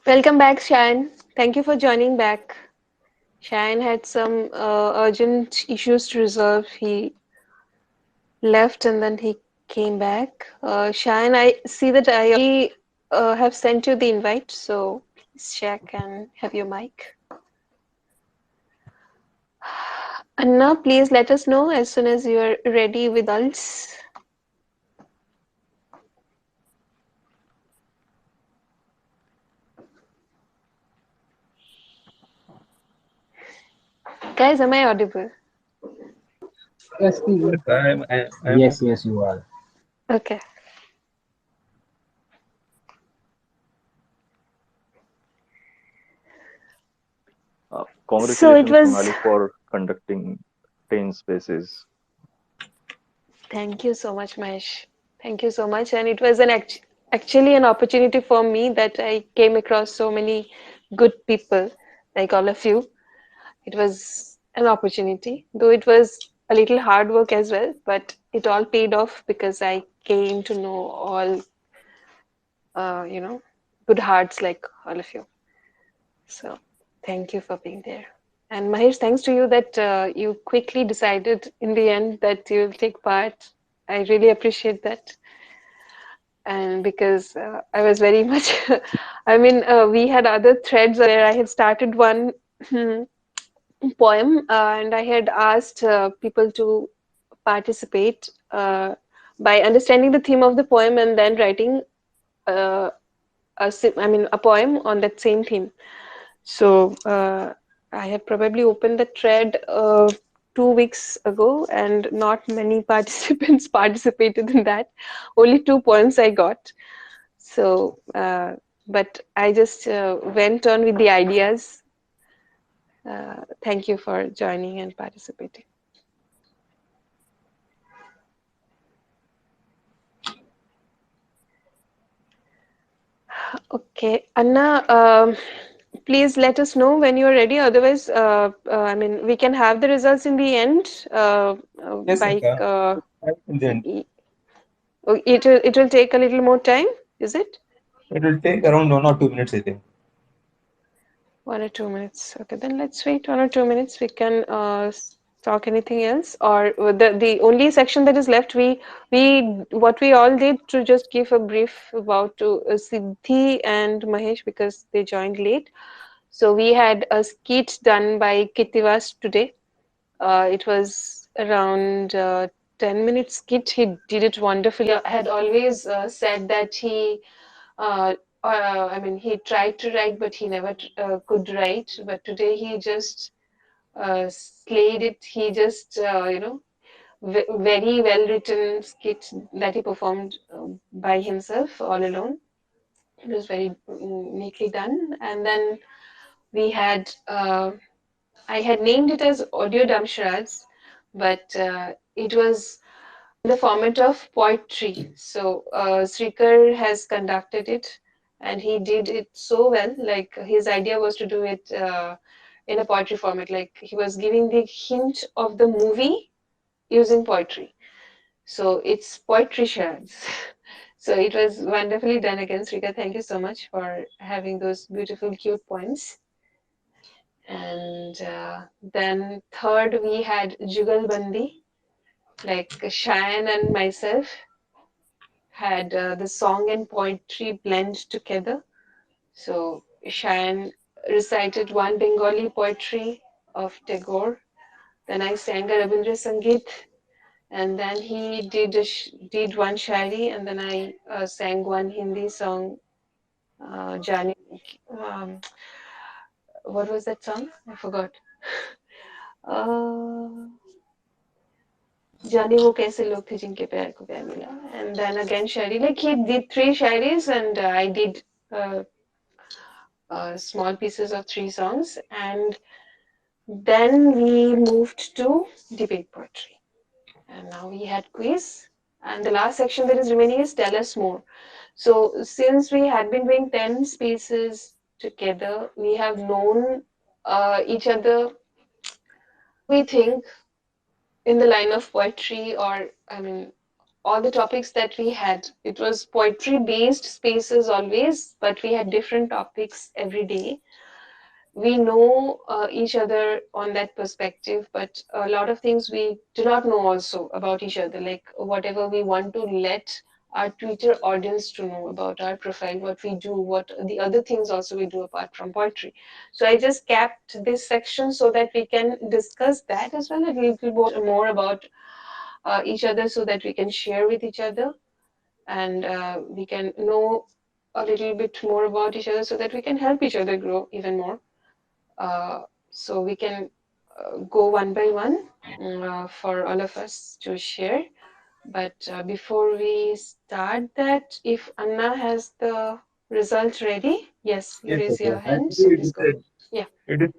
Welcome back, Shayan. Thank you for joining back. Shayan had some urgent issues to resolve. He left and then he came back. Shayan, I see that I already have sent you the invite, so please check and have your mic. Anna, please let us know as soon as you are ready with us. Guys, am I audible? Yes, Didi. yes, I'm Yes, yes, you are. Okay. So it Congratulations, was, Sonali, for conducting 10 spaces. thank you so much, Mahesh. Thank you so much. And it was actually an opportunity for me that I came across so many good people like all of you. It was an opportunity, though it was a little hard work as well, but it all paid off because I came to know all, you know, good hearts like all of you. So thank you for being there. And Mahesh, thanks to you that you quickly decided in the end that you'll take part. I really appreciate that. And because I was very much, I mean, we had other threads where I had started one poem and I had asked people to participate by understanding the theme of the poem and then writing uh, I mean, a poem on that same theme. So I have probably opened the thread 2 weeks ago, and not many participants participated in that. Only 2 poems I got. So, but I just went on with the ideas. Thank you for joining and participating. Okay, Anna, please let us know when you're ready. Otherwise, I mean, we can have the results in the end. Yes, By Rinka. In the end, it will take a little more time, is it? it will take around 1 or 2 minutes, I think. 1 or 2 minutes. Okay, then let's wait 1 or 2 minutes. We can talk anything else, or the only section that is left. We what we all did to just give a brief about to Siddhi and Mahesh because they joined late. So we had a skit done by Keerthivas today. It was around 10 minutes skit. He did it wonderfully. Had always said that uh, I mean, he tried to write, but he never could write. But today he just slayed it. He just, very well written skit that he performed by himself all alone. It was very neatly done. And then we had I had named it as audio dumb charades, but it was in the format of poetry. So Sreekar has conducted it, and he did it so well. Like his idea was to do it in a poetry format. Like he was giving the hint of the movie using poetry. So it's poetry charades. So it was wonderfully done again, Sreekar. Thank you so much for having those beautiful, cute poems. And then third, we had Jugalbandi, like Sayan and myself had the song and poetry blend together. So Sayan recited one Bengali poetry of Tagore. Then I sang a Rabindra Sangeet, and then he did one Shairi, and then I sang one Hindi song, Jani. Um, what was that song? I forgot. Uh, जाने वो कैसे लोग थे जिनके प्यार को प्यार मिला and then again shairi like he did three shairis and I did uh, small pieces of three songs and then we moved to debate poetry and now we had quiz and the last section that is remaining is tell us more. So since we had been doing 10 spaces together we have known each other we think in the line of poetry or I mean all the topics that we had. It was poetry based spaces always, but we had different topics every day. We know each other on that perspective, but a lot of things we do not know also about each other, like whatever we want to let our Twitter audience to know about our profile, what we do, what the other things also we do apart from poetry. So I just kept this section so that we can discuss that as well, a little more about each other so that we can share with each other and we can know a little bit more about each other so that we can help each other grow even more. So we can go one by one for all of us to share. But before we start that, if Anna has the result ready, yes, you Yes, raise your okay. hand, Actually, so it please is go. Yeah. it is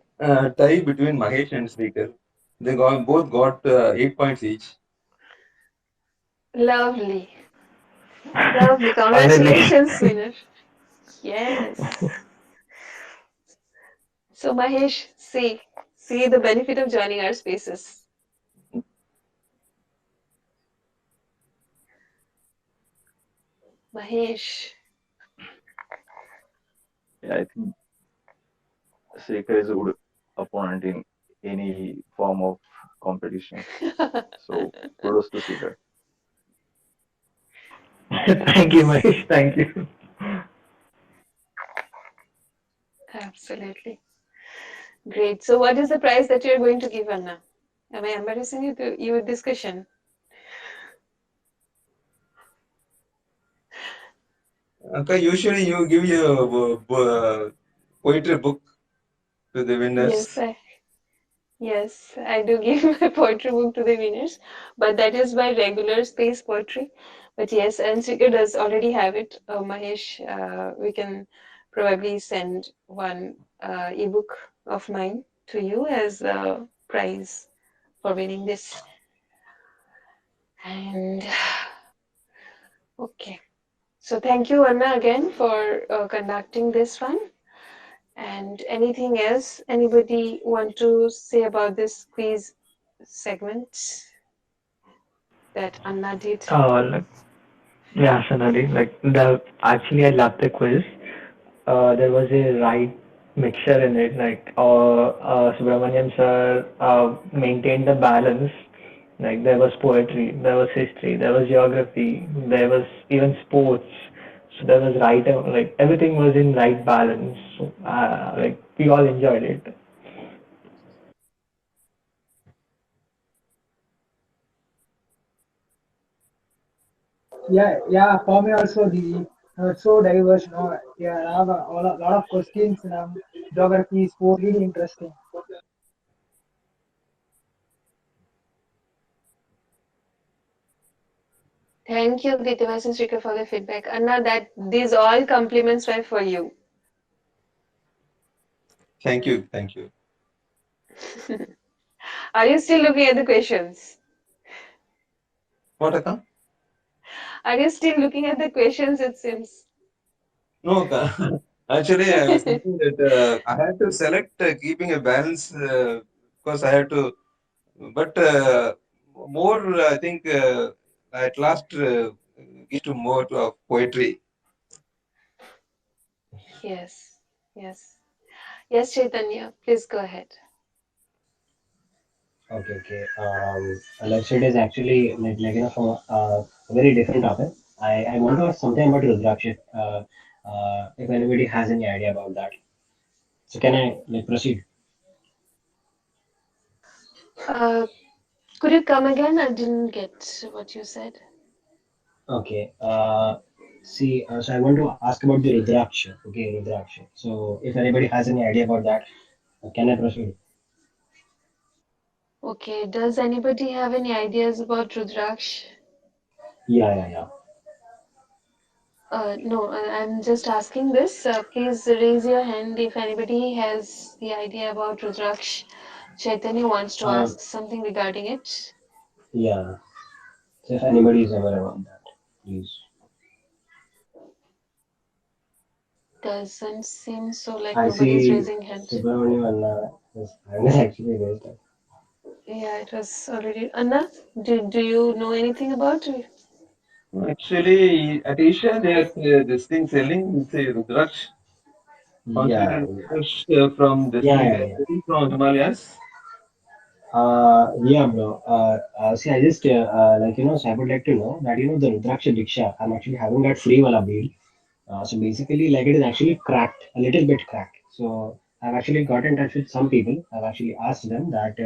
tie between Mahesh and Sreekar. They both got 8 points each. Lovely. Lovely. Finally. Congratulations, winner. Yes. So, Mahesh, see the benefit of joining our spaces. Mahesh. Yeah, I think Sreekar is a good opponent in any form of competition. So kudos to Sreekar. Thank you, Yes, Mahesh. Thank you. absolutely. Great. So, what is the prize that you're going to give, Anna? Am I embarrassing you with this question? Usually you give your poetry book to the Yes, winners. yes, I do give my poetry book to the winners, but that is by regular space poetry. But yes, and Srikar does already have it. Mahesh, we can probably send one ebook of mine to you as a prize for winning this. And okay, so thank you, Anna, again for conducting this one. And anything else anybody want to say about this quiz segment that Anna did? Like, yeah, Sonali. Like the actually, I loved the quiz. There was a right mixture in it. Like, Subramanian sir maintained the balance. Like there was poetry, there was history, there was geography, there was even sports. So there was right, like everything was in right balance. So, like we all enjoyed it. Yeah, yeah. For me also the so diverse. No, yeah, I have a lot of questions. Geography, sport, really interesting. Thank you, Keerthivas and Sreekar, for the feedback. Anna, that these all compliments were for you. Thank you, thank you. Are you still looking at the questions? What account? Are you still looking at the questions, it seems? No, actually, I was thinking that I had to select keeping a balance because I had to, but more, I think, at last, get to more of poetry. Yes, yes. Yes, Chaitanya, please go ahead. Okay, okay. Let's say it is actually from a very different topic. I want to ask something about Rudraksha. If anybody has any idea about that, so can I proceed? Uh, could you come again? I didn't get what you said. Okay. See, so I want to ask about the Rudraksha. Okay, Rudraksha. So if anybody has any idea about that, can I proceed? Okay, does anybody have any ideas about Rudraksh? Yeah, yeah, yeah. No, I'm just asking this. Please raise your hand if anybody has the idea about Rudraksh. Chaitanya wants to Um, ask something regarding it. yeah. So if anybody is aware about that, please. Doesn't seem so like I nobody's see raising hand. Subramanian and his hand is actually raised. Yeah, it was already. Anna, do you know anything about it? Actually, at Asia, there's this thing selling, say, Rudraksh, Yeah, concentrated Rudraksh from this yeah, thing yeah, they're yeah. getting from Himalayas. Yeah, bro. See, I just so I would like to know that the Rudraksha Diksha, I'm actually having that free wala bead. So basically, like it is actually cracked, a little bit cracked. So I've actually got in touch with some people. I've actually asked them that,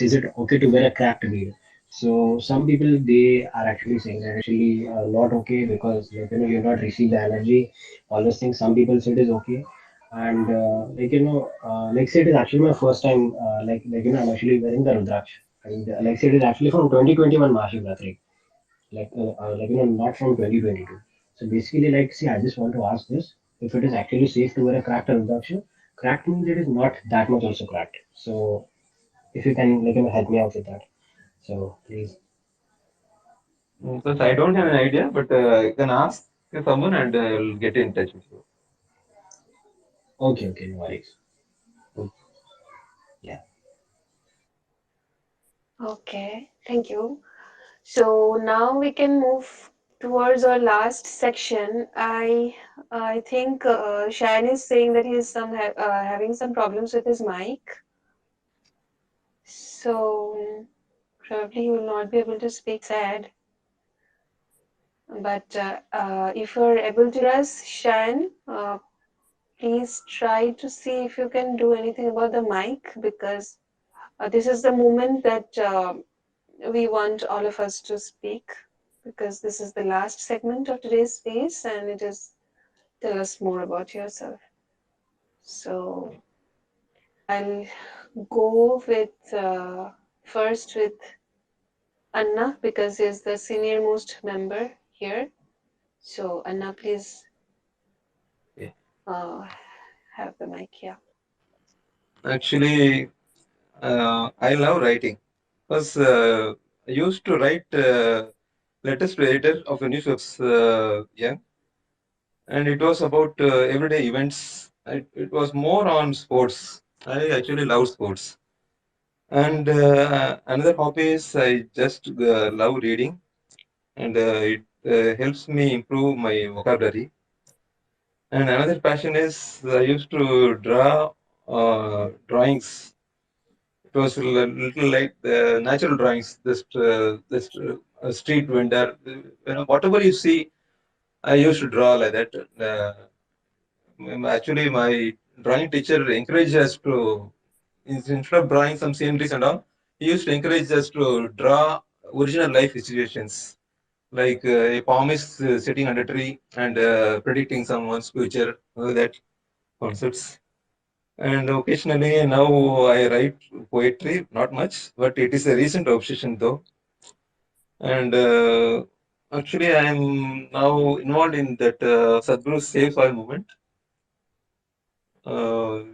is it okay to wear a cracked bead? So some people they are actually saying that actually not okay because you're not receiving the energy, all those things. Some people say it is okay, and say it is actually my first time. I'm actually wearing the Rudraksh, and say it is actually from 2021 Mahashivratri not from 2022. So basically, see, I just want to ask this: if it is actually safe to wear a cracked Rudraksha, Cracked means it is not that much also cracked. So if you can help me out with that. So please. Because I don't have an idea, but you can ask someone and I'll get in touch with you. Okay, okay, no worries. Oh, yeah. Okay, thank you. So now we can move towards our last section. I think Shan is saying that he is having some problems with his mic, so probably he will not be able to speak sad. But if you're able to hear us, Shan, please try to see if you can do anything about the mic, because this is the moment that we want all of us to speak, because this is the last segment of today's space and it is tell us more about yourself. So I'll go with first with Anna, because he's the senior most member here. So Anna, please Yeah. uh, have the mic. Yeah. Actually, I love writing because I used to write letters to editor of a newspapers young, and it was about everyday events. It was more on sports. I actually love sports. And another hobby is I just love reading, and it helps me improve my vocabulary. And another passion is I used to draw drawings. It was little like the natural drawings, just a street vendor. Whatever you see, I used to draw like that. Actually, my drawing teacher encouraged us to, instead of drawing some sceneries and all, he used to encourage us to draw original life situations. Like a palm is sitting under a tree and predicting someone's future, that concepts. And occasionally now I write poetry, not much, but it is a recent obsession though. And actually, I am now involved in that Sadhguru Save Soil movement. Uh,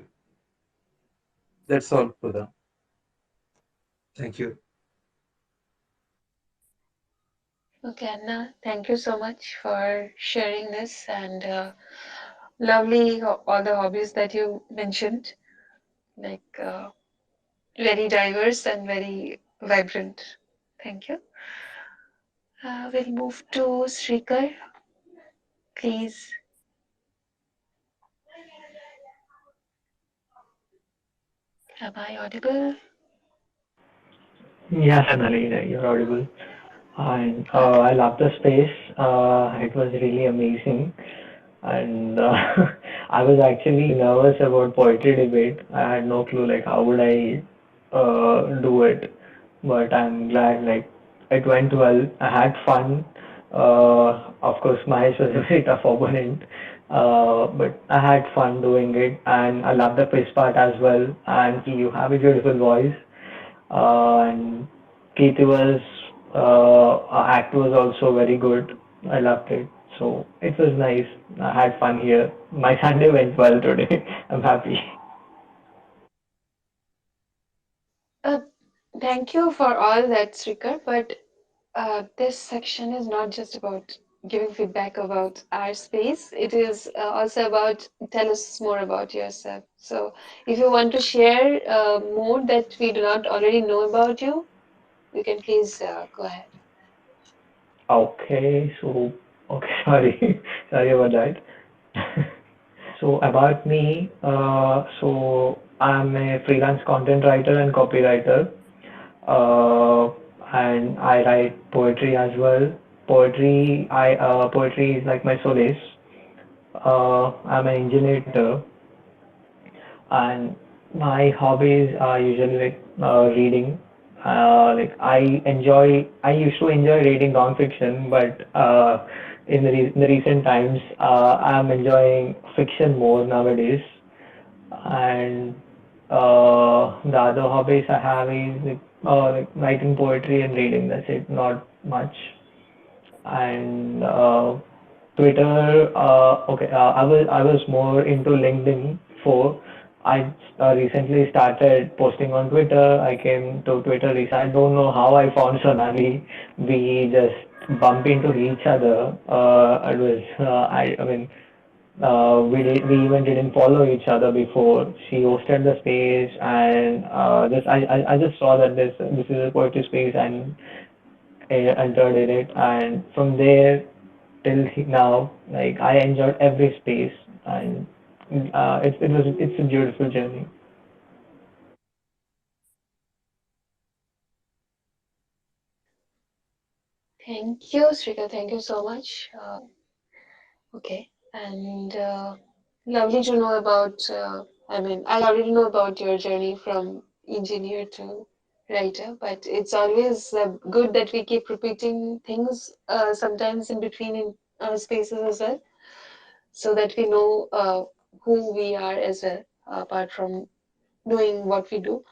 that's all for the. Thank you. Okay, Anna, thank you so much for sharing this and lovely all the hobbies that you mentioned, like very diverse and very vibrant. Thank you. We'll move to Sreekar. Please, am I audible? Yeah, Sonali, you're audible. And Okay. I love the space. It was really amazing. And I was actually nervous about poetry debate. I had no clue like how would I do it, but I'm glad like it went well. I had fun. Of course, Mahesh was a very tough opponent, but I had fun doing it, and I love the quiz part as well. And you have a beautiful voice, and Keerthivas act was also very good. I loved it. So it was nice. I had fun here. My Sunday went well today. I'm happy. Uh, Thank you for all that, Srikar. But this section is not just about giving feedback about our space. It is also about tell us more about yourself. So, if you want to share more that we do not already know about you, you can please go ahead. Okay, so okay, sorry, sorry about that. So about me, so I'm a freelance content writer and copywriter, uh, and I write poetry as well. Poetry is like my solace. I'm an engineer, and my hobbies are usually like reading. Like I used to enjoy reading non-fiction, but in the recent times, I'm enjoying fiction more nowadays. And the other hobbies I have is like writing poetry and reading. That's it, not much. And Twitter, okay, I was more into LinkedIn before, I recently started posting on Twitter. I came to Twitter recently. I don't know how I found Sonali. We just bumped into each other. It was I mean we even didn't follow each other before. She hosted the space, and just I just saw that this is a poetry space, and entered in it, and from there till now, like I enjoyed every space, and it's a beautiful journey. Thank you, Srikar. Thank you so much. Okay, and lovely to know about. I already know about your journey from engineer to writer, but it's always good that we keep repeating things sometimes in between in our spaces as well, so that we know who we are as well, apart from knowing what we do.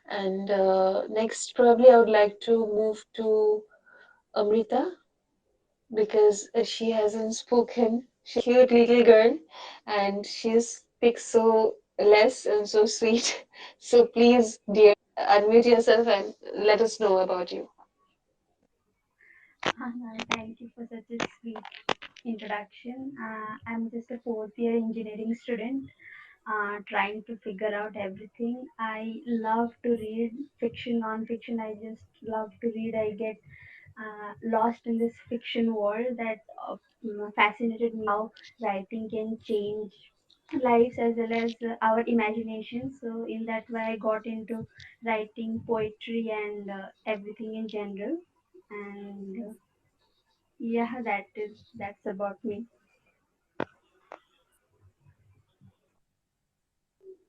And next, probably I would like to move to Amrita because she hasn't spoken. She's a cute little girl and she speaks so less and so sweet. So please, dear, unmute yourself and let us know about you. Thank you for such a sweet introduction. I'm just a fourth year engineering student, trying to figure out everything. I love to read fiction, non-fiction. I just love to read. I get lost in this fiction world that fascinated me how writing can change lives as well as our imagination. So in that way, I got into writing poetry and everything in general. And yeah, that's about me.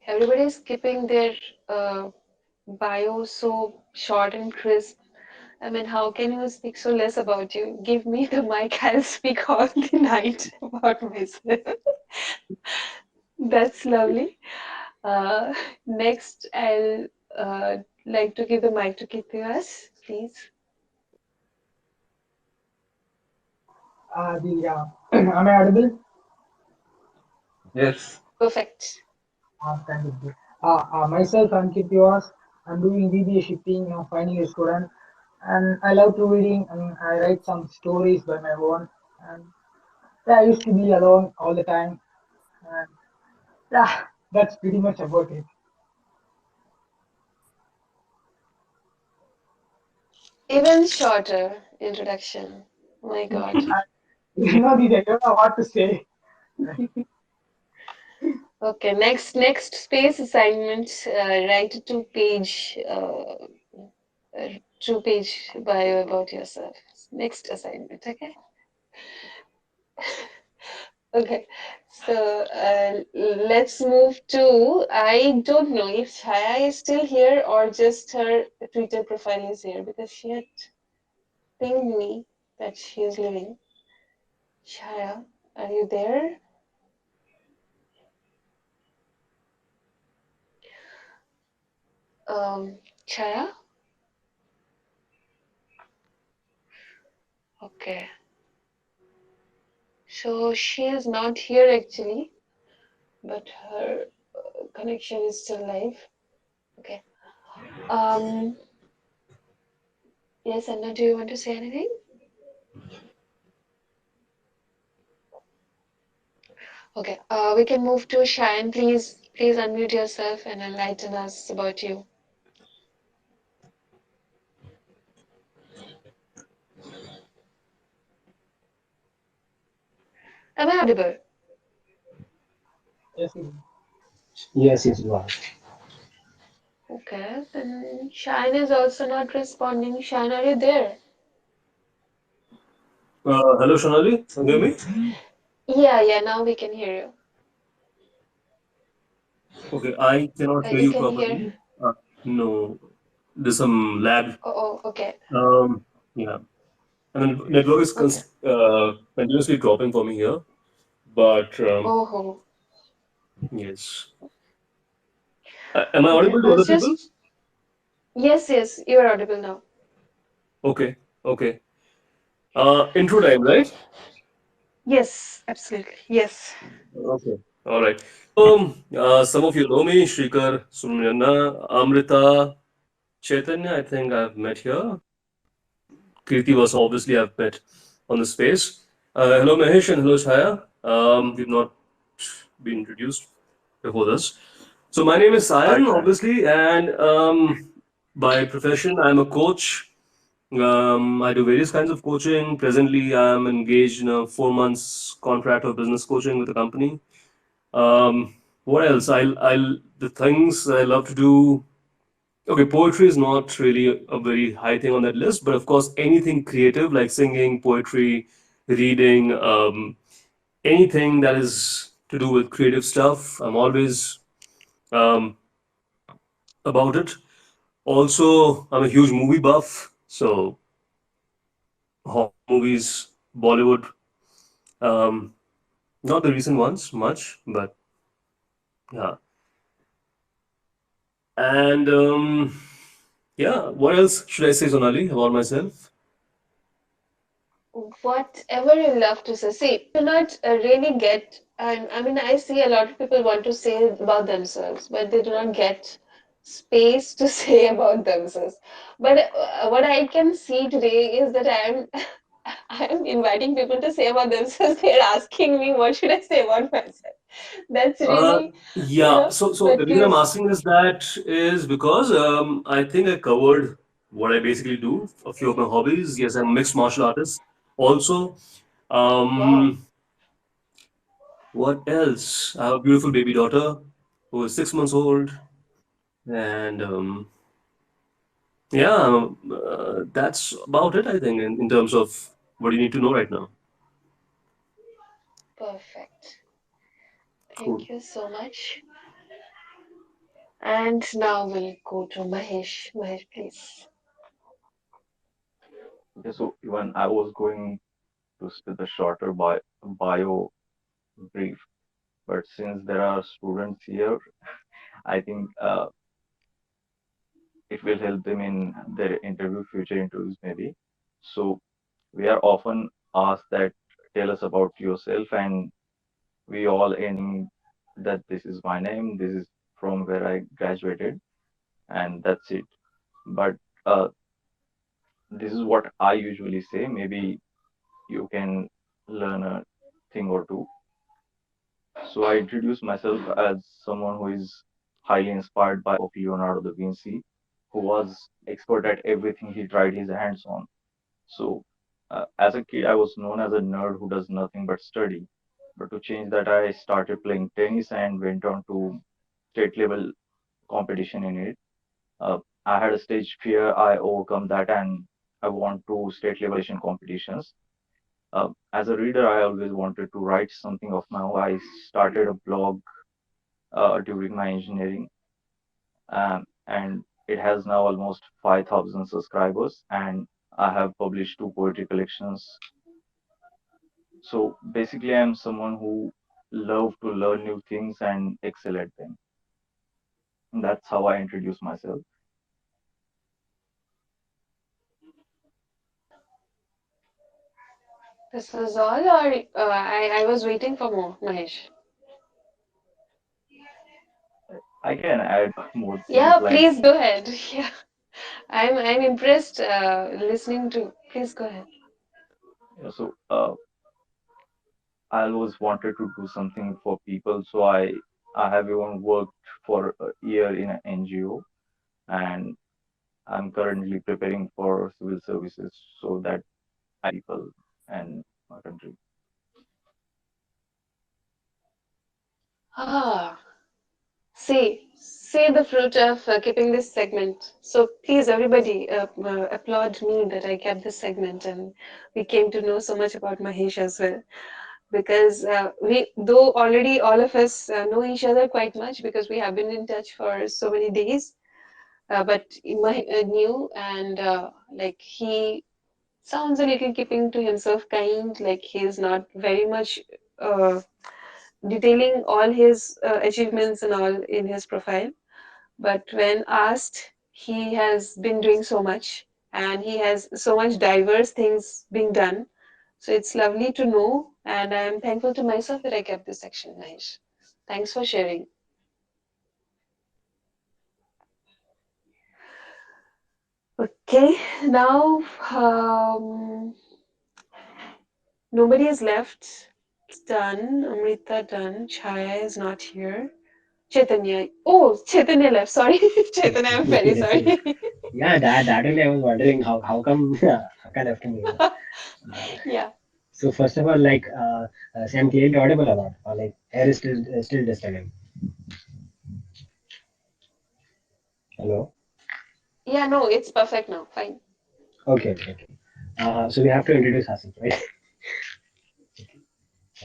Everybody is keeping their uh, bio so short and crisp. I mean, how can you speak so less about you? Give me the mic, I'll speak all the night about myself. That's lovely. Next, I'll like to give the mic to Keerthivas, please. Am I audible? Yes. Perfect. Thank you. Myself, I'm Keerthivas. I'm doing BBA shipping, finding a student, and I love to reading and I write some stories by my own. And yeah, I used to be alone all the time. And yeah, that's pretty much about it. Even shorter introduction. My God. I, I don't know what to say. Okay, next space assignment. Write a two-page bio about yourself. Next assignment. Okay. Okay. So let's move to. I don't know if Chaya is still here or just her Twitter profile is here because she had pinged me that she is leaving. Chaya, are you there? Chaya? Okay. So she is not here actually, but her connection is still live. Okay. Um, yes, Anna, do you want to say anything? Okay. We can move to Shayan. Please unmute yourself and enlighten us about you. Am I audible? Yes, Yes, you are. Okay. Then Shayan is also not responding. Shayan, are you there? Hello, Sonali. Can you hear me? Yeah. Now we can hear you. Okay, I cannot hear You you can hear. properly. No, there's some lag. Okay. Um, yeah, I mean, network is Okay. continuously dropping for me here. But Oh. yes, am I Okay. audible to other people? Just yes. You are audible now. Okay, okay. Intro time, right? Yes, absolutely. Yes. Okay. All right. Some of you know me, Sreekar, Subramanian, Amrita, Chaitanya, I think I've met here. Keerthivas, obviously, I've met on the space. Hello, Mahesh, and hello, Chaya. We've not been introduced before this. So, my name is Hi, Sayan, Shan. obviously, and by profession, I'm a coach. I do various kinds of coaching. Presently, I'm engaged in a 4 months contract of business coaching with a company. Um, what else? I'll the things I love to do. Okay, poetry is not really a very high thing on that list, but of course, anything creative like singing, poetry, reading, anything that is to do with creative stuff, I'm always um, about it. Also, I'm a huge movie buff, so horror movies, Bollywood, um, not the recent ones much, but yeah. And yeah, what else should I say, Sonali, about myself? Whatever you love to say. See, people do not really get, I mean, I see a lot of people want to say about themselves, but they do not get space to say about themselves. But what I can see today is that I am inviting people to say about themselves. They're asking me, what should I say about myself? That's Uh, really, yeah, so the but reason I'm please, asking is that is because I think I covered what I basically do, a few of my hobbies. Yes, I'm a mixed martial artist. Also, wow, um, what else? I have a beautiful baby daughter who is 6 months old, and yeah, that's about it, I think, in terms of what you need to know right now. perfect. Cool. Thank you so much. And now we'll go to Mahesh. Mahesh, please. Okay, so even I was going to say the shorter bio brief, but since there are students here, I think it will help them in their interview, future interviews maybe. So we are often asked that tell us about yourself, and we all ending that this is my name, this is from where I graduated, and that's it. But uh, this is what I usually say. Maybe you can learn a thing or two. So I introduce myself as someone who is highly inspired by of Leonardo da Vinci, who was expert at everything he tried his hands on. So as a kid, I was known as a nerd who does nothing but study. But to change that, I started playing tennis and went on to state level competition in it. I had a stage fear. I overcome that, and I want to state level competitions. As a reader, I always wanted to write something of my own. I started a blog during my engineering, and it has now almost 5,000 subscribers, and I have published two poetry collections. So basically, I'm someone who love to learn new things and excel at them. And that's how I introduce myself. This was all, or I was waiting for more, Mahesh. I can add more things Yeah, like please go ahead. Yeah, I'm impressed listening to. Please go ahead. so. I always wanted to do something for people, so I have even worked for a year in an NGO, and I'm currently preparing for civil services so that people and my country. Ah, see the fruit of keeping this segment. So please, everybody, applaud me that I kept this segment and we came to know so much about Mahesh as well. Because we, though already all of us know each other quite much because we have been in touch for so many days, but new and like he sounds a little keeping to himself kind, like he's not very much uh, detailing all his achievements and all in his profile. But when asked, he has been doing so much and he has so much diverse things being done. So it's lovely to know, and I'm thankful to myself that I kept this section nice. Thanks for sharing. Okay, now nobody is left. It's done. Amrita done. Chaya is not here. Chaitanya. Oh, Chaitanya left. Sorry, Chaitanya. I'm very Yes, yes. sorry. Yeah, that only I was wondering how come Akka left me. Yeah. So first of all, like, say I'm clearly audible or not, or like air is still disturbing. Hello. Yeah. No, it's perfect now. Fine. Okay, okay, okay. So we have to introduce ourselves, right?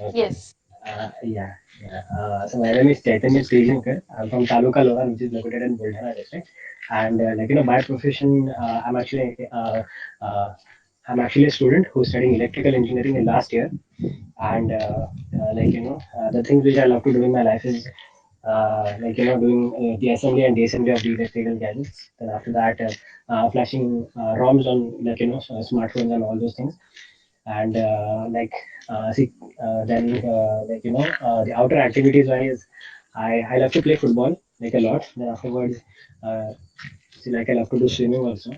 Okay. Yes. Yeah, yeah. So my name is Chaitanya Sreekar. I'm from Taluka Lohan, which is located in Buldhana district. And like by profession, I'm actually a student who's studying electrical engineering in last year. And the things which I love to do in my life is doing the assembly and disassembly of the electrical gadgets. Then after that, flashing ROMs on smartphones and all those things. And see then the outer activities wise, I love to play football like a lot. Then afterwards, uh, see, like I love to do swimming also.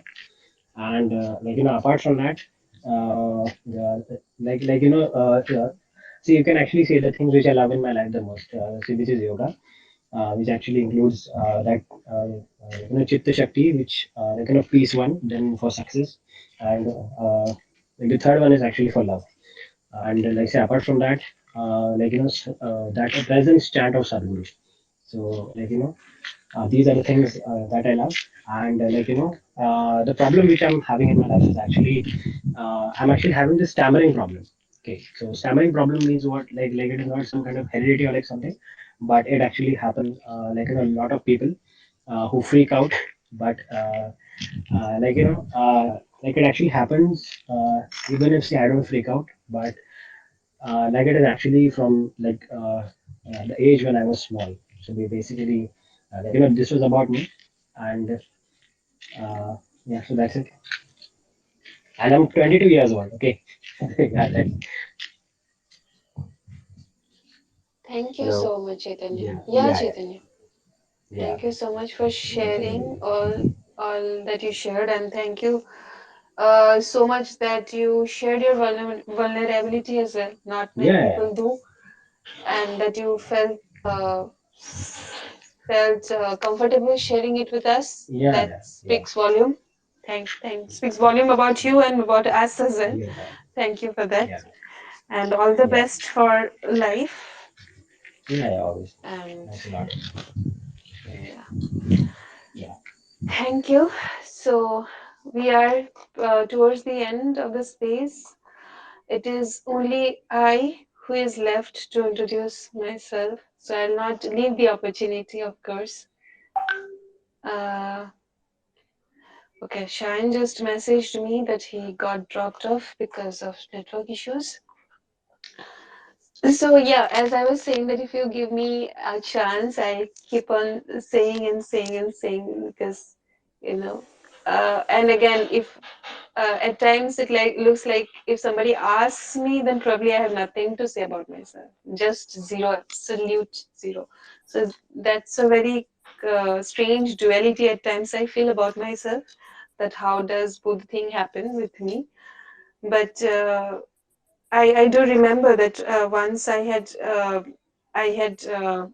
And apart from that, yeah, see, you can actually say the things which I love in my life the most. See, which is yoga, which actually includes Chitta Shakti, which peace one, then for success, and the third one is actually for love. And like say apart from that, that presence chant of Sadhguru. So these are the things that I love. And the problem which I'm having in my life is actually I'm actually having this stammering problem. Okay, so stammering problem means what? Like it is not some kind of heredity or like something, but it actually happens a lot of people who freak out. But like it actually happens even if say I don't freak out, but like it is actually from the age when I was small. So we basically this was about me, and yeah, so that's it. And I'm 22 years old. Okay, yeah, Thank you hello. so much, Chaitanya. Yeah, Yeah, yeah, yeah, Chaitanya. yeah. Thank you so much for sharing all that you shared, and thank you so much that you shared your vulnerability as well. Not many Yeah, people do, and that you felt comfortable sharing it with us. yeah, That yeah, speaks volume. Thanks. Speaks volume about you and about us as well. yeah, yeah, Thank you for yeah, that, and all the yeah, best for life. yeah, yeah, always. And Thanks a lot. yeah, Yeah, thank you. So we are towards the end of the space. It is only I who is left to introduce myself, so I'll not leave the opportunity, of course. Uh, okay, Shine just messaged me that he got dropped off because of network issues. So yeah, as I was saying that if you give me a chance, I keep on saying and saying and saying because you know. And again, if at times it like looks like if somebody asks me, then probably I have nothing to say about myself. Just zero, absolute zero. So that's a very strange duality at times I feel about myself. That how does both thing happen with me? But I do remember that once I had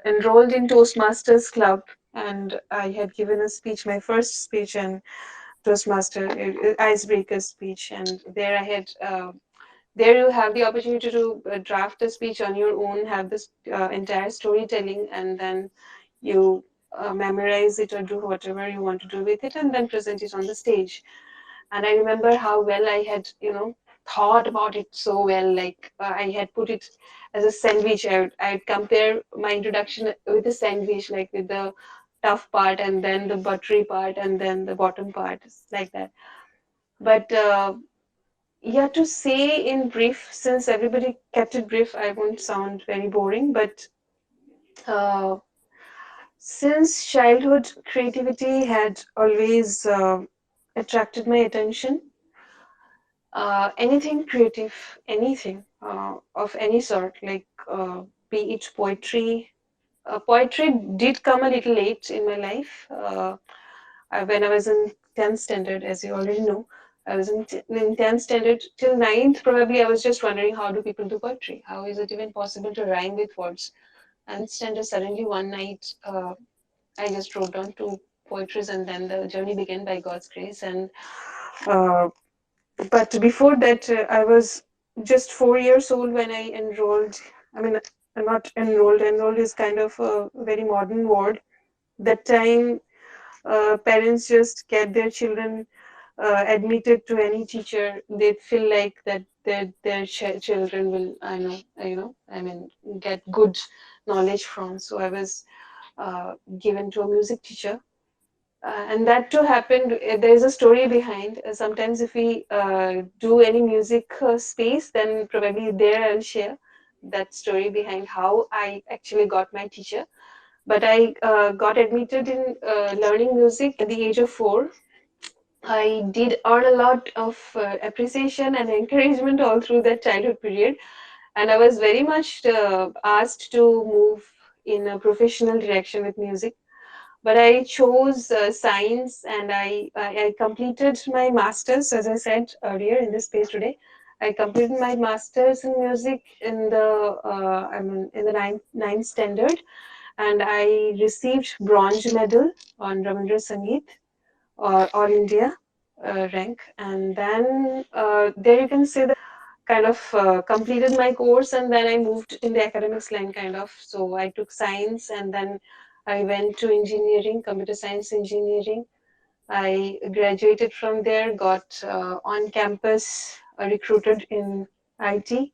enrolled in Toastmasters Club and I had given a speech, my first speech, and Toastmaster icebreaker speech, and there I had there you have the opportunity to draft a speech on your own, have this entire storytelling, and then you memorize it or do whatever you want to do with it, and then present it on the stage. And I remember how well I had, thought about it so well. Like I had put it as a sandwich. I'd compare my introduction with a sandwich, like with the tough part and then the buttery part and then the bottom part, like that. But yeah, to say in brief, since everybody kept it brief, I won't sound very boring. But uh, since childhood, creativity had always attracted my attention. Anything creative, anything of any sort, like be it poetry, poetry did come a little late in my life. When I was in 10th standard, as you already know, I was in 10th standard till ninth. Probably I was just wondering, how do people do poetry? How is it even possible to rhyme with words? And standard, suddenly one night, I just wrote down two poetries, and then the journey began by God's grace. And uh, but before that, I was just 4 years old when I enrolled. I mean, I'm not enrolled. Enrolled is kind of a very modern word. That time, parents just get their children admitted to any teacher. They feel like that their children will, I mean, get good knowledge from. So I was given to a music teacher, and that too happened. There is a story behind. Sometimes, if we do any music space, then probably there I'll share that story behind how I actually got my teacher. But I got admitted in learning music at the age of 4. I did earn a lot of appreciation and encouragement all through that childhood period, and I was very much asked to move in a professional direction with music. But I chose science, and I completed my master's, as I said earlier in this space today. I completed my master's in music in the in the ninth standard, and I received bronze medal on Rabindra Sangeet or All India rank. And then there you can say that kind of completed my course, and then I moved in the academics line kind of. So I took science, and then I went to engineering, computer science engineering. I graduated from there, got on campus recruited in IT.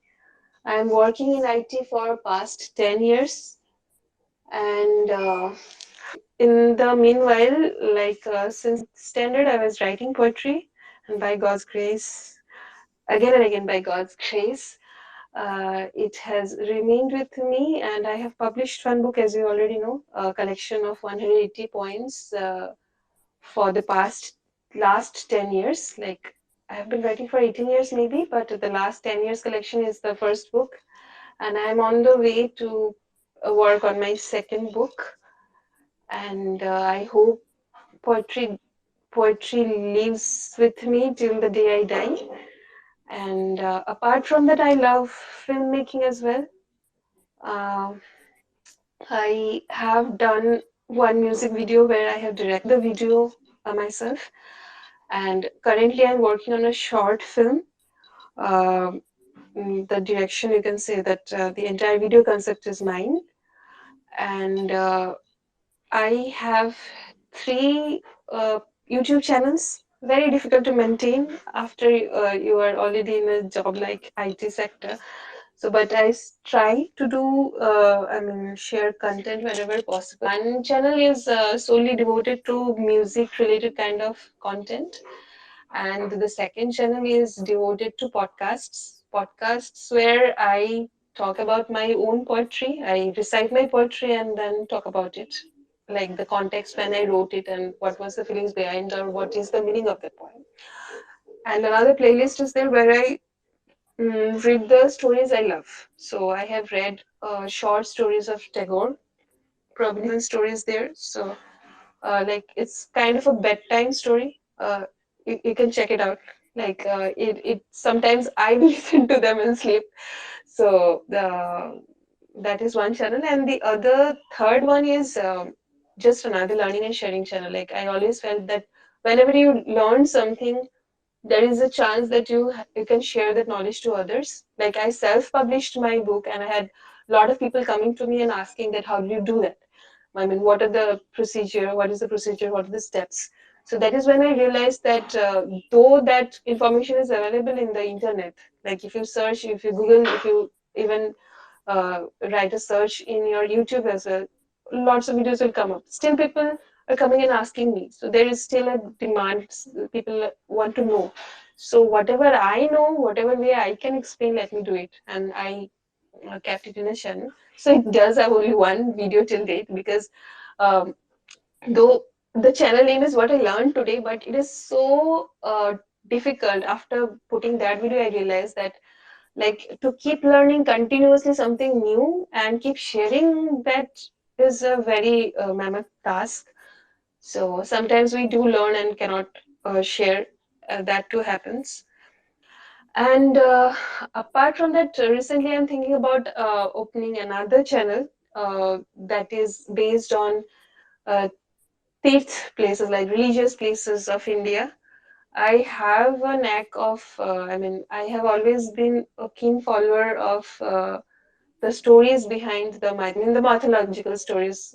I'm working in IT for past 10 years, and in the meanwhile, like since standard, I was writing poetry, and by God's grace, again and again by God's grace, it has remained with me, and I have published one book, as you already know, a collection of 180 poems for the last 10 years. Like, I have been writing for 18 years maybe, but the last 10 years collection is the first book, and I'm on the way to work on my second book. And I hope poetry poetry lives with me till the day I die. And apart from that, I love filmmaking as well. Uh, I have done one music video where I have directed the video myself, and currently I'm working on a short film. Um the direction, you can say that the entire video concept is mine, and I have three YouTube channels. Very difficult to maintain after you are already in a job like IT sector. So, but try to do, share content whenever possible. One channel is solely devoted to music related kind of content, and the second channel is devoted to podcasts where I talk about my own poetry. I recite my poetry and then talk about it, like the context when I wrote it and what was the feelings behind, or what is the meaning of the poem. And another playlist is there where I read the stories I love. So I have read short stories of Tagore, probably stories there. So like, it's kind of a bedtime story. You can check it out. Like, it sometimes I listen to them and sleep. So that is one channel, and the other third one is just another learning and sharing channel. Like, I always felt that whenever you learn something, there is a chance that you can share that knowledge to others. Like, I self-published my book, and I had a lot of people coming to me and asking that, how do you do that? I mean, what are the procedure? What is the procedure? What are the steps? So that is when I realized that though that information is available in the internet, like if you search, if you Google, if you even write a search in your YouTube as well, lots of videos will come up. Still, people are coming and asking me. So there is still a demand. People want to know. So whatever I know, whatever way I can explain, let me do it. And I kept it in a channel. So it does have only one video till date, because um, though the channel name is what I learned today, but it is so difficult. After putting that video, I realized that, like, to keep learning continuously something new and keep sharing that is a very mammoth task. So sometimes we do learn and cannot share. That too happens. And apart from that, recently I'm thinking about opening another channel that is based on uh, Tirth places, like religious places of India. I have a knack of, I have always been a keen follower of the stories behind the mythological stories.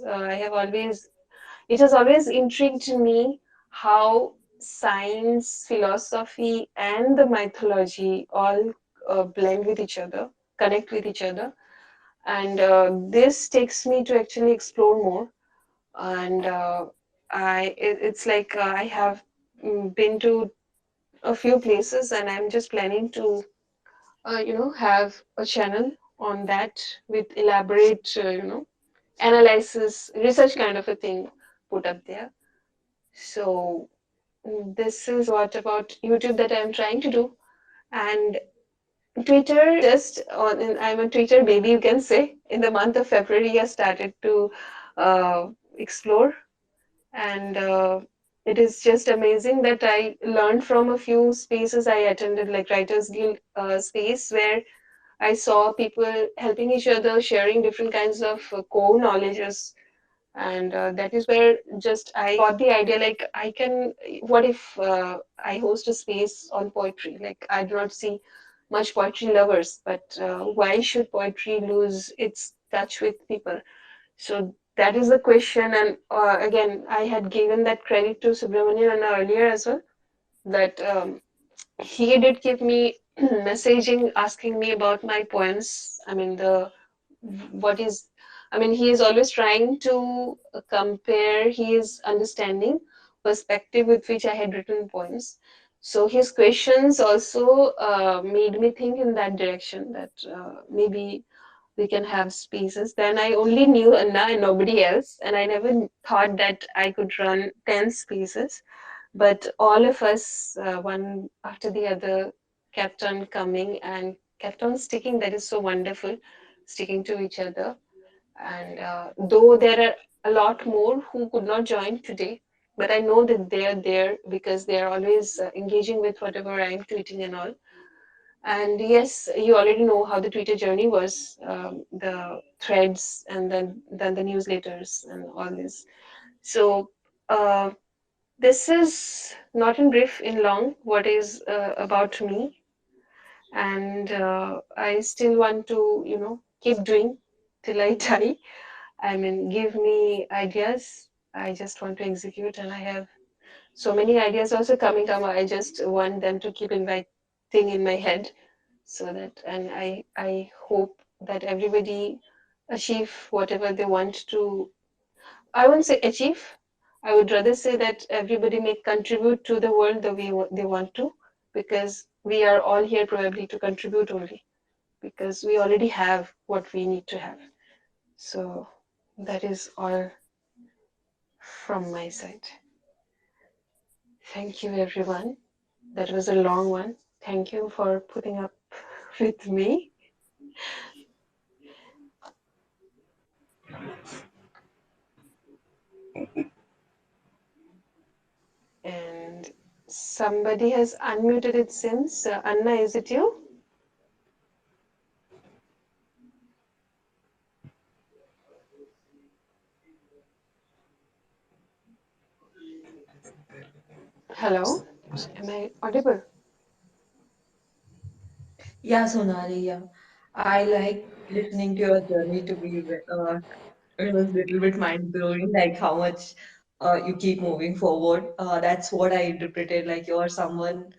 It has always intrigued me how science, philosophy, and the mythology all blend with each other, connect with each other. And this takes me to actually explore more. And it's like I have been to a few places, and I'm just planning to, have a channel on that with elaborate, analysis, research kind of a thing put up there. So this is what about YouTube that I'm trying to do. And Twitter, I'm a Twitter baby, you can say. In the month of February, I started to explore, and it is just amazing that I learned from a few spaces I attended, like Writers Guild space, where I saw people helping each other, sharing different kinds of core knowledges, and that is where just I got the idea, like I can, what if I host a space on poetry? Like I do not see much poetry lovers, but why should poetry lose its touch with people? So that is the question. And again, I had given that credit to Subramanian earlier as well, that he did give me messaging asking me about my poems. What is, he is always trying to compare his understanding perspective with which I had written poems. So his questions also made me think in that direction, that maybe we can have spaces. Then I only knew Anna and nobody else, and I never thought that I could run 10 spaces. But all of us, one after the other, kept on coming and kept on sticking. That is so wonderful, sticking to each other. And though there are a lot more who could not join today, but I know that they are there because they are always engaging with whatever I'm tweeting and all. And yes, you already know how the Twitter journey was, the threads and then the newsletters and all this. So uh, this is not in brief, in long, what is about me. And I still want to, keep doing till I die. Give me ideas. I just want to execute, and I have so many ideas also coming up. I just want them to keep inviting in my head, so that, and I hope that everybody achieve whatever they want to. I won't say achieve. I would rather say that everybody may contribute to the world the way they want to, because we are all here probably to contribute only, because we already have what we need to have. So that is all from my side. Thank you, everyone. That was a long one. Thank you for putting up with me. And somebody has unmuted it since. Anna, is it you? Hello? Am I audible? Yeah, Sonali, yeah. I like listening to your journey to be it was a little bit mind blowing, like how much you keep moving forward. That's what I interpreted, like you're someone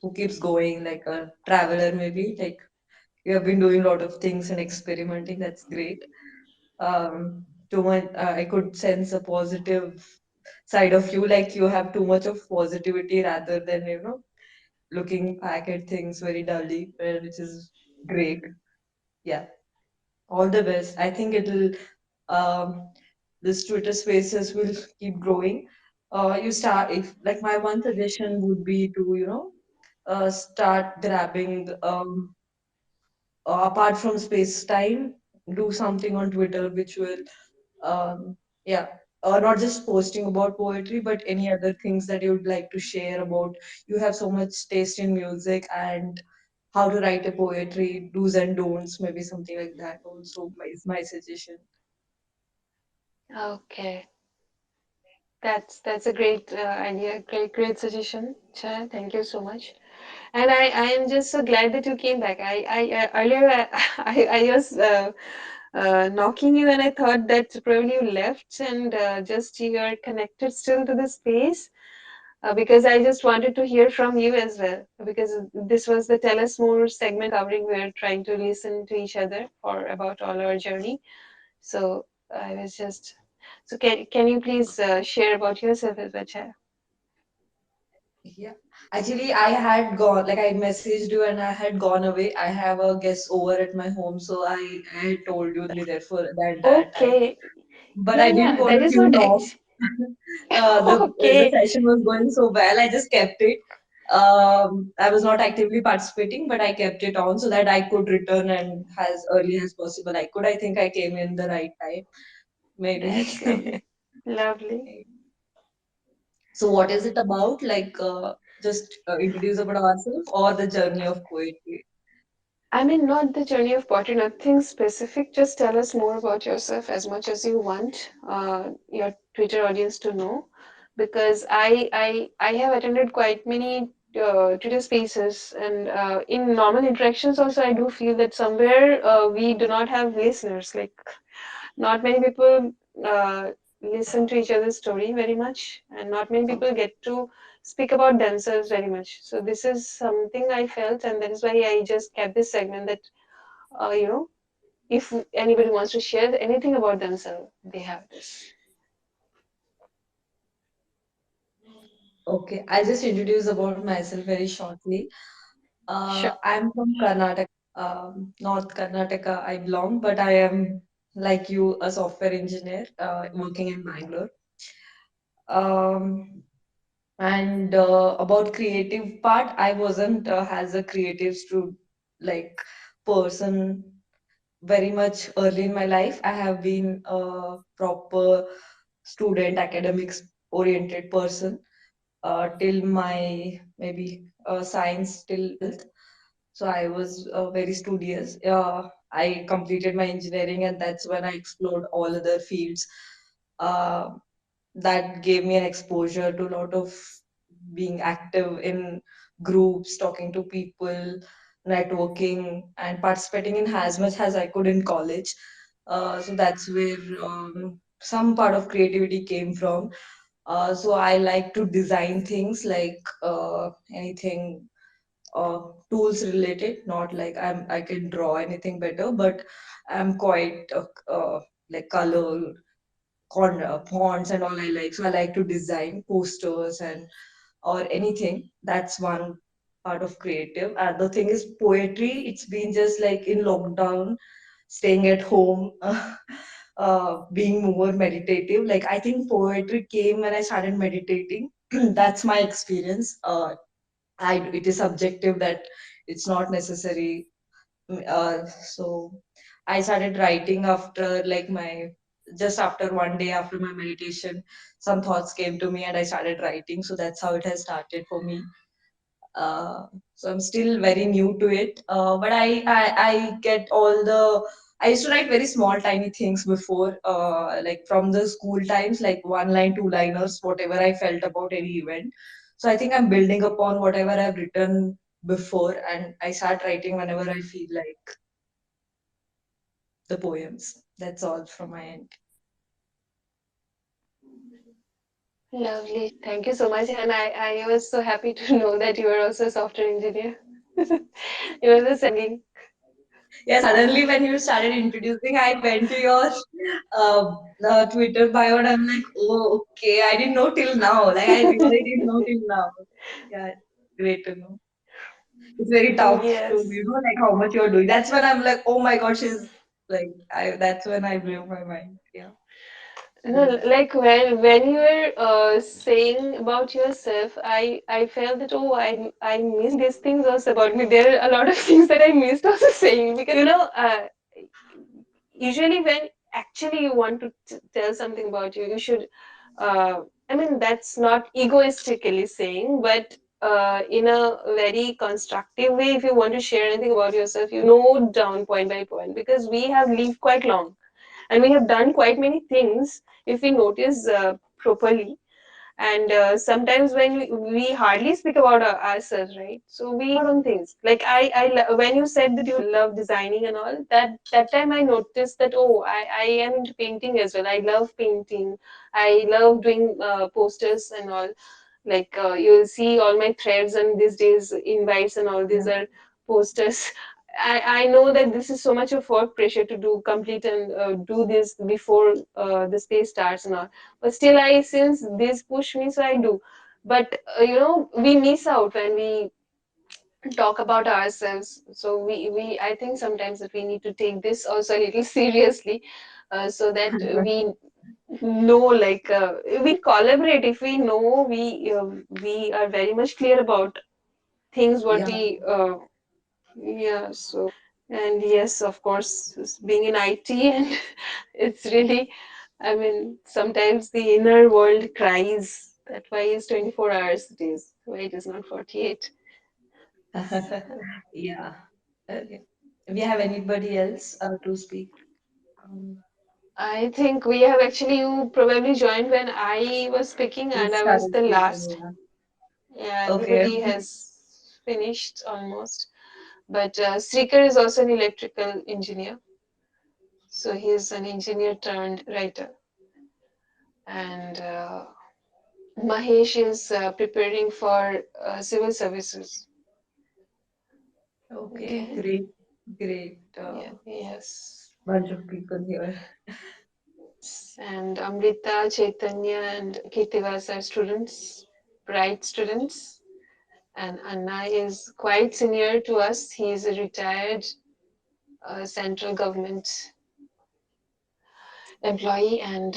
who keeps going, like a traveler maybe. Like you have been doing a lot of things and experimenting. That's great. Too much, I could sense a positive side of you, like you have too much of positivity rather than, looking back at things very dully, which is great. Yeah, all the best. I think it'll, this Twitter spaces will keep growing. You start, if like my one suggestion would be to, start grabbing, apart from space time, do something on Twitter which will Yeah, not just posting about poetry, but any other things that you would like to share about. You have so much taste in music and how to write a poetry, do's and don'ts, maybe something like that. Also, is my suggestion. Okay, that's a great idea, great suggestion, Chaya. Thank you so much. And I am just so glad that you came back. Earlier I was knocking you, and I thought that probably you left, and just you are connected still to the space. Because I just wanted to hear from you as well. Because this was the Tell Us More segment covering. We're trying to listen to each other for about all our journey. So I was just. So can you please share about yourself as well, Chaya? Yeah. Actually, I had gone, like I messaged you and I had gone away. I have a guest over at my home, so I had told you there for the entire time. Okay. But Yeah, I didn't yeah. want That to is what tune off. actually. The Okay. session was going so well, I just kept it. I was not actively participating, but I kept it on so that I could return and as early as possible. I could. I think I came in the right time, maybe. That's lovely. Lovely. So, what is it about? Like, just introduce about ourselves or the journey of poetry. I mean, not the journey of pottery, nothing specific. Just tell us more about yourself as much as you want your Twitter audience to know, because I have attended quite many Twitter spaces, and in normal interactions also I do feel that somewhere we do not have listeners. Like not many people listen to each other's story very much, and not many people get to speak about themselves very much. So this is something I felt, and that is why I just kept this segment that you know, if anybody wants to share anything about themselves, they have this. Okay, I'll just introduce about myself very shortly. Sure. I'm from Karnataka, North Karnataka. I belong, but I am like you, a software engineer, working in Bangalore. Um, and about creative part, I wasn't as a creative like person very much early in my life. I have been a proper student, academics oriented person till my maybe science till 12th. So I was very studious. I completed my engineering, and that's when I explored all other fields. Uh, that gave me an exposure to a lot of being active in groups, talking to people, networking, and participating in as much as I could in college. So that's where some part of creativity came from. So I like to design things like anything tools related, not like I can draw anything better, but I'm quite like color fonts and all I like. So I like to design posters and or anything. That's one part of creative. And the thing is poetry. It's been just like in lockdown, staying at home, being more meditative. Like I think poetry came when I started meditating. That's my experience. It is subjective that it's not necessary. So I started writing after like my just after one day after my meditation, some thoughts came to me and I started writing. So that's how it has started for me. Uh, so I'm still very new to it, but I get all the. I used to write very small, tiny things before, like from the school times, like one line, two liners, whatever I felt about any event. So I think I'm building upon whatever I've written before, and I start writing whenever I feel like the poems. That's all from my end. Lovely. Thank you so much. And I was so happy to know that you are also a software engineer. You were just singing. Yeah, suddenly when you started introducing, I went to your Twitter bio and I'm like, oh, okay, I didn't know till now. Like, I really didn't know till now. Yeah, great to know. It's very tough to, Yes. like how much you're doing. That's when I'm like, oh my gosh, she's like, that's when I blew my mind. Yeah, No, great. like when you were saying about yourself, I felt that oh I missed these things also about me. There are a lot of things that I missed also saying because you know usually when actually you want to tell something about you, you should. I mean, that's not egoistically saying, but in a very constructive way. If you want to share anything about yourself, you note down point by point, because we have lived quite long and we have done quite many things if we notice properly. And sometimes when we hardly speak about ourselves, right? So we on things like when you said that you love designing and all that time I noticed that, oh, I am into painting as well. I love painting. I love doing posters and all. Like you'll see all my threads and these days invites and all these Yeah. are posters. I know that this is so much of work pressure to do complete and do this before the space starts and all, but still I, since this push me, so I do. But we miss out when we talk about ourselves. So we I think sometimes that we need to take this also a little seriously, so that we know, like we collaborate if we know we are very much clear about things what Yeah. we yeah. So, and yes, of course, being in IT, and it's really, I mean, sometimes the inner world cries that why is 24 hours it is, why it is not 48. Yeah. Okay. We have anybody else to speak? Um, I think we have actually, you probably joined when I was speaking we and I was started the speaking. last. Yeah. Yeah, Okay. everybody has finished almost. But Sreekar is also an electrical engineer. So he's an engineer turned writer. And Mahesh is preparing for civil services. Okay. Okay. Great. Great. Yeah. Yes. Bunch of people here. And Amrita, Chaitanya, and Keerthivas are students, bright students. And Anna is quite senior to us. He is a retired central government employee, and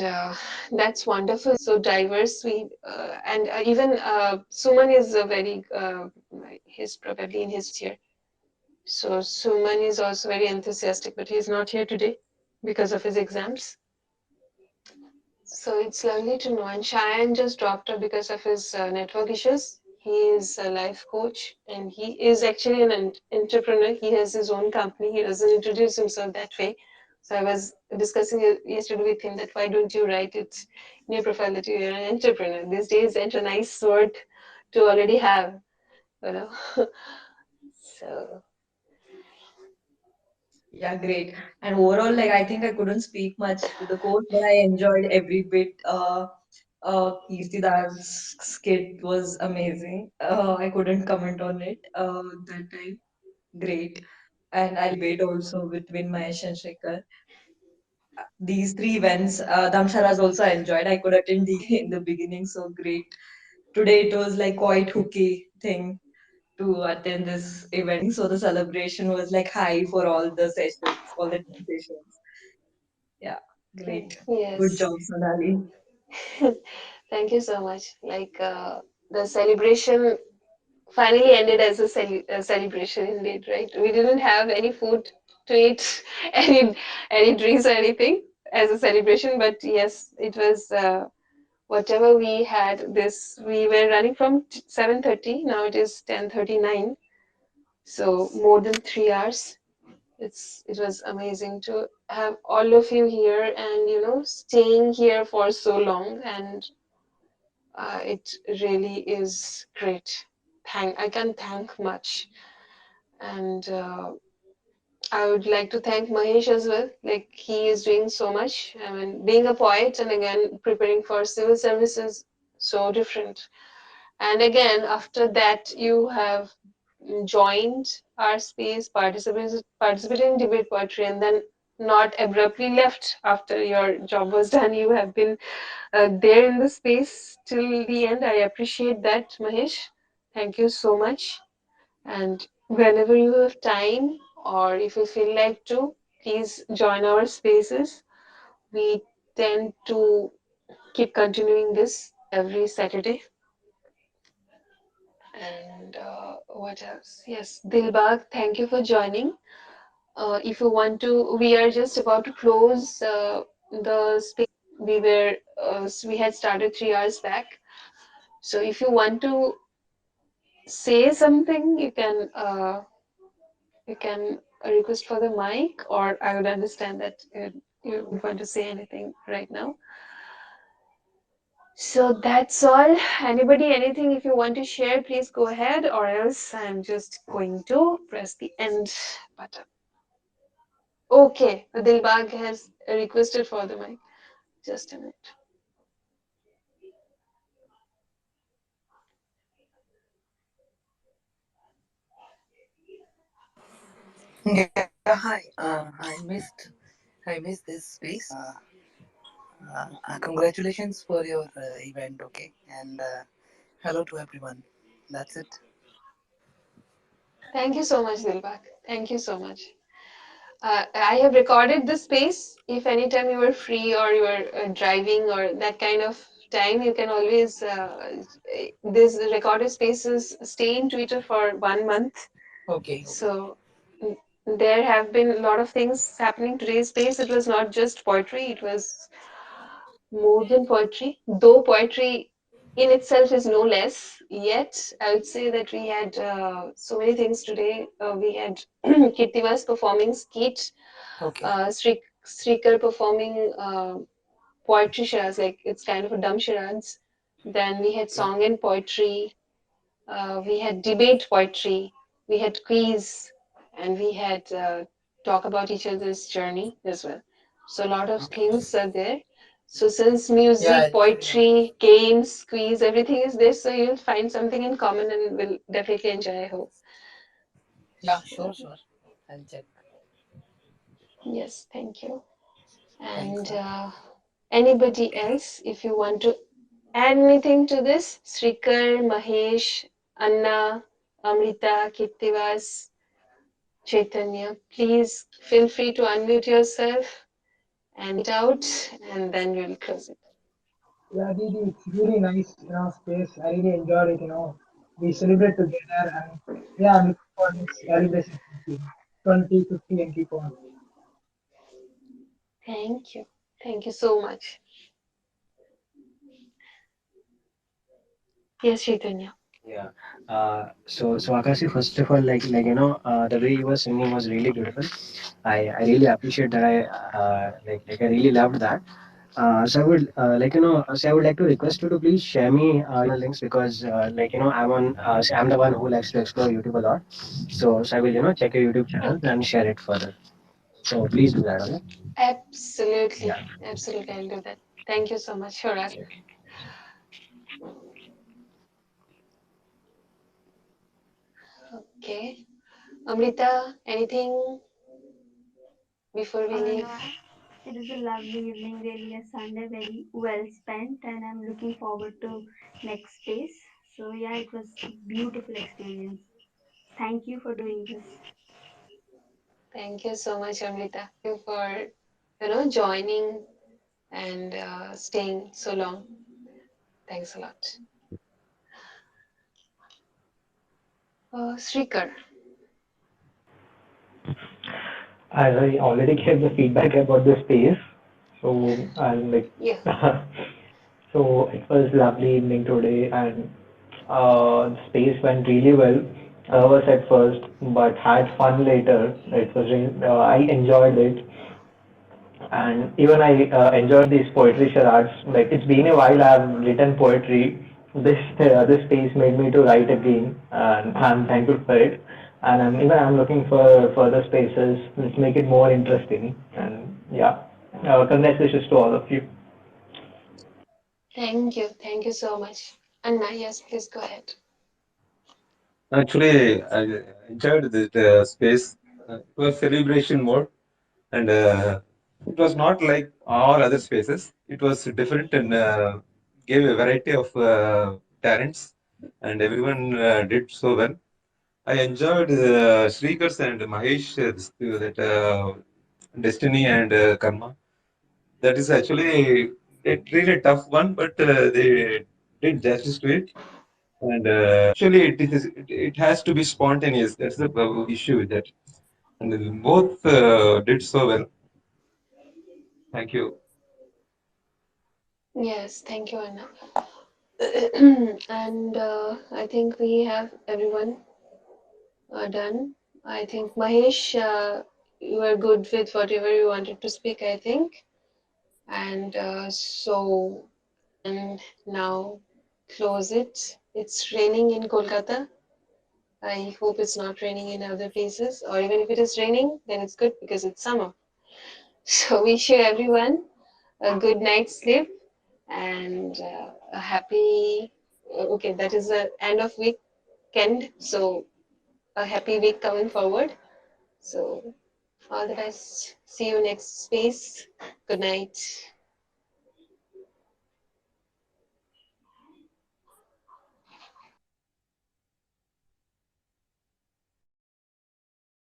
that's wonderful. So diverse. We and even Suman is a very. He's probably in his year. So Suman is also very enthusiastic, but he's not here today because of his exams. So it's lovely to know. And Sayan just dropped out because of his network issues. He is a life coach and he is actually an entrepreneur. He has his own company. He doesn't introduce himself that way. So I was discussing it yesterday with him that why don't you write it in your profile that you're an entrepreneur? These days, it's a nice word to already have, you know. So Yeah, great. And overall, like I think I couldn't speak much to the course, but I enjoyed every bit. Keerthivas' skit was amazing. I couldn't comment on it that time. Great. And I debate also between Mahesh and Sreekar. These three events, Damshara's also I enjoyed. I could attend the in the beginning, so great. Today it was like quite hooky thing to attend this event. So the celebration was like high for all the sessions, all the 10 sessions. Yeah, great. Good yes. job, Sonali. Thank you so much. Like the celebration finally ended as a celebration indeed, right? We didn't have any food to eat, any drinks or anything as a celebration, but yes, it was whatever we had. This we were running from 7:30. Now it is 10:39, so more than 3 hours. It was amazing to have all of you here and staying here for so long, and it really is great. I can thank much. And I would like to thank Mahesh as well. Like he is doing so much. I mean, being a poet and again preparing for civil services, so different. And again, after that, you have joined our space, participated in debate poetry, and then not abruptly left after your job was done. You have been there in the space till the end. I appreciate that, Mahesh. Thank you so much. And whenever you have time or if you feel like to, please join our spaces. We tend to keep continuing this every Saturday. And what else? Yes, Dilbag, thank you for joining. If you want to, we are just about to close the space. We had started 3 hours back. So if you want to say something, you can request for the mic, or I would understand that you don't want to say anything right now. So that's all. Anybody, anything if you want to share, please go ahead, or else I'm just going to press the end button. Okay, Dilbag has requested for the mic. Just a minute. Yeah, hi. I missed this space. Congratulations for your event, okay? And hello to everyone. That's it. Thank you so much, Dilbag. Thank you so much. I have recorded this space. If anytime you are free or you are driving or that kind of time, you can always this recorded spaces stay in Twitter for 1 month. Okay, okay. So there have been a lot of things happening today's space. It was not just poetry; it was more than poetry. Though poetry in itself is no less, yet I would say that we had so many things today. We had Keerthivas performing Skit, Okay. Sreekar performing poetry charades, like it's kind of a dumb charades. Then we had Okay. song and poetry, we had debate poetry, we had quiz, and we had talk about each other's journey as well. So a lot of Okay. things are there. So since Yeah, music, I'll check it out. poetry, games, quiz, everything is there, so you'll find something in common and will definitely enjoy, I hope. Yeah, sure, sure. I'll check. Yes, thank you. Thanks, And man. anybody else, if you want to add anything to this, Srikar, Mahesh, Anna, Amrita, Keerthivas, Chaitanya, please feel free to unmute yourself and it out, and then we'll close it. Yeah, Didi, it's really nice, space. I really enjoyed it, We celebrate together and yeah, I'm looking for this celebration 20, 50 and keep on. Thank you. Thank you so much. Yes, Chaitanya. Yeah. So Akashi, first of all, the way you were singing was really beautiful. I really appreciate that. I really loved that. So I would so I would like to request you to please share me your links because I'm the one who likes to explore YouTube a lot. So I will check your YouTube channel Okay. and share it further. So please do that. Okay. Absolutely. Yeah. Absolutely. I'll do that. Thank you so much. Sure. Okay. Amrita, anything before we leave? No, it is a lovely evening, really a Sunday very well spent, and I'm looking forward to next space. So yeah, it was a beautiful experience. Thank you for doing this. Thank you so much, Amrita. Thank you for joining and staying so long. Thanks a lot. Srikar. As I already gave the feedback about the space, so I'll like, Yeah. so it was lovely evening today, and the space went really well. Nervous at first, but had fun later. I enjoyed it, and even I enjoyed these poetry charades. Like it's been a while I've written poetry. This space made me to write again, and I'm thankful for it. And I'm looking for further spaces. Let's make it more interesting. And yeah, congratulations to all of you. Thank you. Thank you so much. Anna, yes, please go ahead. Actually, I enjoyed the space. It was celebration mode, and it was not like all other spaces. It was different and gave a variety of talents, and everyone did so well. I enjoyed Sreekar's and Mahesh that Destiny and Karma. That is actually a really tough one, but they did justice to it. And actually, it has to be spontaneous. That's the issue with that. And both did so well. Thank you. Yes, thank you, Anna. And I think we have everyone done. I think Mahesh, you were good with whatever you wanted to speak, I think. And so and now close it. It's raining in Kolkata. I hope it's not raining in other places, or even if it is raining, then it's good because it's summer. So wish you everyone a good night's sleep and a happy. Okay, that is the end of weekend, so a happy week coming forward. So all the best. See you next space. Good night.